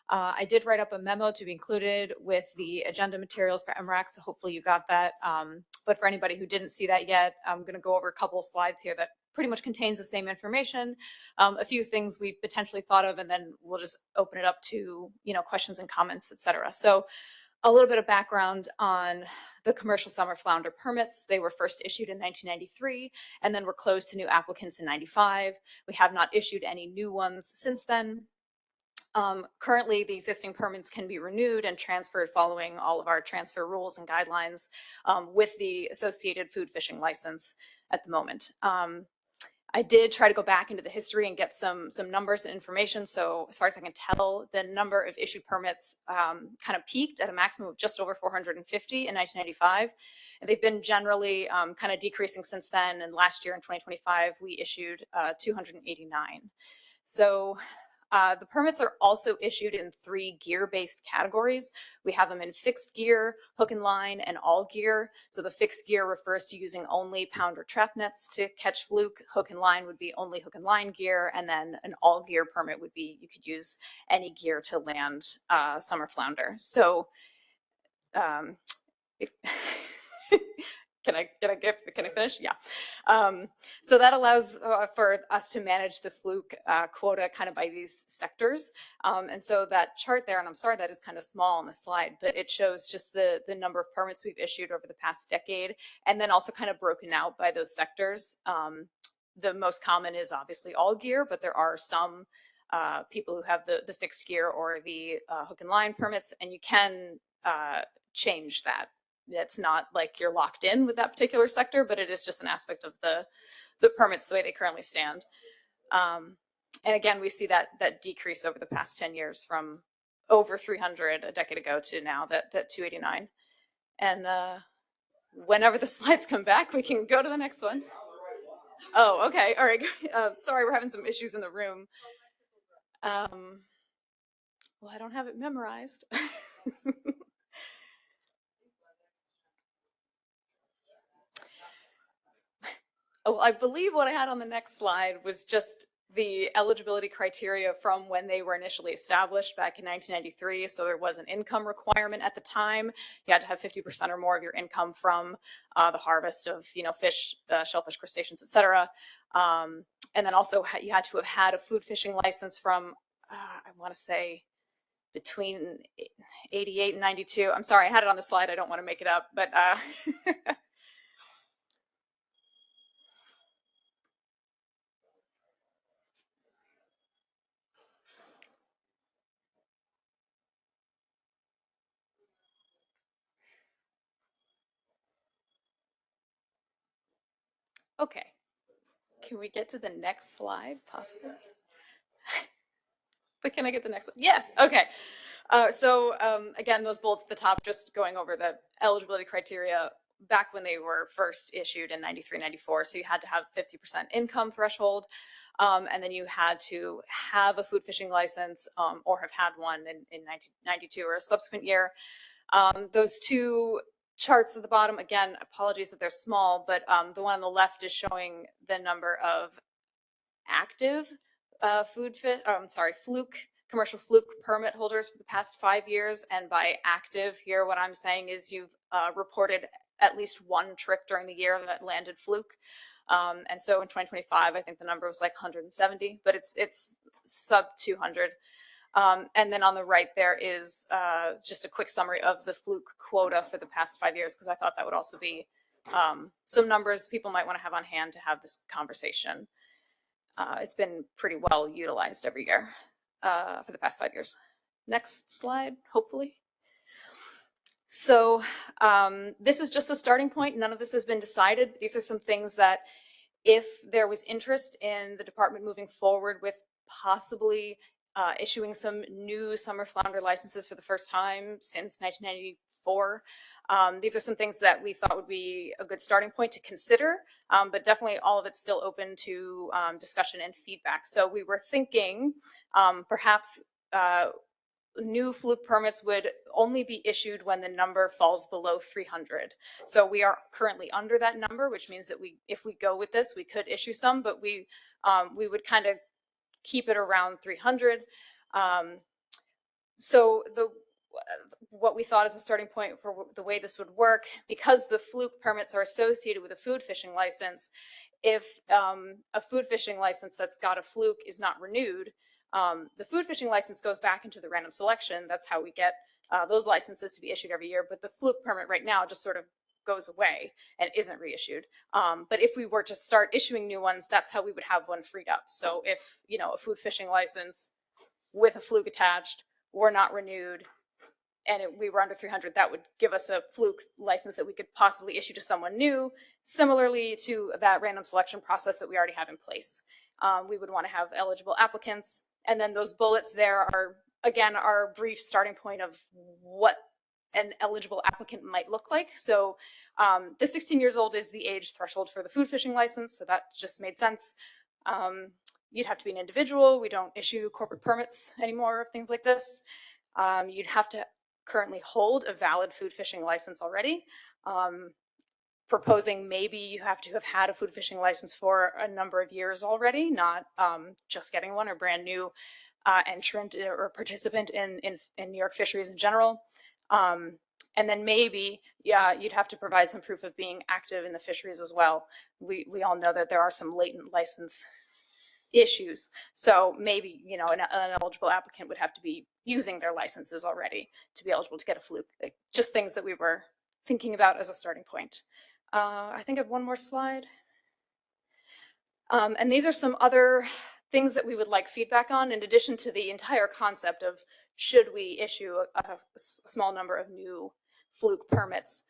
I did write up a memo to be included with the agenda materials for MRAC, so hopefully you got that. But for anybody who didn't see that yet, I'm going to go over a couple of slides here that pretty much contains the same information, a few things we potentially thought of, and then we'll just open it up to, questions and comments, et cetera. So a little bit of background on the commercial summer flounder permits. They were first issued in 1993 and then were closed to new applicants in 95. We have not issued any new ones since then. Currently, the existing permits can be renewed and transferred following all of our transfer rules and guidelines with the associated food fishing license at the moment. I did try to go back into the history and get some numbers and information. So as far as I can tell, the number of issued permits kind of peaked at a maximum of just over 450 in 1995. And they've been generally kind of decreasing since then. And last year in 2025, we issued 289. So the permits are also issued in 3 gear-based categories. We have them in fixed gear, hook and line, and all gear. So the fixed gear refers to using only pound or trap nets to catch fluke. Hook and line would be only hook and line gear. And then an all gear permit would be you could use any gear to land summer flounder. So Can I finish? Yeah. So that allows for us to manage the fluke quota kind of by these sectors. And so that chart there, and I'm sorry that is kind of small on the slide, but it shows just the number of permits we've issued over the past decade, and then also kind of broken out by those sectors. The most common is obviously all gear, but there are some people who have the fixed gear or the hook and line permits, and you can change that. It's not like you're locked in with that particular sector, but it is just an aspect of the permits the way they currently stand. And again, we see that decrease over the past 10 years from over 300 a decade ago to now that 289. And whenever the slides come back, we can go to the next one. Oh, okay. All right. Sorry, we're having some issues in the room. Well, I don't have it memorized. Well, I believe what I had on the next slide was just the eligibility criteria from when they were initially established back in 1993. So there was an income requirement at the time. You had to have 50% or more of your income from the harvest of, fish, shellfish, crustaceans, etc. And then also you had to have had a food fishing license from, I want to say, between 88 and 92. I'm sorry, I had it on the slide. I don't want to make it up, but Okay. Can we get to the next slide, possibly? But can I get the next one? Yes. Okay. Again, those bullets at the top, just going over the eligibility criteria back when they were first issued in 93, 94. So you had to have 50% income threshold. And then you had to have a food fishing license or have had one in 1992 or a subsequent year. Those two charts at the bottom, again, apologies that they're small, but the one on the left is showing the number of active commercial fluke permit holders for the past 5 years. And by active here, what I'm saying is you've reported at least one trip during the year that landed fluke. And so in 2025, I think the number was like 170, but it's sub 200. And then on the right, there is just a quick summary of the fluke quota for the past 5 years, because I thought that would also be some numbers people might want to have on hand to have this conversation. It's been pretty well utilized every year for the past 5 years. Next slide, hopefully. So this is just a starting point. None of this has been decided. These are some things that if there was interest in the department moving forward with possibly issuing some new summer flounder licenses for the first time since 1994. These are some things that we thought would be a good starting point to consider, but definitely all of it's still open to discussion and feedback. So we were thinking perhaps new fluke permits would only be issued when the number falls below 300. So we are currently under that number, which means that if we go with this, we could issue some, but we would kind of keep it around 300. So what we thought as a starting point for the way this would work, because the fluke permits are associated with a food fishing license, if a food fishing license that's got a fluke is not renewed, the food fishing license goes back into the random selection. That's how we get those licenses to be issued every year. But the fluke permit right now just sort of goes away and isn't reissued. But if we were to start issuing new ones, that's how we would have one freed up. So if, a food fishing license with a fluke attached were not renewed and we were under 300, that would give us a fluke license that we could possibly issue to someone new, similarly to that random selection process that we already have in place. We would want to have eligible applicants. And then those bullets there are, again, our brief starting point of what an eligible applicant might look like. So the 16 years old is the age threshold for the food fishing license, so that just made sense. You'd have to be an individual. We don't issue corporate permits anymore, things like this. You'd have to currently hold a valid food fishing license already. Proposing maybe you have to have had a food fishing license for a number of years already, not just getting one or brand new entrant or participant in New York fisheries in general. And then maybe, you'd have to provide some proof of being active in the fisheries as well. We all know that there are some latent license issues. So maybe, an eligible applicant would have to be using their licenses already to be eligible to get a fluke. Just things that we were thinking about as a starting point. I think I have one more slide. And these are some other things that we would like feedback on, in addition to the entire concept of should we issue a small number of new fluke permits.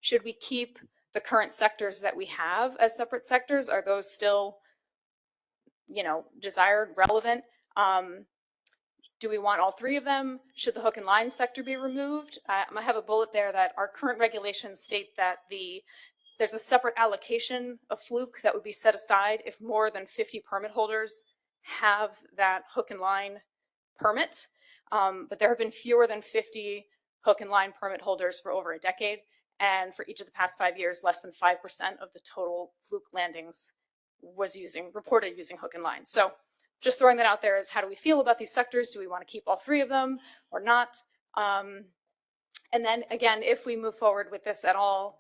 Should we keep the current sectors that we have as separate sectors? Are those still, desired, relevant? Do we want all three of them? Should the hook and line sector be removed? I have a bullet there that our current regulations state that there's a separate allocation of fluke that would be set aside if more than 50 permit holders have that hook and line permit. But there have been fewer than 50 hook and line permit holders for over a decade. And for each of the past 5 years, less than 5% of the total fluke landings was reported using hook and line. So just throwing that out there is, how do we feel about these sectors? Do we want to keep all three of them or not? And then again, if we move forward with this at all,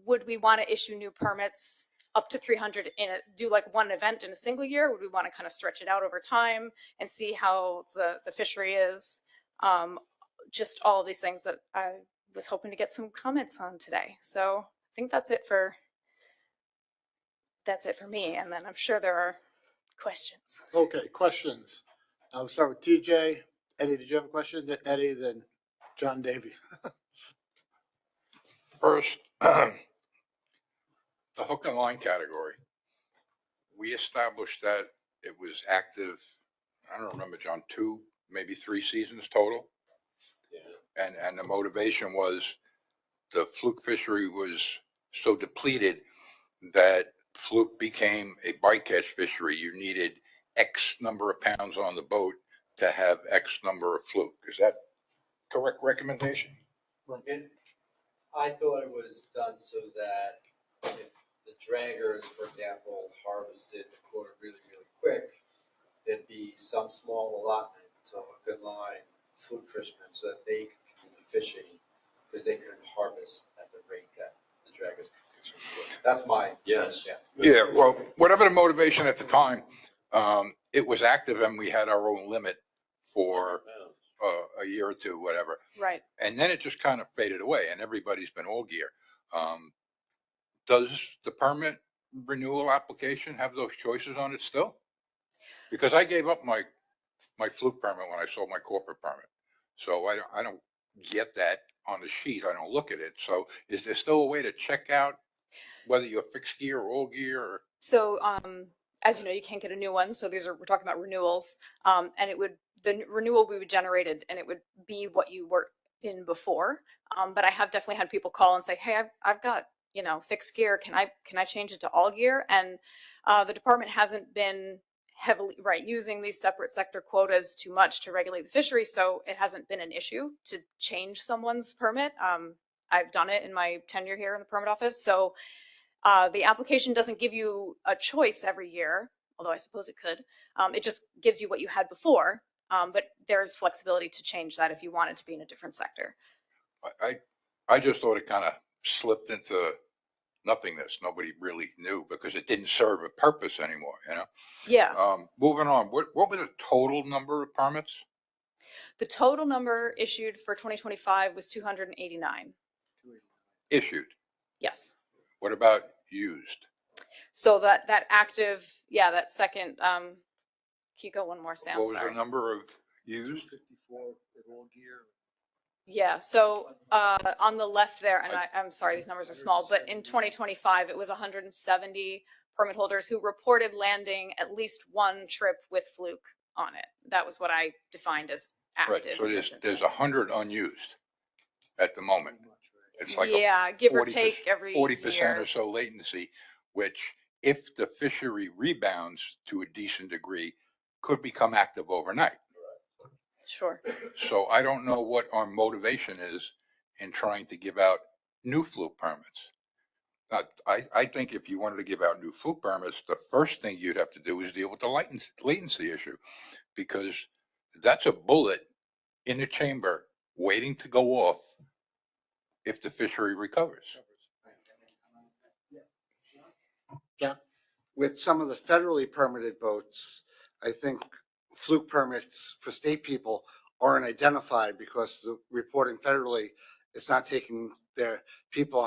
would we want to issue new permits up to 300 do like one event in a single year? Would we want to kind of stretch it out over time and see how the fishery is? Just all of these things that I was hoping to get some comments on today. So I think that's it for me. And then I'm sure there are questions. Okay, questions. I'll start with TJ. Eddie, did you have a question? Eddie, then John Davey. First, The hook and line category, we established that it was active, I don't remember, John, 2, maybe 3 seasons total. Yeah. And the motivation was the fluke fishery was so depleted that fluke became a bycatch fishery. You needed X number of pounds on the boat to have X number of fluke. Is that correct recommendation? I thought it was done so that if the draggers, for example, harvested the quota really, really quick, there'd be some small allotment to hook and line fluke fishermen so that they could continue fishing because they couldn't harvest at the rate that the draggers could consume. That's my Yeah, well, whatever the motivation at the time, it was active and we had our own limit for a year or two, whatever. Right. And then it just kind of faded away and everybody's been all gear. Does the permit renewal application have those choices on it still? Because I gave up my fluke permit when I sold my corporate permit. So I don't get that on the sheet. I don't look at it. So is there still a way to check out whether you're fixed gear or all gear? Or? So, as you know, you can't get a new one. So we're talking about renewals. And the renewal we would generated and it would be what you were in before. But I have definitely had people call and say, hey, I've got, fixed gear. Can I change it to all gear? And the department hasn't been heavily using these separate sector quotas too much to regulate the fishery. So it hasn't been an issue to change someone's permit. I've done it in my tenure here in the permit office. So the application doesn't give you a choice every year, although I suppose it could. It just gives you what you had before, but there's flexibility to change that if you wanted to be in a different sector. I just thought it kind of slipped into nothingness. Nobody really knew because it didn't serve a purpose anymore, Yeah. Moving on, what were the total number of permits? The total number issued for 2025 was 289. Issued? Yes. What about used? So that active, that second, can you go one more, Sam? What was Sorry. the number of used? 54 with all gear. Yeah, so on the left there, and I'm sorry, these numbers are small, but in 2025, it was 170 permit holders who reported landing at least one trip with fluke on it. That was what I defined as active. Right, so there's 100 unused at the moment. It's like give or take every 40% year. or so latency, which if the fishery rebounds to a decent degree, could become active overnight. Sure. So I don't know what our motivation is in trying to give out new fluke permits. I think if you wanted to give out new fluke permits, the first thing you'd have to do is deal with the latency issue, because that's a bullet in the chamber waiting to go off if the fishery recovers. John? With some of the federally permitted boats, I think fluke permits for state people aren't identified because the reporting federally is not taking their people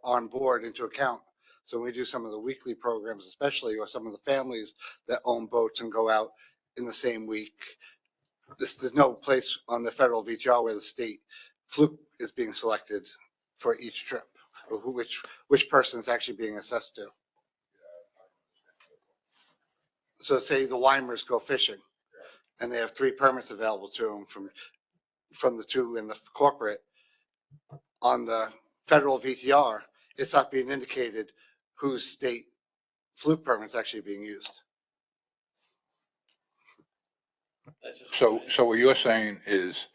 on board into account. So when we do some of the weekly programs, especially, or some of the families that own boats and go out in the same week, there's no place on the federal VTR where the state fluke is being selected for each trip, or which person is actually being assessed to. So say the Weimers go fishing and they have 3 permits available to them from the 2 in the corporate. On the federal VTR, it's not being indicated whose state fluke permit's actually being used. So what you're saying is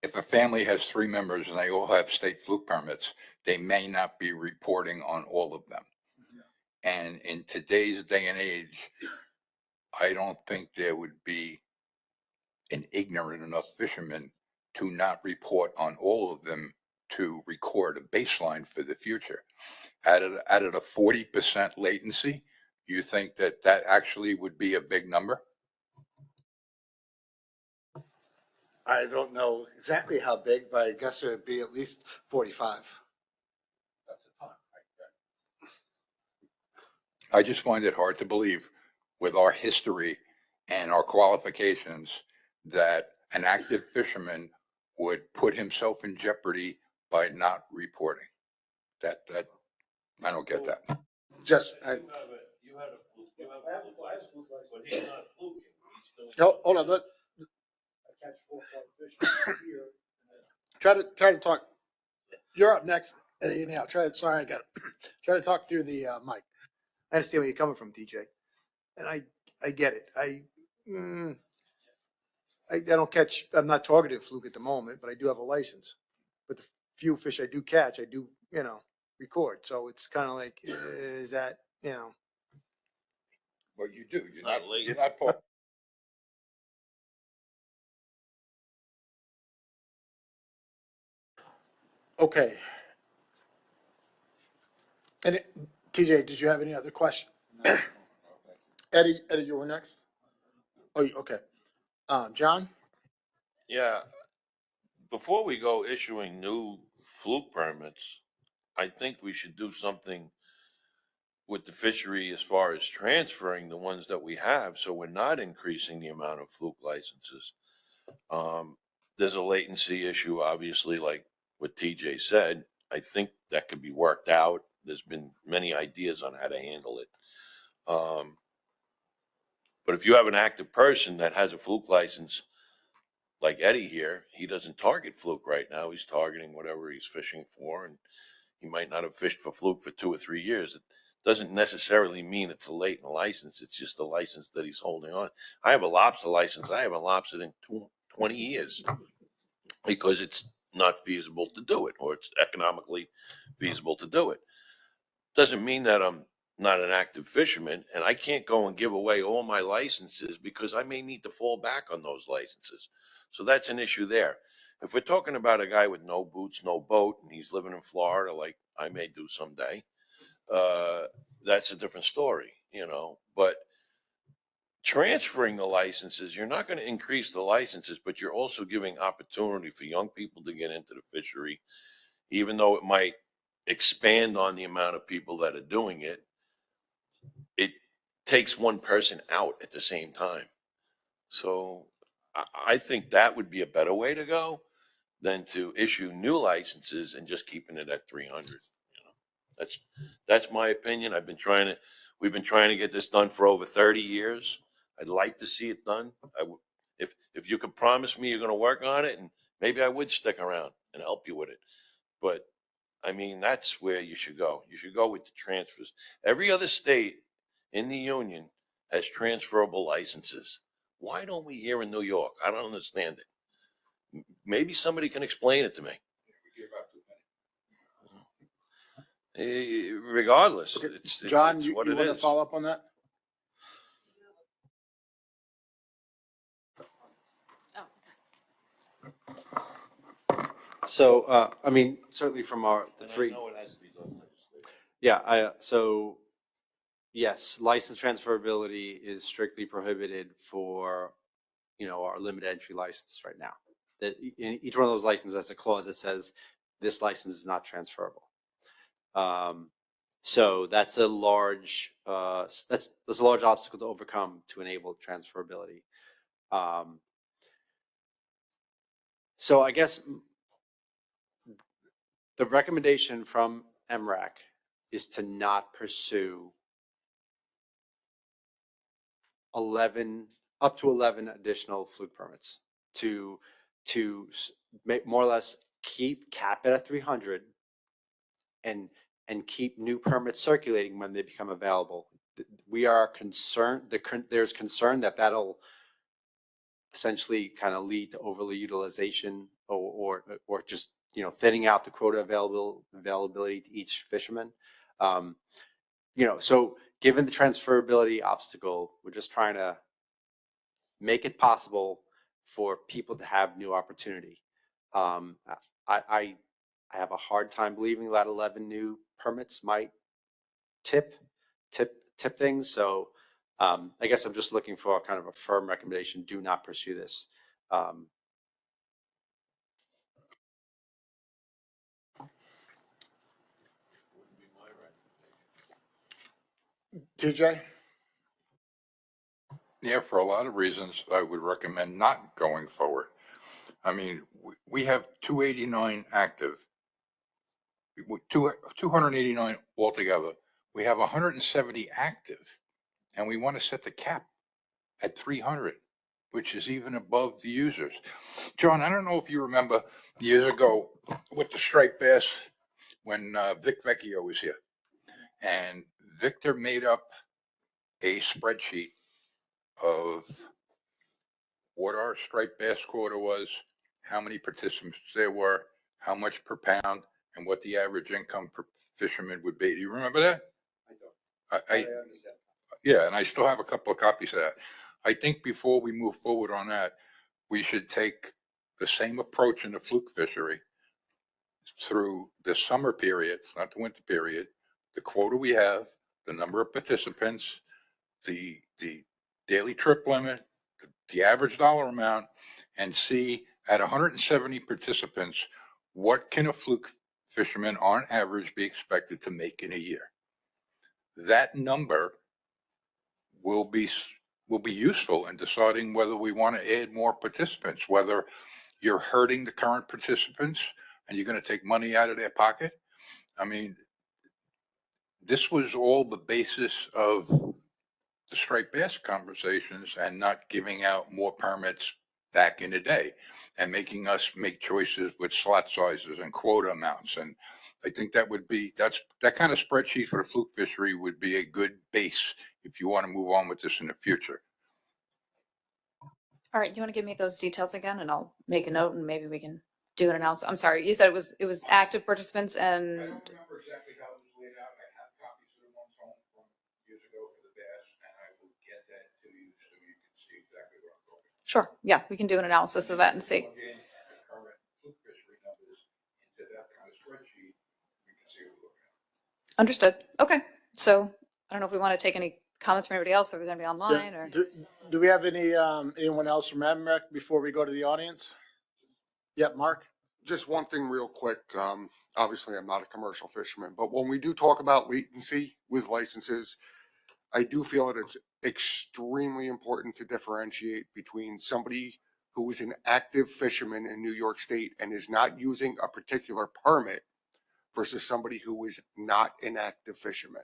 if a family has 3 members and they all have state fluke permits, they may not be reporting on all of them. And in today's day and age, I don't think there would be an ignorant enough fisherman to not report on all of them to record a baseline for the future. At a 40% latency, you think that actually would be a big number? I don't know exactly how big, but I guess it would be at least 45. I just find it hard to believe with our history and our qualifications that an active fisherman would put himself in jeopardy by not reporting. That I don't get that. Just, You have a fluke license, but he's not fluking. He's doing. No, hold on, but I catch 4-5 fish here. try to talk. You're up next. Anyhow, sorry, I got try to talk through the mic. I understand where you're coming from, DJ, and I get it. I don't catch. I'm not targeted fluke at the moment, but I do have a license. But the few fish I do catch, I do record. So it's kind of like, is that Well, you do. You're not not. late. You're not part. Okay. And TJ, did you have any other question? No. Eddie, you were next. Oh, okay. John. Yeah. Before we go issuing new fluke permits, I think we should do something with the fishery as far as transferring the ones that we have, so we're not increasing the amount of fluke licenses. There's a latency issue, obviously, like what TJ said. I think that could be worked out. There's been many ideas on how to handle it. But if you have an active person that has a fluke license, like Eddie here, he doesn't target fluke right now. He's targeting whatever he's fishing for, and he might not have fished for fluke for 2 or 3 years. It doesn't necessarily mean it's a latent license. It's just a license that he's holding on. I have a lobster license. I haven't lobstered in 20 years because it's not feasible to do it, or it's economically feasible to do it. Doesn't mean that I'm not an active fisherman and I can't go and give away all my licenses because I may need to fall back on those licenses. So that's an issue there. If we're talking about a guy with no boots, no boat, and he's living in Florida like I may do someday, that's a different story, But transferring the licenses, you're not going to increase the licenses, but you're also giving opportunity for young people to get into the fishery, even though it might expand on the amount of people that are doing it. It takes one person out at the same time. So I think that would be a better way to go than to issue new licenses and just keeping it at 300. That's my opinion. We've been trying to get this done for over 30 years. I'd like to see it done. If you could promise me you're going to work on it, and maybe I would stick around and help you with it. But I mean, that's where you should go. You should go with the transfers. Every other state in the union has transferable licenses. Why don't we here in New York? I don't understand it. Maybe somebody can explain it to me. Regardless, Okay. it's John, it's you what want it to is. follow up on that? So, I mean, certainly from the And three. I know it has to be done legislatively. Yeah, so yes, license transferability is strictly prohibited for, our limited entry license right now. That in each one of those licenses, that's a clause that says this license is not transferable. So that's a large that's a large obstacle to overcome to enable transferability. So I guess the recommendation from MRAC is to not pursue up to 11 additional fluke permits, to make more or less cap it at 300 and keep new permits circulating when they become available. We are concerned, there's concern that that'll essentially kind of lead to overly utilization or just thinning out the quota availability to each fisherman. So given the transferability obstacle, we're just trying to make it possible for people to have new opportunity. I have a hard time believing that 11 new permits might tip things. So I guess I'm just looking for kind of a firm recommendation. Do not pursue this. TJ? Yeah, for a lot of reasons, I would recommend not going forward. I mean, we have 289 active. 289 altogether. We have 170 active, and we want to set the cap at 300, which is even above the users. John, I don't know if you remember years ago with the striped bass when Vic Vecchio was here, and Victor made up a spreadsheet of what our striped bass quota was, how many participants there were, how much per pound, and what the average income per fisherman would be. Do you remember that? I understand. Yeah, and I still have a couple of copies of that. I think before we move forward on that, we should take the same approach in the fluke fishery through the summer period, not the winter period, the quota we have, the number of participants, the daily trip limit, the average dollar amount, and see at 170 participants, what can a fluke fisherman on average be expected to make in a year? That number will be useful in deciding whether we want to add more participants, whether you're hurting the current participants and you're going to take money out of their pocket. I mean, this was all the basis of the striped bass conversations and not giving out more permits back in the day and making us make choices with slot sizes and quota amounts. And I think that kind of spreadsheet for the fluke fishery would be a good base if you want to move on with this in the future. All right, do you want to give me those details again, and I'll make a note, and maybe we can do an analysis. I'm sorry, you said it was active participants I and. don't remember exactly how it was laid out. I have copies of the ones home from years ago for the bass, and I will get that to you so you can see exactly what I'm talking about. Sure, yeah, we can do an analysis of that and see. Plug in the current fluke fishery numbers into that kind of spreadsheet, we can see what we're looking at. Understood. Okay, so I don't know if we want to take any comments from anybody else, or if there's anybody online, or. Do we have anyone else from MRAC before we go to the audience? Yep, Mark. Just one thing real quick. Obviously, I'm not a commercial fisherman, but when we do talk about latency with licenses, I do feel that it's extremely important to differentiate between somebody who is an active fisherman in New York State and is not using a particular permit versus somebody who is not an active fisherman.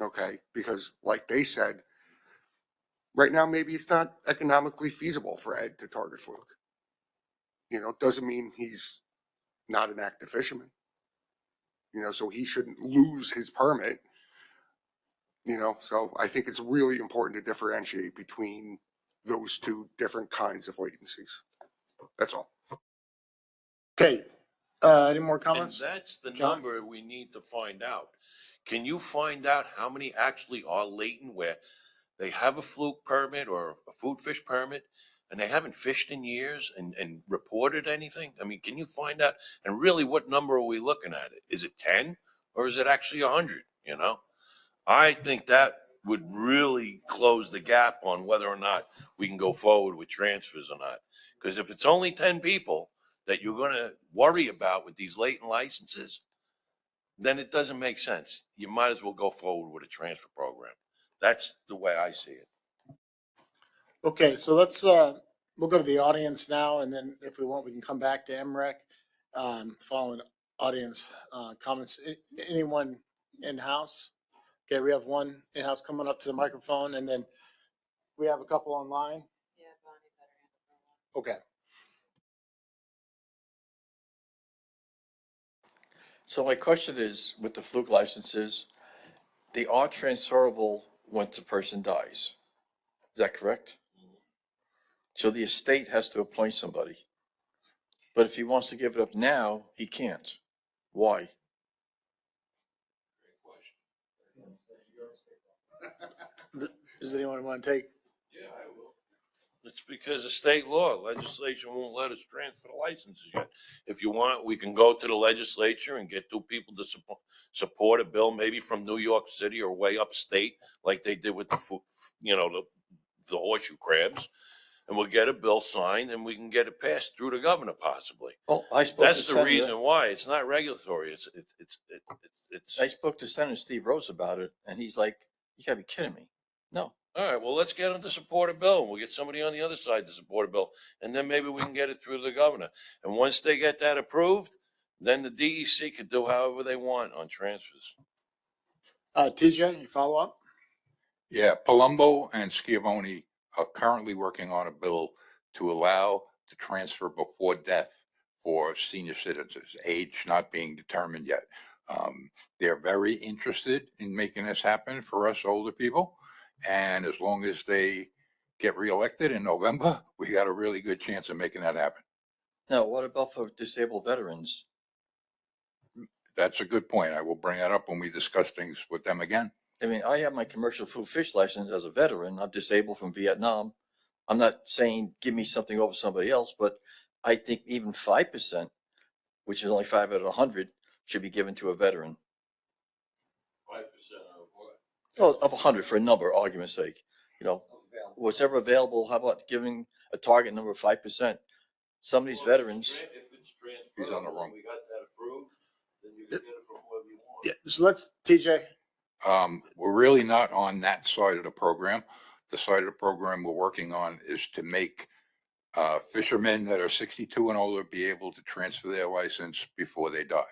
Okay, because like they said, right now, maybe it's not economically feasible for Ed to target fluke. Doesn't mean he's not an active fisherman. So he shouldn't lose his permit. So I think it's really important to differentiate between those two different kinds of latencies. That's all. Okay, any more comments? And that's the John? number we need to find out. Can you find out how many actually are latent where they have a fluke permit or a food fish permit and they haven't fished in years and reported anything? I mean, can you find out? And really, what number are we looking at? Is it 10 or is it actually 100? I think that would really close the gap on whether or not we can go forward with transfers or not. Because if it's only 10 people that you're going to worry about with these latent licenses, then it doesn't make sense. You might as well go forward with a transfer program. That's the way I see it. Okay, so let's we'll go to the audience now, and then if we want, we can come back to MRAC following audience comments. Anyone in-house? Okay, we have one in-house coming up to the microphone, and then we have a couple online. Okay. So my question is, with the fluke licenses, they are transferable once a person dies. Is that correct? So the estate has to appoint somebody. But if he wants to give it up now, he can't. Why? Does anyone want to take? Yeah, I will. It's because of state law. Legislation won't let us transfer the licenses yet. If you want, we can go to the legislature and get two people to support a bill, maybe from New York City or way upstate, like they did with the horseshoe crabs. And we'll get a bill signed and we can get it passed through the governor possibly. Oh, I spoke That's to the reason why. It's not regulatory. It's I spoke to Senator Steve Rose about it, and he's like, "You gotta be kidding me." No. All right, well, let's get them to support a bill. We'll get somebody on the other side to support a bill, and then maybe we can get it through the governor. And once they get that approved, Then the DEC could do however they want on transfers. TJ, you follow up? Yeah, Palumbo and Schiavone are currently working on a bill to allow the transfer before death for senior citizens, age not being determined yet. They're very interested in making this happen for us older people. And as long as they get reelected in November, we got a really good chance of making that happen. Now, what about for disabled veterans? That's a good point. I will bring that up when we discuss things with them again. I mean, I have my commercial food fish license as a veteran. I'm disabled from Vietnam. I'm not saying give me something over somebody else, but I think even 5%, which is only 5 out of 100, should be given to a veteran. 5% of what? Oh, of 100 for a number, argument's sake. You know, what's ever available. How about giving a target number of 5%? Some of these veterans. If it's transferable, and we got that approved, then you can get it from whoever you want. Yeah, so let's, TJ. We're really not on that side of the program. The side of the program we're working on is to make fishermen that are 62 and older be able to transfer their license before they die.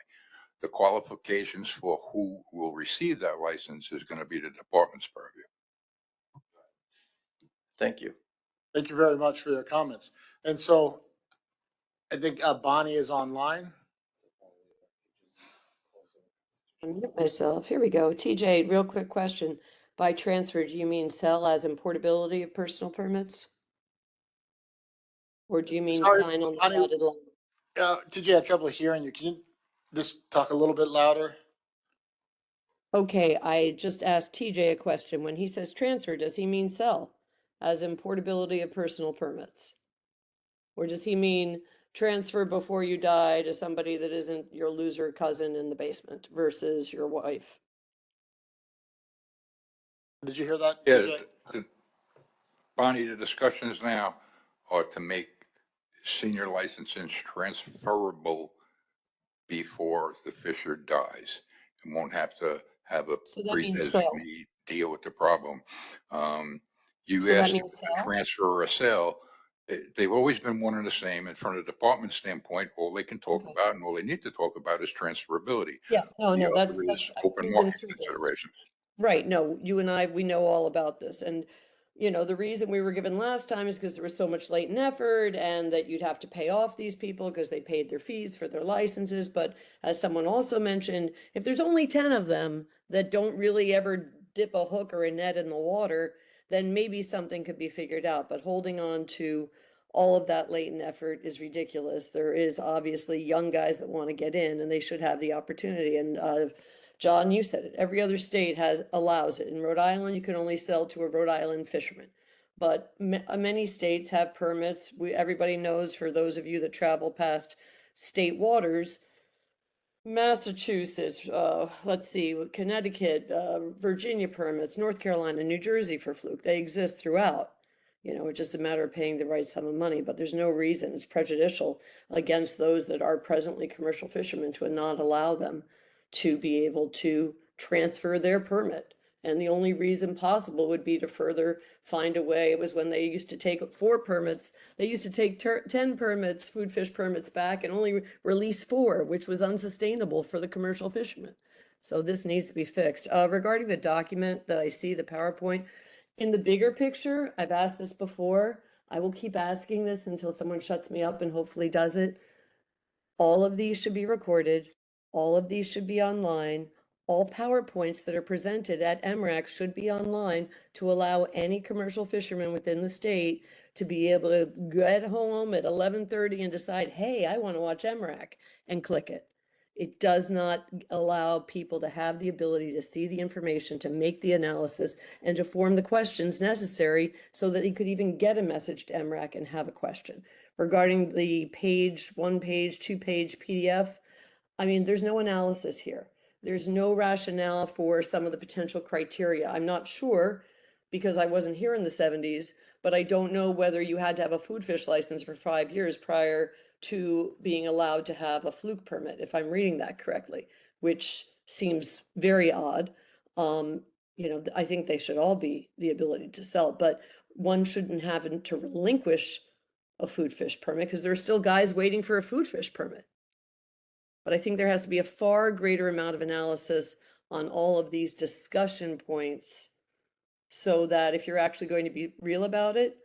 The qualifications for who will receive that license is going to be the department's purview. Thank you. Thank you very much for your comments. And so I think Bonnie is online. Unmute myself. Here we go. TJ, real quick question. By transfer, do you mean sell as in portability of personal permits? Or do you mean Sorry, sign on the Bonnie. dotted line? TJ, I had trouble hearing you. Can you just talk a little bit louder? Okay, I just asked TJ a question. When he says transfer, does he mean sell as in portability of personal permits? Or does he mean transfer before you die to somebody that isn't your loser cousin in the basement versus your wife? Did you hear that, Yeah, TJ? Bonnie, the discussions now are to make senior licenses transferable before the fisher dies and won't have to have a So that means sell. pre-designee deal with the problem. You So that asked means if sell? a transfer or a sale. They've always been one and the same. And from the department standpoint, all they can talk about and all they need to talk about is transferability. Yeah, no, The that's, other is open we've been market through this. considerations. Right, no, you and I, we know all about this. And, you know, the reason we were given last time is because there was so much latent effort and that you'd have to pay off these people because they paid their fees for their licenses. But as someone also mentioned, if there's only 10 of them that don't really ever dip a hook or a net in the water, then maybe something could be figured out. But holding on to all of that latent effort is ridiculous. There is obviously young guys that want to get in and they should have the opportunity. And John, you said it. Every other state allows it. In Rhode Island, you can only sell to a Rhode Island fisherman. But many states have permits. Everybody knows, for those of you that travel past state waters, Massachusetts, let's see, Connecticut, Virginia permits, North Carolina, New Jersey for fluke. They exist throughout. You know, it's just a matter of paying the right sum of money, but there's no reason it's prejudicial against those that are presently commercial fishermen to not allow them to be able to transfer their permit. And the only reason possible would be to further find a way. It was when they used to take 4 permits, they used to take 10 permits, food fish permits back and only release 4, which was unsustainable for the commercial fishermen. So this needs to be fixed. Regarding the document that I see, the PowerPoint, in the bigger picture, I've asked this before. I will keep asking this until someone shuts me up and hopefully does it. All of these should be recorded. All of these should be online. All PowerPoints that are presented at MRAC should be online to allow any commercial fisherman within the state to be able to get home at 11:30 and decide, hey, I want to watch MRAC, and click it. It does not allow people to have the ability to see the information, to make the analysis, and to form the questions necessary so that you could even get a message to MRAC and have a question. Regarding the page, 1-page, 2-page PDF, I mean, there's no analysis here. There's no rationale for some of the potential criteria. I'm not sure, because I wasn't here in the 70s, but I don't know whether you had to have a food fish license for 5 years prior to being allowed to have a fluke permit, if I'm reading that correctly, which seems very odd. You know, I think they should all be the ability to sell, but one shouldn't have to relinquish a food fish permit because there are still guys waiting for a food fish permit. But I think there has to be a far greater amount of analysis on all of these discussion points so that if you're actually going to be real about it,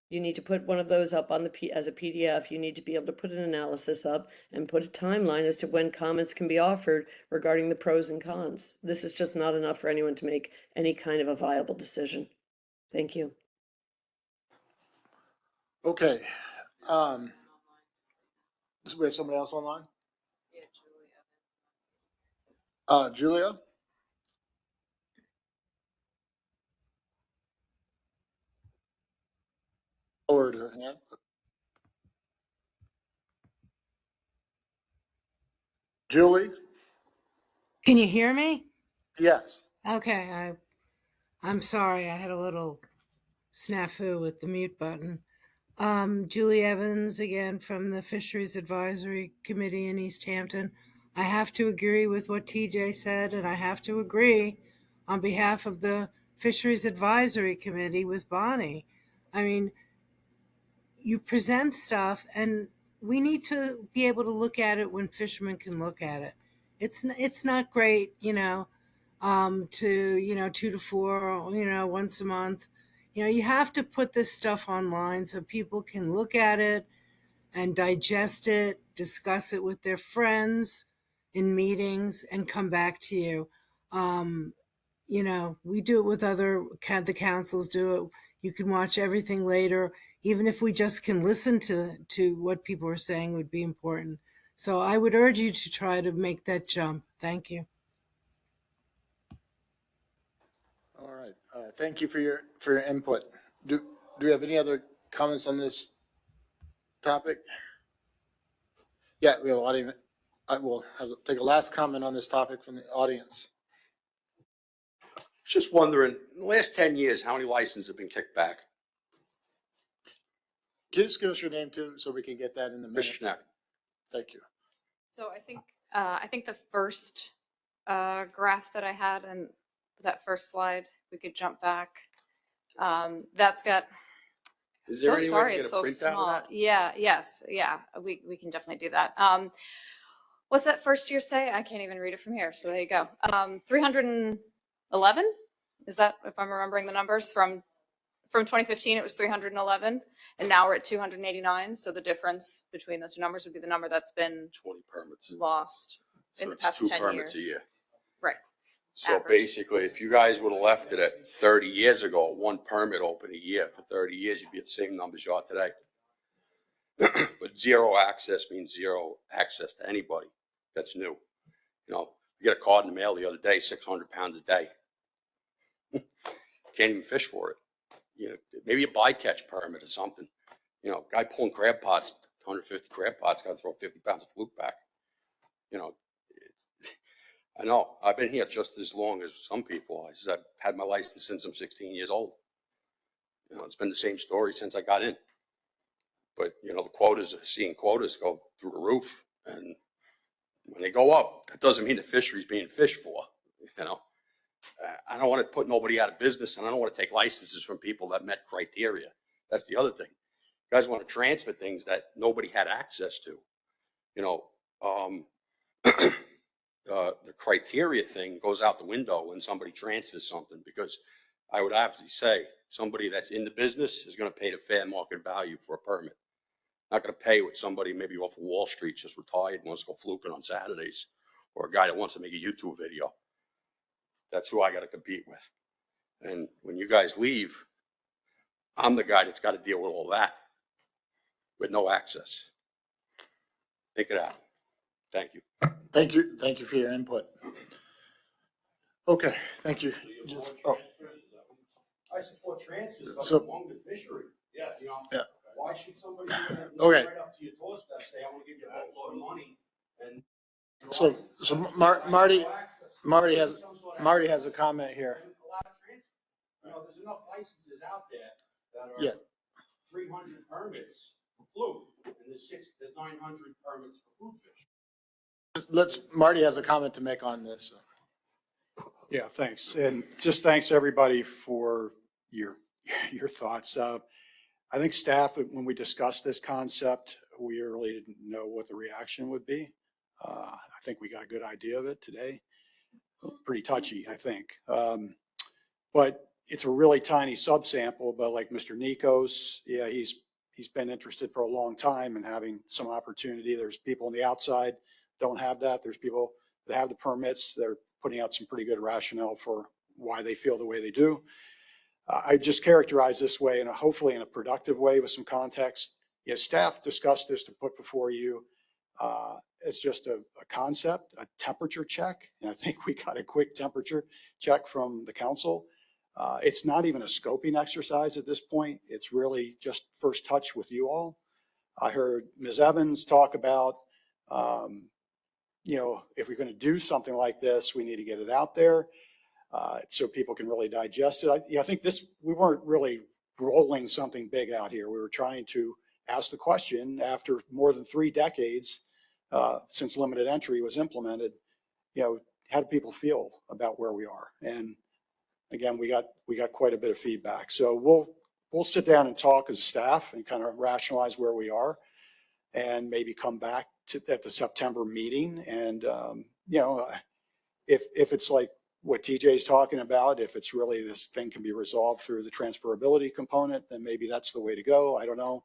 you need to put one of those up on as a PDF. You need to be able to put an analysis up and put a timeline as to when comments can be offered regarding the pros and cons. This is just not enough for anyone to make any kind of a viable decision. Thank you. Okay. So we have somebody else online? Julia? Lowered her hand. Julie? Can you hear me? Yes. Okay, I'm sorry. I had a little snafu with the mute button. Julie Evans again from the Fisheries Advisory Committee in East Hampton. I have to agree with what TJ said, and I have to agree on behalf of the Fisheries Advisory Committee with Bonnie. I mean, you present stuff, and we need to be able to look at it when fishermen can look at it. It's not great, to 2 to 4, once a month. You have to put this stuff online so people can look at it and digest it, discuss it with their friends in meetings, and come back to you. We do it with the councils do it. You can watch everything later. Even if we just can listen to what people are saying would be important. So I would urge you to try to make that jump. Thank you. All right. Thank you for your input. Do we have any other comments on this topic? Yeah, we have a lot of. I will take a last comment on this topic from the audience. Just wondering, in the last 10 years, how many licenses have been kicked back? Can you just give us your name too, so we can get that in the minutes? Thank you. So I think the first graph that I had and that first slide, we could jump back. That's got. Is there So any way sorry, to get it's a so printout small. of that? Yeah, yes, yeah. We can definitely do that. What's that first year say? I can't even read it from here. So there you go. 311. Is that, if I'm remembering the numbers from 2015? It was 311, and now we're at 289. So the difference between those two numbers would be the number that's been 20 permits lost in the it's past 2 10 permits years. a year. Right. So Average. basically, if you guys would have left it at 30 years ago, 1 permit open a year for 30 years, you'd be at the same numbers you are today. But zero access means zero access to anybody that's new. You get a card in the mail the other day, 600 pounds a day. Can't even fish for it. Maybe a bycatch permit or something. Guy pulling crab pots, 150 crab pots, got to throw 50 pounds of fluke back. I know. I've been here just as long as some people. I've had my license since I'm 16 years old. It's been the same story since I got in. But, the seeing quotas go through the roof. And when they go up, that doesn't mean the fishery's being fished for. I don't want to put nobody out of business, and I don't want to take licenses from people that met criteria. That's the other thing. You guys want to transfer things that nobody had access to. The criteria thing goes out the window when somebody transfers something, because I would obviously say somebody that's in the business is going to pay the fair market value for a permit. Not going to pay what somebody maybe off of Wall Street just retired and wants to go fluking on Saturdays, or a guy that wants to make a YouTube video. That's who I got to compete with. And when you guys leave, I'm the guy that's got to deal with all that with no access. Think of that. Thank you. Thank you. Thank you for your input. Okay. Thank you. I support transfers among the fishery. Yeah. Yeah. Why should somebody Okay. right up to your doorstep say, I want to give you a boatload of money? And So Marty has a comment here. There's enough licenses out there that are 300 permits for fluke, and there's 900 permits for food fish. Marty has a comment to make on this. Yeah, thanks. And just thanks everybody for your thoughts. I think staff, when we discussed this concept, we really didn't know what the reaction would be. I think we got a good idea of it today. Pretty touchy, I think. But it's a really tiny subsample, but like Mr. Nikos, yeah, he's been interested for a long time in having some opportunity. There's people on the outside don't have that. There's people that have the permits. They're putting out some pretty good rationale for why they feel the way they do. I just characterize this way, and hopefully in a productive way with some context. Yeah, staff discussed this to put before you as just a concept, a temperature check. And I think we got a quick temperature check from the council. It's not even a scoping exercise at this point. It's really just first touch with you all. I heard Ms. Evans talk about, if we're going to do something like this, we need to get it out there so people can really digest it. I think we weren't really rolling something big out here. We were trying to ask the question after more than 3 decades since limited entry was implemented, how do people feel about where we are? And again, we got quite a bit of feedback. So we'll sit down and talk as a staff and kind of rationalize where we are and maybe come back at the September meeting. And, if it's like what TJ's talking about, if it's really this thing can be resolved through the transferability component, then maybe that's the way to go. I don't know.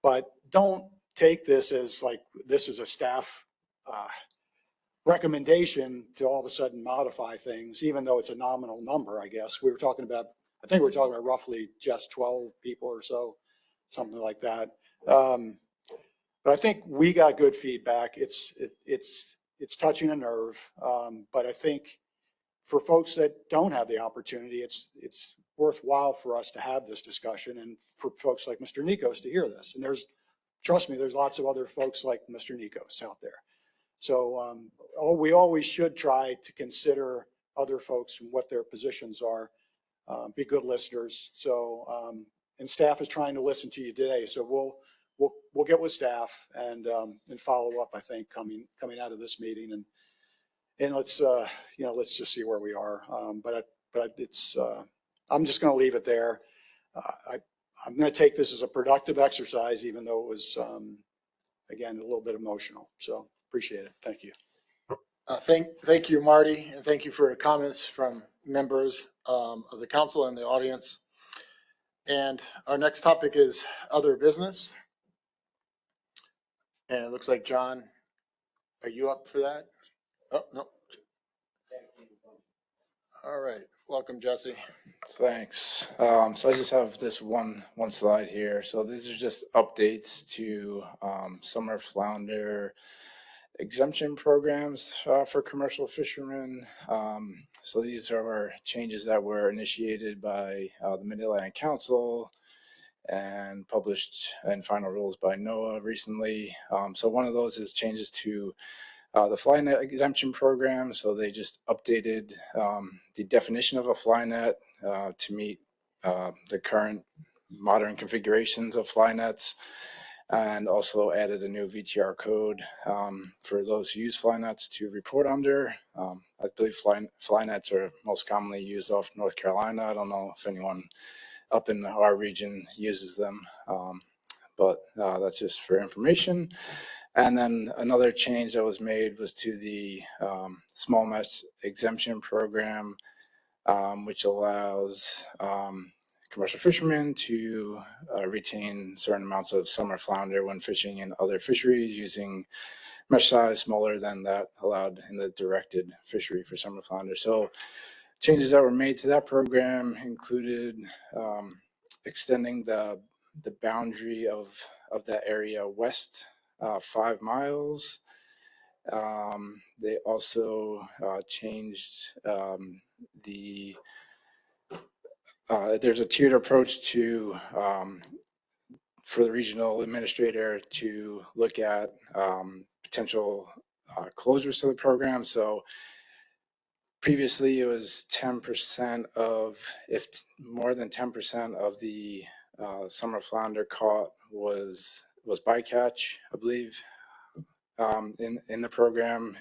But don't take this as like, this is a staff recommendation to all of a sudden modify things, even though it's a nominal number, I guess. I think we were talking about roughly just 12 people or so, something like that. But I think we got good feedback. It's touching a nerve. But I think for folks that don't have the opportunity, it's worthwhile for us to have this discussion and for folks like Mr. Nikos to hear this. And trust me, there's lots of other folks like Mr. Nikos out there. So we always should try to consider other folks and what their positions are, be good listeners. So, and staff is trying to listen to you today. So we'll get with staff and follow up, I think, coming out of this meeting and let's just see where we are. But it's, I'm just going to leave it there. I'm going to take this as a productive exercise, even though it was, again, a little bit emotional. So appreciate it. Thank you. Thank you, Marty, and thank you for the comments from members of the council and the audience. And our next topic is other business. And it looks like, John, are you up for that? Oh, no. All right. Welcome, Jesse. Thanks. So I just have this one slide here. So these are just updates to summer flounder exemption programs for commercial fishermen. So these are changes that were initiated by the Mid-Atlantic Council and published in final rules by NOAA recently. So one of those is changes to the fly net exemption program. So they just updated the definition of a fly net to meet the current modern configurations of fly nets, and also added a new VTR code for those who use fly nets to report under. I believe fly nets are most commonly used off North Carolina. I don't know if anyone up in our region uses them, but that's just for information. And then another change that was made was to the small mess exemption program, which allows commercial fishermen to retain certain amounts of summer flounder when fishing in other fisheries using mesh size smaller than that allowed in the directed fishery for summer flounder. So changes that were made to that program included extending the boundary of that area west 5 miles. They also changed there's a tiered approach to for the regional administrator to look at potential closures to the program. So previously it was 10% of, if more than 10% of the summer flounder caught was bycatch, I believe, in the program,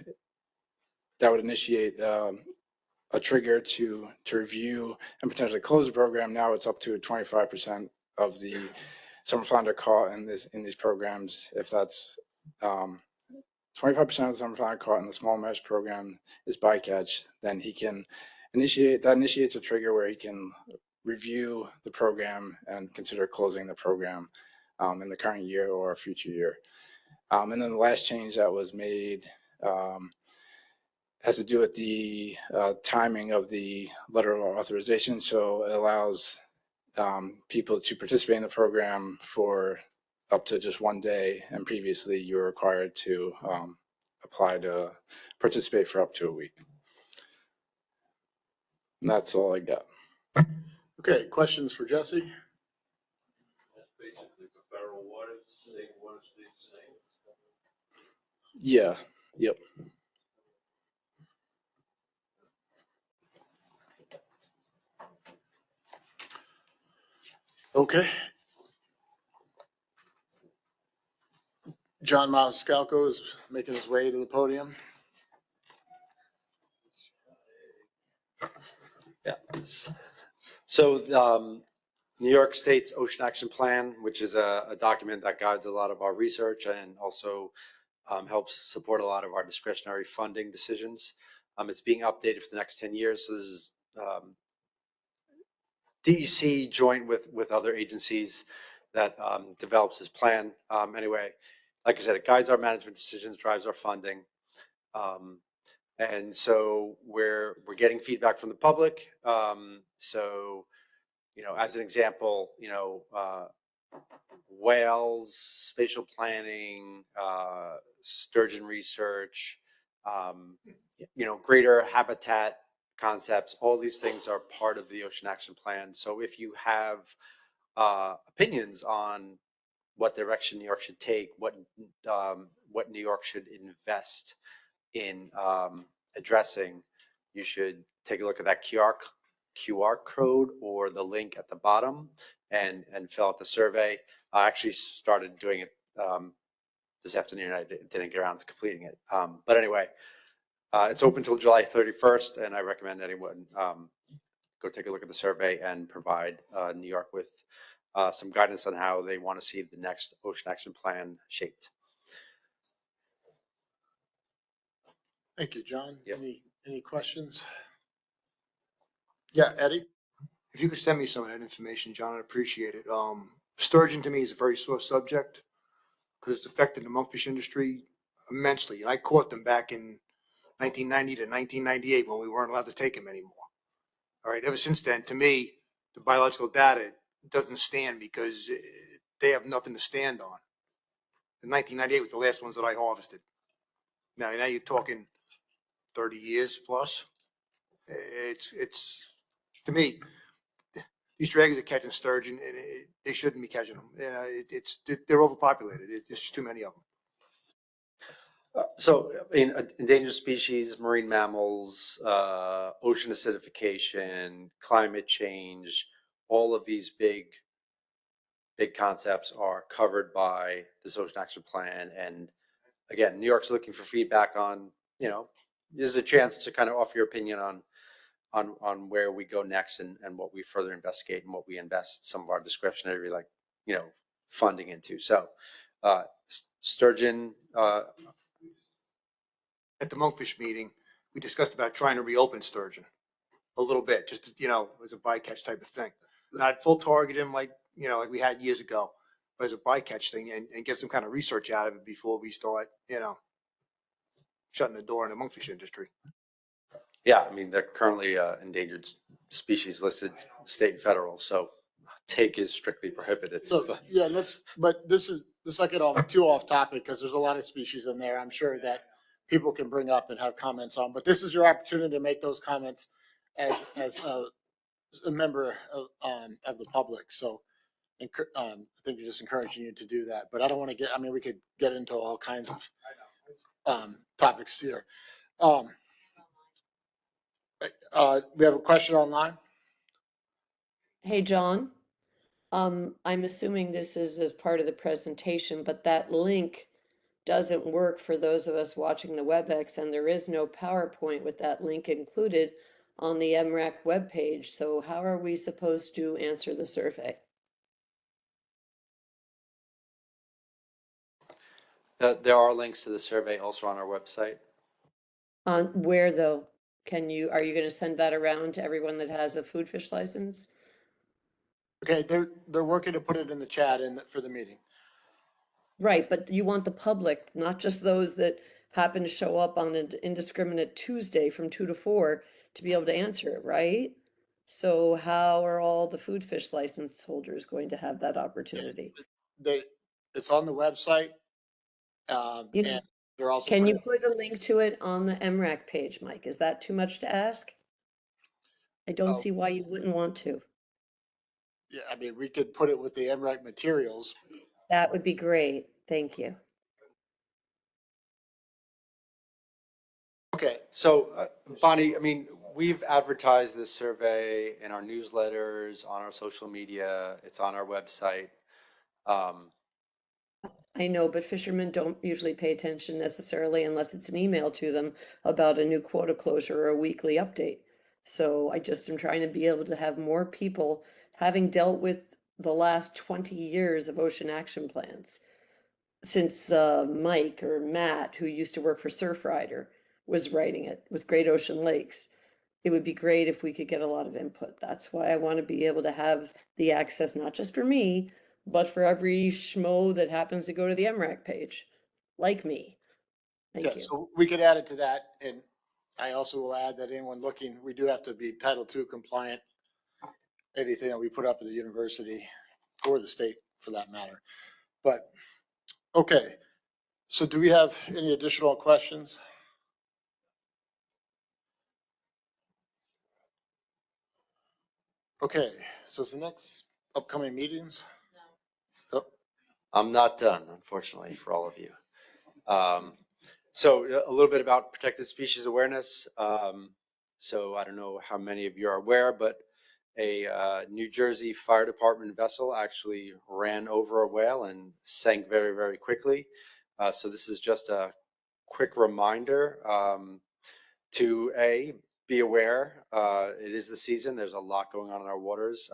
that would initiate a trigger to review and potentially close the program. Now it's up to 25% of the summer flounder caught in these programs, if that's 25% of the summer flounder caught in the small mesh program is bycatch, then he can initiates a trigger where he can review the program and consider closing the program in the current year or a future year. And then the last change that was made has to do with the timing of the letter of authorization. So it allows people to participate in the program for up to just 1 day, and previously you were required to apply to participate for up to a week. And that's all I got. Okay, questions for Jesse? That's basically for federal water, state water stays the same. Yeah, yep. Okay. John Maniscalco is making his way to the podium. Yeah. So New York State's Ocean Action Plan, which is a document that guides a lot of our research and also helps support a lot of our discretionary funding decisions. It's being updated for the next 10 years. So this is DEC joint with other agencies that develops this plan. Anyway, like I said, it guides our management decisions, drives our funding. And so we're getting feedback from the public. So, you know, as an example, you know, whales, spatial planning, sturgeon research, you know, greater habitat concepts, all these things are part of the Ocean Action Plan. So if you have opinions on what direction New York should take, what New York should invest in addressing, you should take a look at that QR code or the link at the bottom and fill out the survey. I actually started doing it this afternoon. I didn't get around to completing it. But anyway, it's open till July 31st, and I recommend anyone go take a look at the survey and provide New York with some guidance on how they want to see the next Ocean Action Plan shaped. Thank you, John. Yep. Any questions? Yeah, Eddie? If you could send me some of that information, John, I'd appreciate it. Sturgeon to me is a very sore subject because it's affected the monkfish industry immensely. And I caught them back in 1990 to 1998 when we weren't allowed to take them anymore. All right. Ever since then, to me, the biological data doesn't stand because they have nothing to stand on. In 1998 was the last ones that I harvested. Now you're talking 30 years plus. It's to me, these draggers are catching sturgeon, and they shouldn't be catching them. You know, they're overpopulated. There's just too many of them. So, I mean, endangered species, marine mammals, ocean acidification, climate change, all of these big concepts are covered by this Ocean Action Plan. And again, New York's looking for feedback on, you know, there's a chance to kind of offer your opinion on where we go next and what we further investigate and what we invest some of our discretionary, like, you know, funding into. So, sturgeon, At the monkfish meeting, we discussed about trying to reopen sturgeon a little bit, just, you know, as a bycatch type of thing. Not full target him like, you know, like we had years ago, but as a bycatch thing and get some kind of research out of it before we start, you know, shutting the door in the monkfish industry. yeah, I mean, they're currently endangered species listed state and federal. So take is strictly prohibited. So, yeah, but this not get off too off topic because there's a lot of species in there, I'm sure, that people can bring up and have comments on, but this is your opportunity to make those comments as a member of the public. So I think you're just encouraging you to do that, but I don't want to we could get into all kinds of topics here. We have a question online. Hey, John. I'm assuming this is as part of the presentation, but that link doesn't work for those of us watching the WebEx, and there is no PowerPoint with that link included on the MRAC webpage. So how are we supposed to answer the survey? There are links to the survey also on our website. On where though? Are you gonna send that around to everyone that has a food fish license? Okay, they're working to put it in the chat for the meeting. Right, but you want the public, not just those that happen to show up on an indiscriminate Tuesday from 2 to 4 to be able to answer it, right? So how are all the food fish license holders going to have that opportunity? It's on the website, You and know, they're also can you putting, put a link to it on the MRAC page, Mike? Is that too much to ask? I don't Oh. see why you wouldn't want to. yeah, I mean, we could put it with the MRAC materials. That would be great. Thank you. Okay, So, Bonnie, I mean, we've advertised this survey in our newsletters, on our social media, it's on our website. I know, but fishermen don't usually pay attention necessarily unless it's an email to them about a new quota closure or a weekly update. So I just am trying to be able to have more people having dealt with the last 20 years of ocean action plans. Since Mike or Matt, who used to work for Surfrider, was writing it with Great Ocean Lakes. It would be great if we could get a lot of input. That's why I want to be able to have the access, not just for me, but for every schmo that happens to go to the MRAC page, like me. yeah, Thank you. so we could add it to that, and I also will add that anyone looking, we do have to be Title II compliant. Anything that we put up at the university or the state for that matter. But, okay, so do we have any additional questions? Okay, so is the next upcoming meetings? Oh, I'm not done, unfortunately, for all of you. So a little bit about protected species awareness. So I don't know how many of you are aware, but a New Jersey Fire Department vessel actually ran over a whale and sank very, very quickly. So this is just a quick reminder to be aware. It is the season. There's a lot going on in our waters.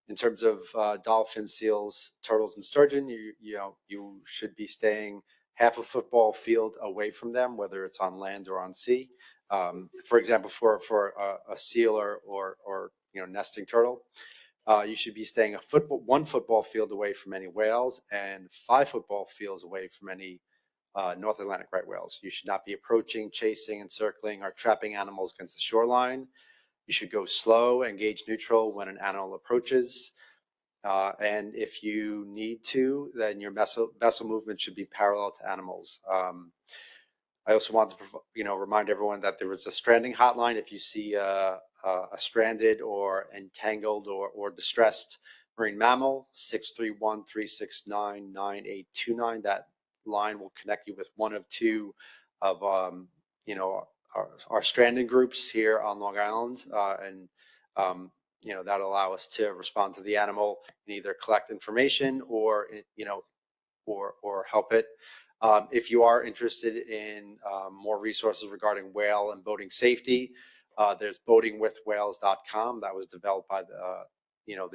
In terms of dolphins, seals, turtles, and sturgeon, you should be staying half a football field away from them, whether it's on land or on sea. For example, for a seal or nesting turtle, you should be staying one football field away from any whales and 5 football fields away from any North Atlantic right whales. You should not be approaching, chasing, encircling, or trapping animals against the shoreline. You should go slow, engage neutral when an animal approaches. And if you need to, then your vessel movement should be parallel to animals. I also want to remind everyone that there is a stranding hotline. If you see a stranded or entangled or distressed marine mammal, 631-369-9829. That line will connect you with one of 2 of our stranding groups here on Long Island, and that'll allow us to respond to the animal and either collect information or help it. If you are interested in more resources regarding whale and boating safety, there's boatingwithwhales.com. That was developed by the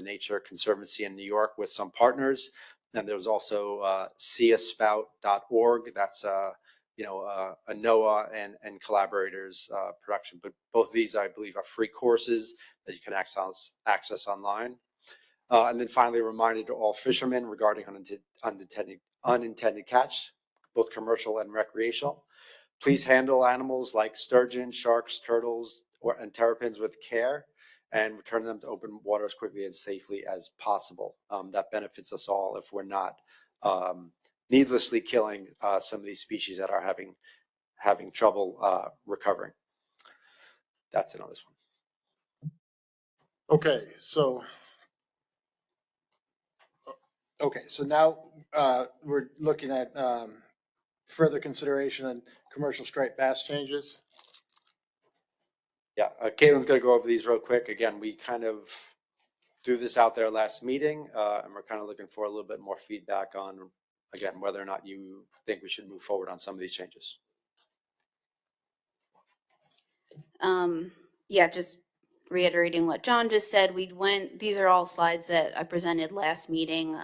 Nature Conservancy in New York with some partners. And there's also seaspout.org. That's a NOAA and collaborators production. But both of these, I believe, are free courses that you can access online. And then finally, a reminder to all fishermen regarding unintended catch, both commercial and recreational. Please handle animals like sturgeon, sharks, turtles, and terrapins with care and return them to open water as quickly and safely as possible. That benefits us all if we're not needlessly killing some of these species that are having trouble recovering. That's it on this one. okay, so now we're looking at further consideration on commercial striped bass changes. Yeah, Caitlin's going to go over these real quick. Again, we kind of threw this out there last meeting, and we're kind of looking for a little bit more feedback on, again, whether or not you think we should move forward on some of these changes. Yeah, just reiterating what John just said, these are all slides that I presented last meeting.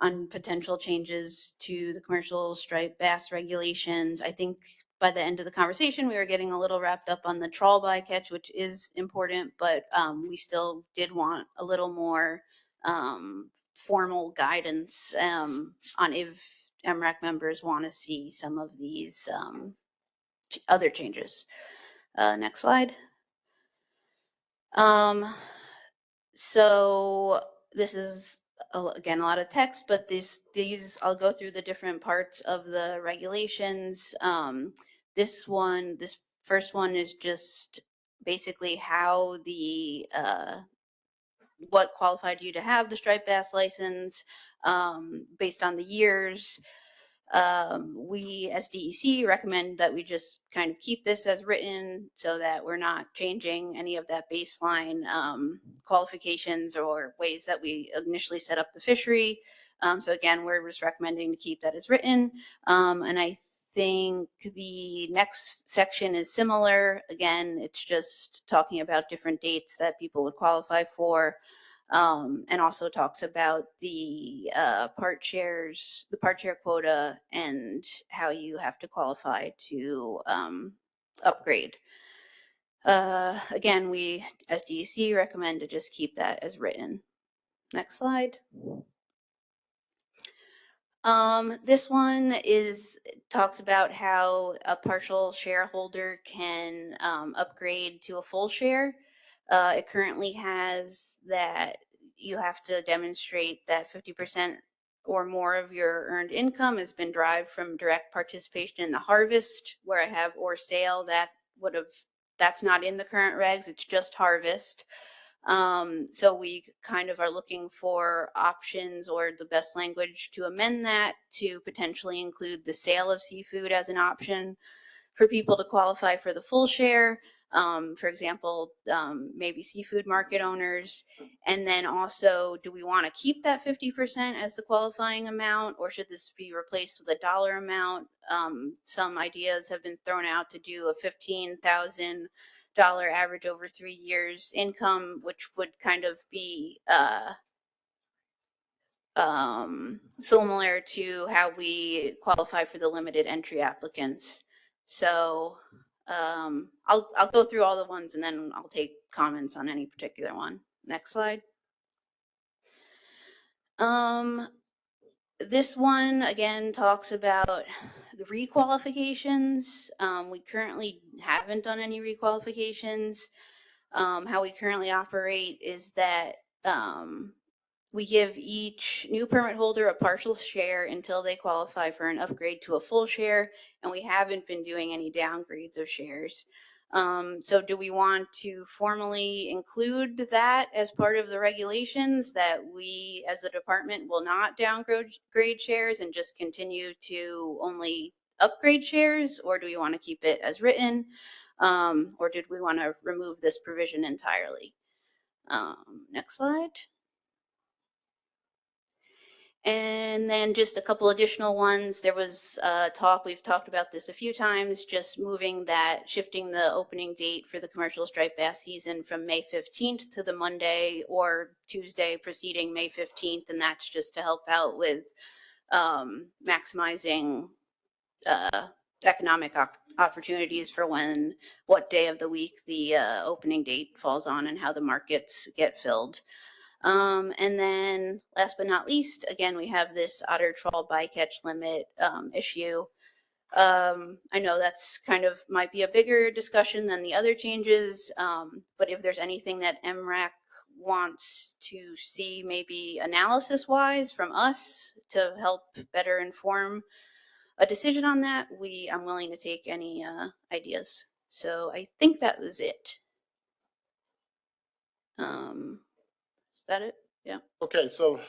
on potential changes to the commercial striped bass regulations. I think by the end of the conversation, we were getting a little wrapped up on the trawl bycatch, which is important, but we still did want a little more formal guidance on if MRAC members want to see some of these other changes. Next slide. So this is again a lot of text, but these I'll go through the different parts of the regulations. This first one is just basically how the what qualified you to have the striped bass license based on the years. We as DEC recommend that we just kind of keep this as written so that we're not changing any of that baseline qualifications or ways that we initially set up the fishery. So again, we're just recommending to keep that as written. And I think the next section is similar. Again, it's just talking about different dates that people would qualify for. And also talks about the part share quota and how you have to qualify to upgrade. Again, we as DEC recommend to just keep that as written. Next slide. This one talks about how a partial shareholder can upgrade to a full share. It currently has that you have to demonstrate that 50% or more of your earned income has been derived from direct participation in the harvest, where I have or sale. That's not in the current regs, it's just harvest. So we kind of are looking for options or the best language to amend that to potentially include the sale of seafood as an option for people to qualify for the full share. For example, maybe seafood market owners. And then also, do we want to keep that 50% as the qualifying amount, or should this be replaced with a dollar amount? Some ideas have been thrown out to do a $15,000 average over 3 years income, which would kind of be similar to how we qualify for the limited entry applicants. So I'll go through all the ones and then I'll take comments on any particular one. Next slide. This one again talks about the requalifications. We currently haven't done any requalifications. How we currently operate is that we give each new permit holder a partial share until they qualify for an upgrade to a full share, and we haven't been doing any downgrades of shares. So do we want to formally include that as part of the regulations, that we as a department will not downgrade shares and just continue to only upgrade shares, or do we want to keep it as written? Or did we want to remove this provision entirely? Next slide. And then just a couple additional ones. There was talk, we've talked about this a few times, just shifting the opening date for the commercial striped bass season from May 15th to the Monday or Tuesday preceding May 15th. And that's just to help out with maximizing economic opportunities for what day of the week the opening date falls on and how the markets get filled. And then last but not least, again, we have this otter trawl bycatch limit issue. I know that's kind of might be a bigger discussion than the other changes, but if there's anything that MRAC wants to see maybe analysis wise from us to help better inform a decision on that, I'm willing to take any ideas. So I think that was it. Is that it? Yeah. Okay, so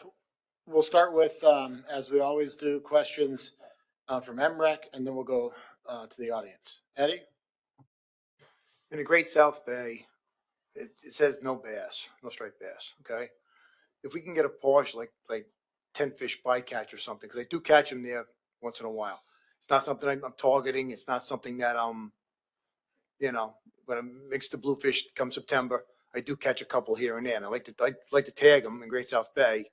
we'll start with, as we always do, questions from MRAC, and then we'll go to the audience. Eddie? In the Great South Bay, it says no bass, no striped bass, okay? If we can get a partial, like 10 fish bycatch or something, because I do catch them there once in a while. It's not something I'm targeting. It's not something that when I mix the bluefish come September, I do catch a couple here and there. And I like to tag them in Great South Bay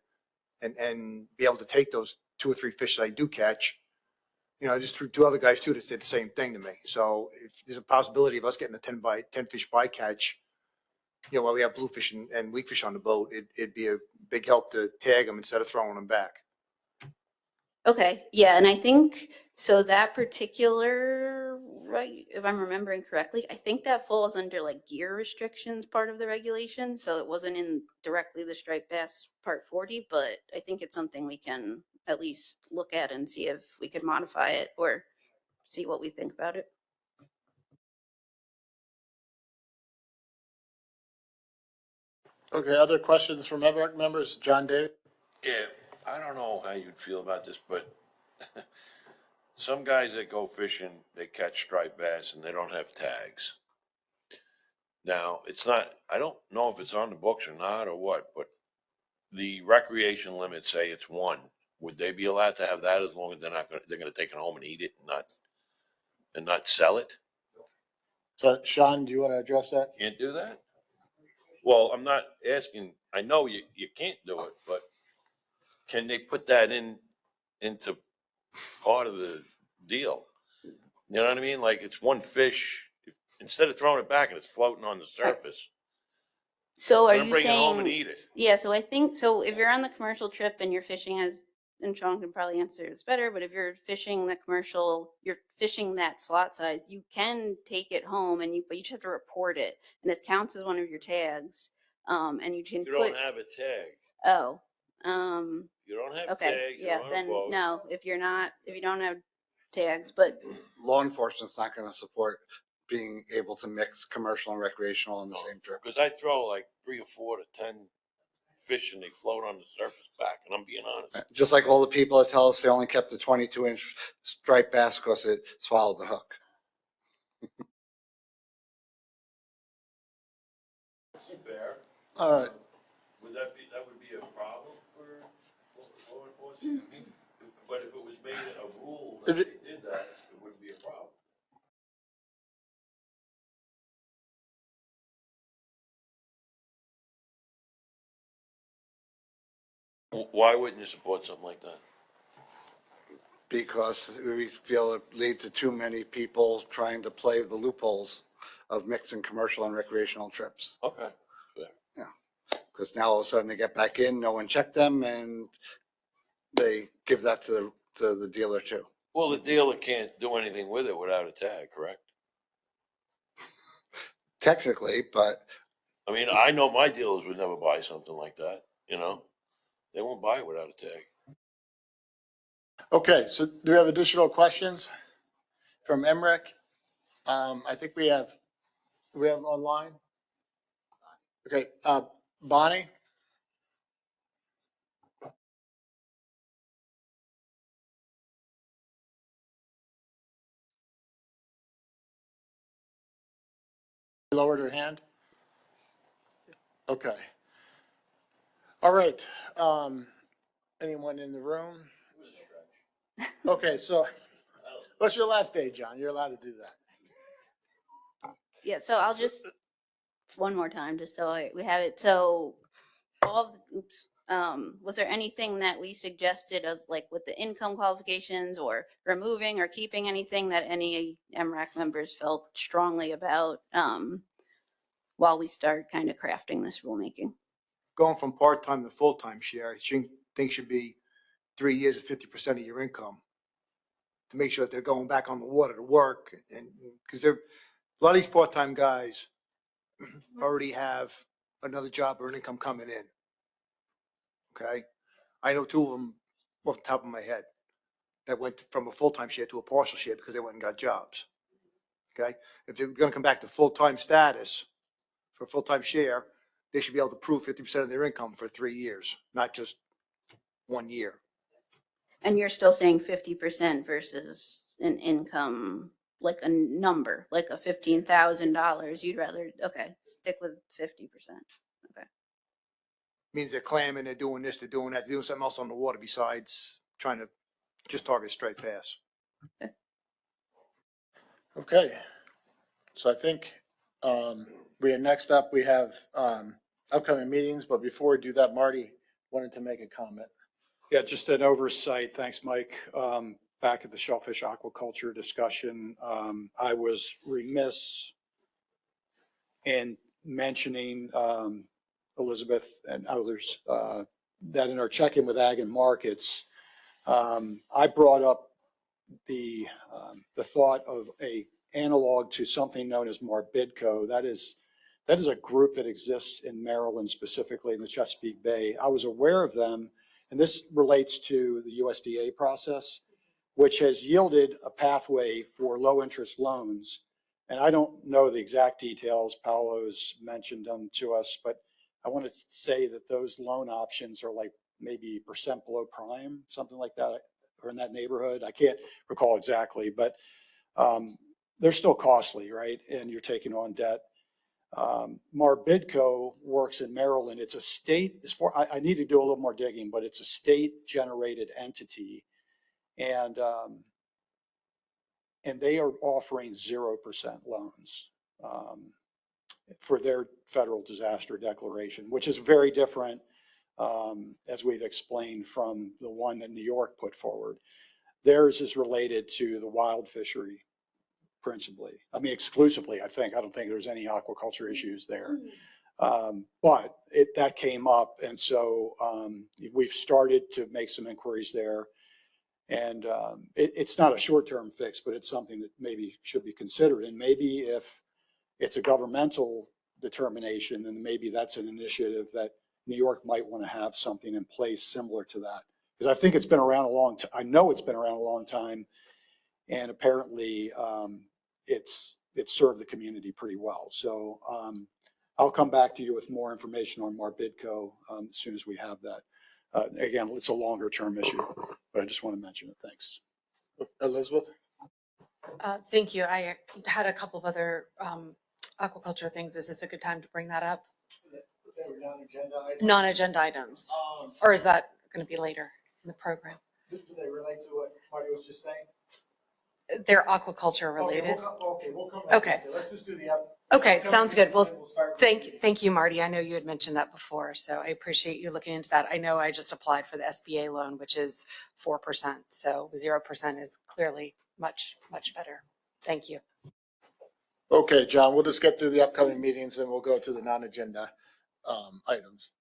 and be able to take those 2 or 3 fish that I do catch. You know, just through 2 other guys too that said the same thing to me. So if there's a possibility of us getting a 10 fish bycatch, you know, while we have bluefish and weakfish on the boat, it'd be a big help to tag them instead of throwing them back. Okay, yeah, and I think, so that particular, right, if I'm remembering correctly, I think that falls under like gear restrictions part of the regulation, so it wasn't in directly the striped bass part 40, but I think it's something we can at least look at and see if we could modify it or see what we think about it. Okay, other questions from MRAC members? John David? Yeah, I don't know how you'd feel about this, but some guys that go fishing, they catch striped bass and they don't have tags. Now, it's not, I don't know if it's on the books or not or what, but the recreation limits say it's 1. Would they be allowed to have that as long as they're gonna take it home and eat it and not sell it? So Sean, do you want to address that? Can't do that? Well, I'm not asking, I know you can't do it, but can they put that into part of the deal? You know what I mean? Like it's 1 fish, instead of throwing it back and it's floating on the surface. So are let 'em you bring it home saying, and eat it. yeah, so I think, so if you're on the commercial trip and you're fishing as, and Sean can probably answer this better, but if you're fishing the commercial, you're fishing that slot size, you can take it home but you just have to report it and it counts as one of your tags. And you can You don't have a tag. oh, You don't have okay, tags. yeah, You're on a then boat. no, if you don't have tags, but Law enforcement's not going to support being able to mix commercial and recreational on the same trip. Because I throw like 3 or 4 to 10 fish and they float on the surface back, and I'm being honest. Just like all the people that tell us they only kept the 22-inch striped bass because it swallowed the hook. Fair. All right. That would be a problem for law enforcement? But if it was made a rule that they did that, it wouldn't be a problem. Why wouldn't you support something like that? Because we feel it leads to too many people trying to play the loopholes of mixing commercial and recreational trips. Okay, fair. Yeah, because now all of a sudden they get back in, no one checked them, and they give that to the dealer too. Well, the dealer can't do anything with it without a tag, correct? Technically, but I mean, I know my dealers would never buy something like that, you know? They won't buy it without a tag. Okay, so do we have additional questions from MRAC? I think we have online. Okay, Bonnie? Lowered her hand? Okay. All right, anyone in the room? Okay, so what's your last day, John? You're allowed to do that. yeah, so I'll just one more time just so we have it. So was there anything that we suggested as like with the income qualifications or removing or keeping anything that any MRAC members felt strongly about while we start kind of crafting this rulemaking? Going from part-time to full-time share, I think should be 3 years at 50% of your income to make sure that they're going back on the water to work. And because a lot of these part-time guys already have another job or an income coming in. Okay. I know 2 of them off the top of my head that went from a full-time share to a partial share because they went and got jobs. Okay. If they're going to come back to full-time status for full-time share, they should be able to prove 50% of their income for 3 years, not just 1 year. And you're still saying 50% versus an income, like a number, like a $15,000. You'd rather, okay, stick with 50%. Okay. Means they're clamming, they're doing this, they're doing that, they're doing something else on the water besides trying to just target straight bass. Okay, so I think next up we have upcoming meetings, but before we do that, Marty wanted to make a comment. Yeah, just an oversight. Thanks, Mike. Back at the shellfish aquaculture discussion, I was remiss in mentioning, Elizabeth and others, that in our check-in with Ag and Markets, I brought up the thought of a analog to something known as Marbidco. That is a group that exists in Maryland, specifically in the Chesapeake Bay. I was aware of them, and this relates to the USDA process, which has yielded a pathway for low interest loans. And I don't know the exact details. Paolo's mentioned them to us, but I want to say that those loan options are like maybe % below prime, something like that, or in that neighborhood. I can't recall exactly, but they're still costly, right? And you're taking on debt. Marbidco works in Maryland. It's a state, I need to do a little more digging, but it's a state generated entity. And they are offering 0% loans for their federal disaster declaration, which is very different, as we've explained, from the one that New York put forward. Theirs is related to the wild fishery principally. I mean, exclusively, I think. I don't think there's any aquaculture issues there. But that came up, and so we've started to make some inquiries there. And it's not a short-term fix, but it's something that maybe should be considered. And maybe if it's a governmental determination, then maybe that's an initiative that New York might want to have something in place similar to that. Because I think it's been around a long time. I know it's been around a long time, and apparently it's served the community pretty well. So I'll come back to you with more information on Marbidco as soon as we have that. Again, it's a longer term issue, but I just want to mention it. Thanks. Elizabeth? Thank you. I had a couple of other aquaculture things. Is this a good time to bring that up? They were non-agenda items. Non-agenda items. Or is that going to be later in the program? Do they relate to what Marty was just saying? They're aquaculture related. We'll come back. Okay. Let's just do the. Okay, sounds good. Well, thank you, Marty. I know you had mentioned that before, so I appreciate you looking into that. I know I just applied for the SBA loan, which is 4%. So 0% is clearly much better. Thank you. Okay, John, we'll just get through the upcoming meetings and we'll go to the non-agenda items.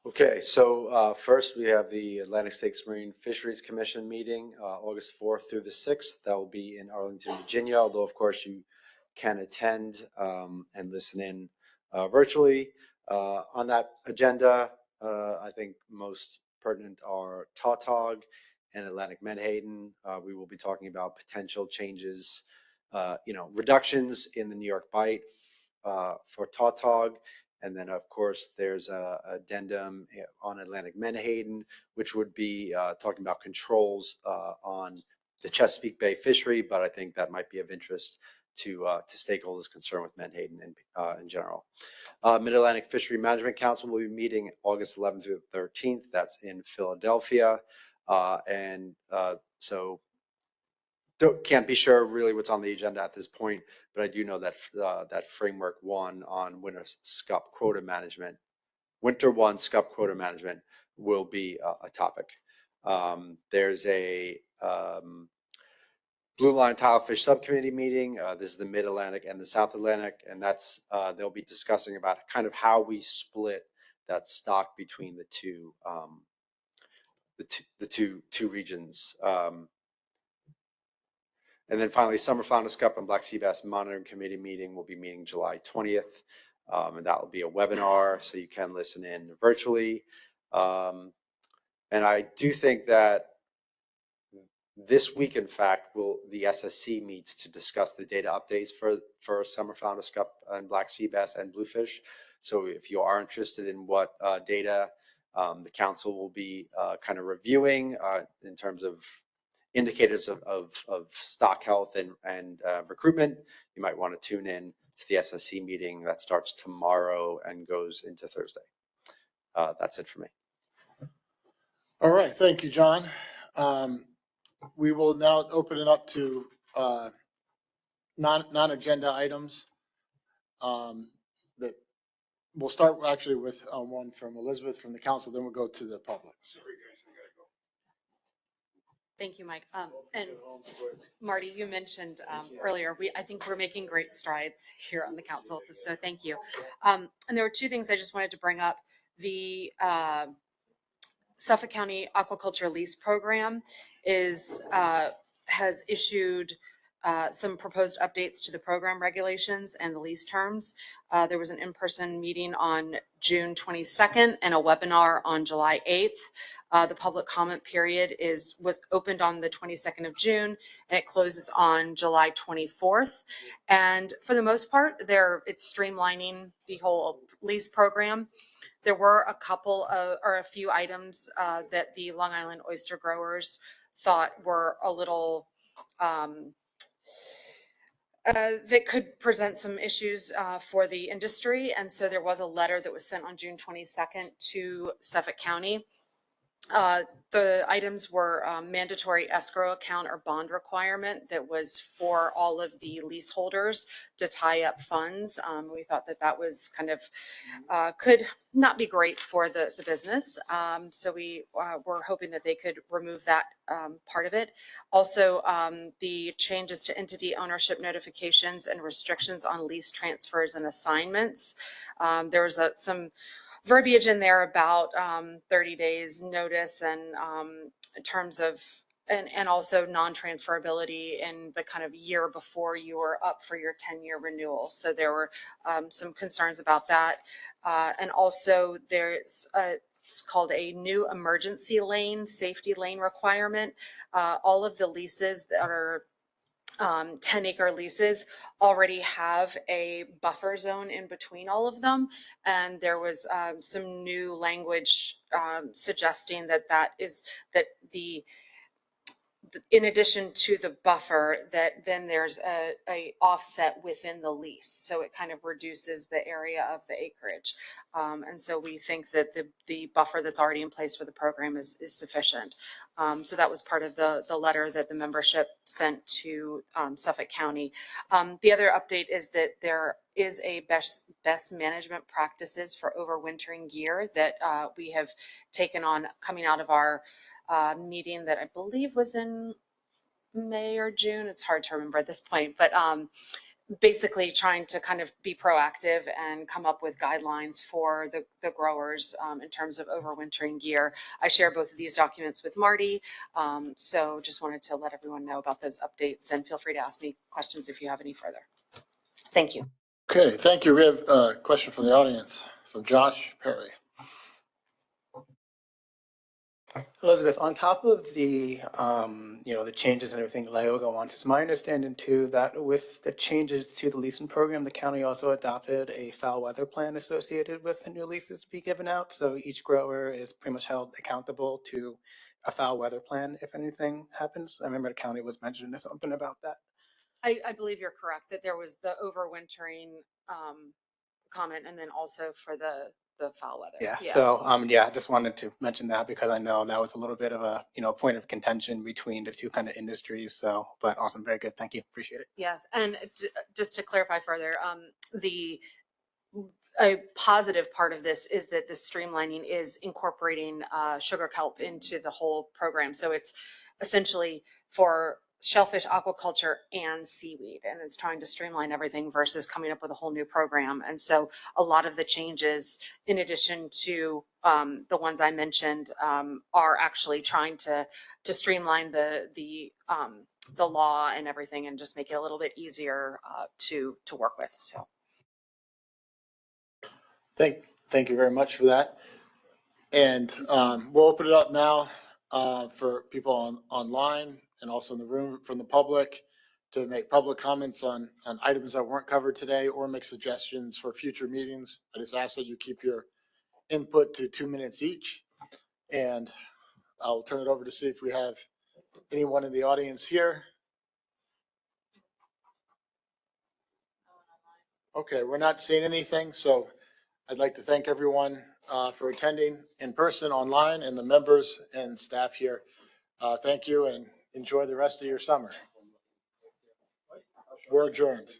Okay, so first we have the Atlantic States Marine Fisheries Commission meeting, August 4th through the 6th. That will be in Arlington, Virginia, although of course you can attend and listen in virtually. On that agenda, I think most pertinent are tautog and Atlantic menhaden. We will be talking about potential changes, reductions in the New York bite for tautog. And then, of course, there's a addendum on Atlantic menhaden, which would be talking about controls on the Chesapeake Bay fishery, but I think that might be of interest to stakeholders concerned with menhaden in general. Mid-Atlantic Fishery Management Council will be meeting August 11th through the 13th. That's in Philadelphia. So can't be sure really what's on the agenda at this point, but I do know that that framework one on winter scup quota management will be a topic. There's a Blue Line Tilefish Subcommittee meeting. This is the Mid-Atlantic and the South Atlantic, and that's they'll be discussing about kind of how we split that stock between the two regions. And then finally, Summer Flounder Scup and Black Sea Bass Monitoring Committee meeting will be meeting July 20th. And that will be a webinar, so you can listen in virtually. And I do think that this week, in fact, the SSC meets to discuss the data updates for Summer Flounder Scup and Black Sea Bass and Bluefish. So if you are interested in what data the council will be kind of reviewing in terms of indicators of stock health and recruitment, you might want to tune in to the SSC meeting that starts tomorrow and goes into Thursday. That's it for me. All right, thank you, John. We will now open it up to non-agenda items that we'll start actually with one from Elizabeth from the council, then we'll go to the public. Thank you, Mike. And Marty, you mentioned earlier, I think we're making great strides here on the council, so thank you. And there were two things I just wanted to bring up. The Suffolk County Aquaculture Lease Program has issued some proposed updates to the program regulations and the lease terms. There was an in-person meeting on June 22nd and a webinar on July 8th. The public comment period was opened on the 22nd of June and it closes on July 24th. And for the most part, it's streamlining the whole lease program. There were a few items that the Long Island oyster growers thought were a little that could present some issues for the industry. And so there was a letter that was sent on June 22nd to Suffolk County. The items were mandatory escrow account or bond requirement that was for all of the leaseholders to tie up funds. We thought that was kind of could not be great for the business. So we were hoping that they could remove that part of it. Also, the changes to entity ownership notifications and restrictions on lease transfers and assignments. There was some verbiage in there about 30 days notice and in terms of and also non-transferability in the kind of year before you were up for your 10-year renewal. So there were some concerns about that. And also there's it's called a new emergency lane, safety lane requirement. All of the leases that are 10-acre leases already have a buffer zone in between all of them. And there was some new language suggesting that in addition to the buffer, that then there's a offset within the lease. So it kind of reduces the area of the acreage. And so we think that the buffer that's already in place for the program is sufficient. So that was part of the letter that the membership sent to Suffolk County. The other update is that there is a best management practices for overwintering gear that we have taken on coming out of our meeting that I believe was in May or June. It's hard to remember at this point, but basically trying to kind of be proactive and come up with guidelines for the growers in terms of overwintering gear. I share both of these documents with Marty. So just wanted to let everyone know about those updates and feel free to ask me questions if you have any further. Thank you. Okay, thank you. We have a question from the audience from Josh Perry. Elizabeth, on top of the, the changes and everything Leo go on, it's my understanding too that with the changes to the leasing program, the county also adopted a foul weather plan associated with the new leases to be given out. So each grower is pretty much held accountable to a foul weather plan if anything happens. I remember the county was mentioning something about that. I believe you're correct that there was the overwintering comment and then also for the foul weather. Yeah. So, I just wanted to mention that because I know that was a little bit of a, point of contention between the two kind of industries. So, but awesome. Very good. Thank you. Appreciate it. Yes. And just to clarify further, a positive part of this is that the streamlining is incorporating sugar kelp into the whole program. So it's essentially for shellfish aquaculture and seaweed, and it's trying to streamline everything versus coming up with a whole new program. And so a lot of the changes, in addition to the ones I mentioned, are actually trying to streamline the law and everything and just make it a little bit easier to work with. So Thank you very much for that. And we'll open it up now for people online and also in the room from the public to make public comments on items that weren't covered today or make suggestions for future meetings. I just ask that you keep your input to 2 minutes each. And I'll turn it over to see if we have anyone in the audience here. Okay, we're not seeing anything, so I'd like to thank everyone for attending in person, online, and the members and staff here. Thank you and enjoy the rest of your summer. We're adjourned.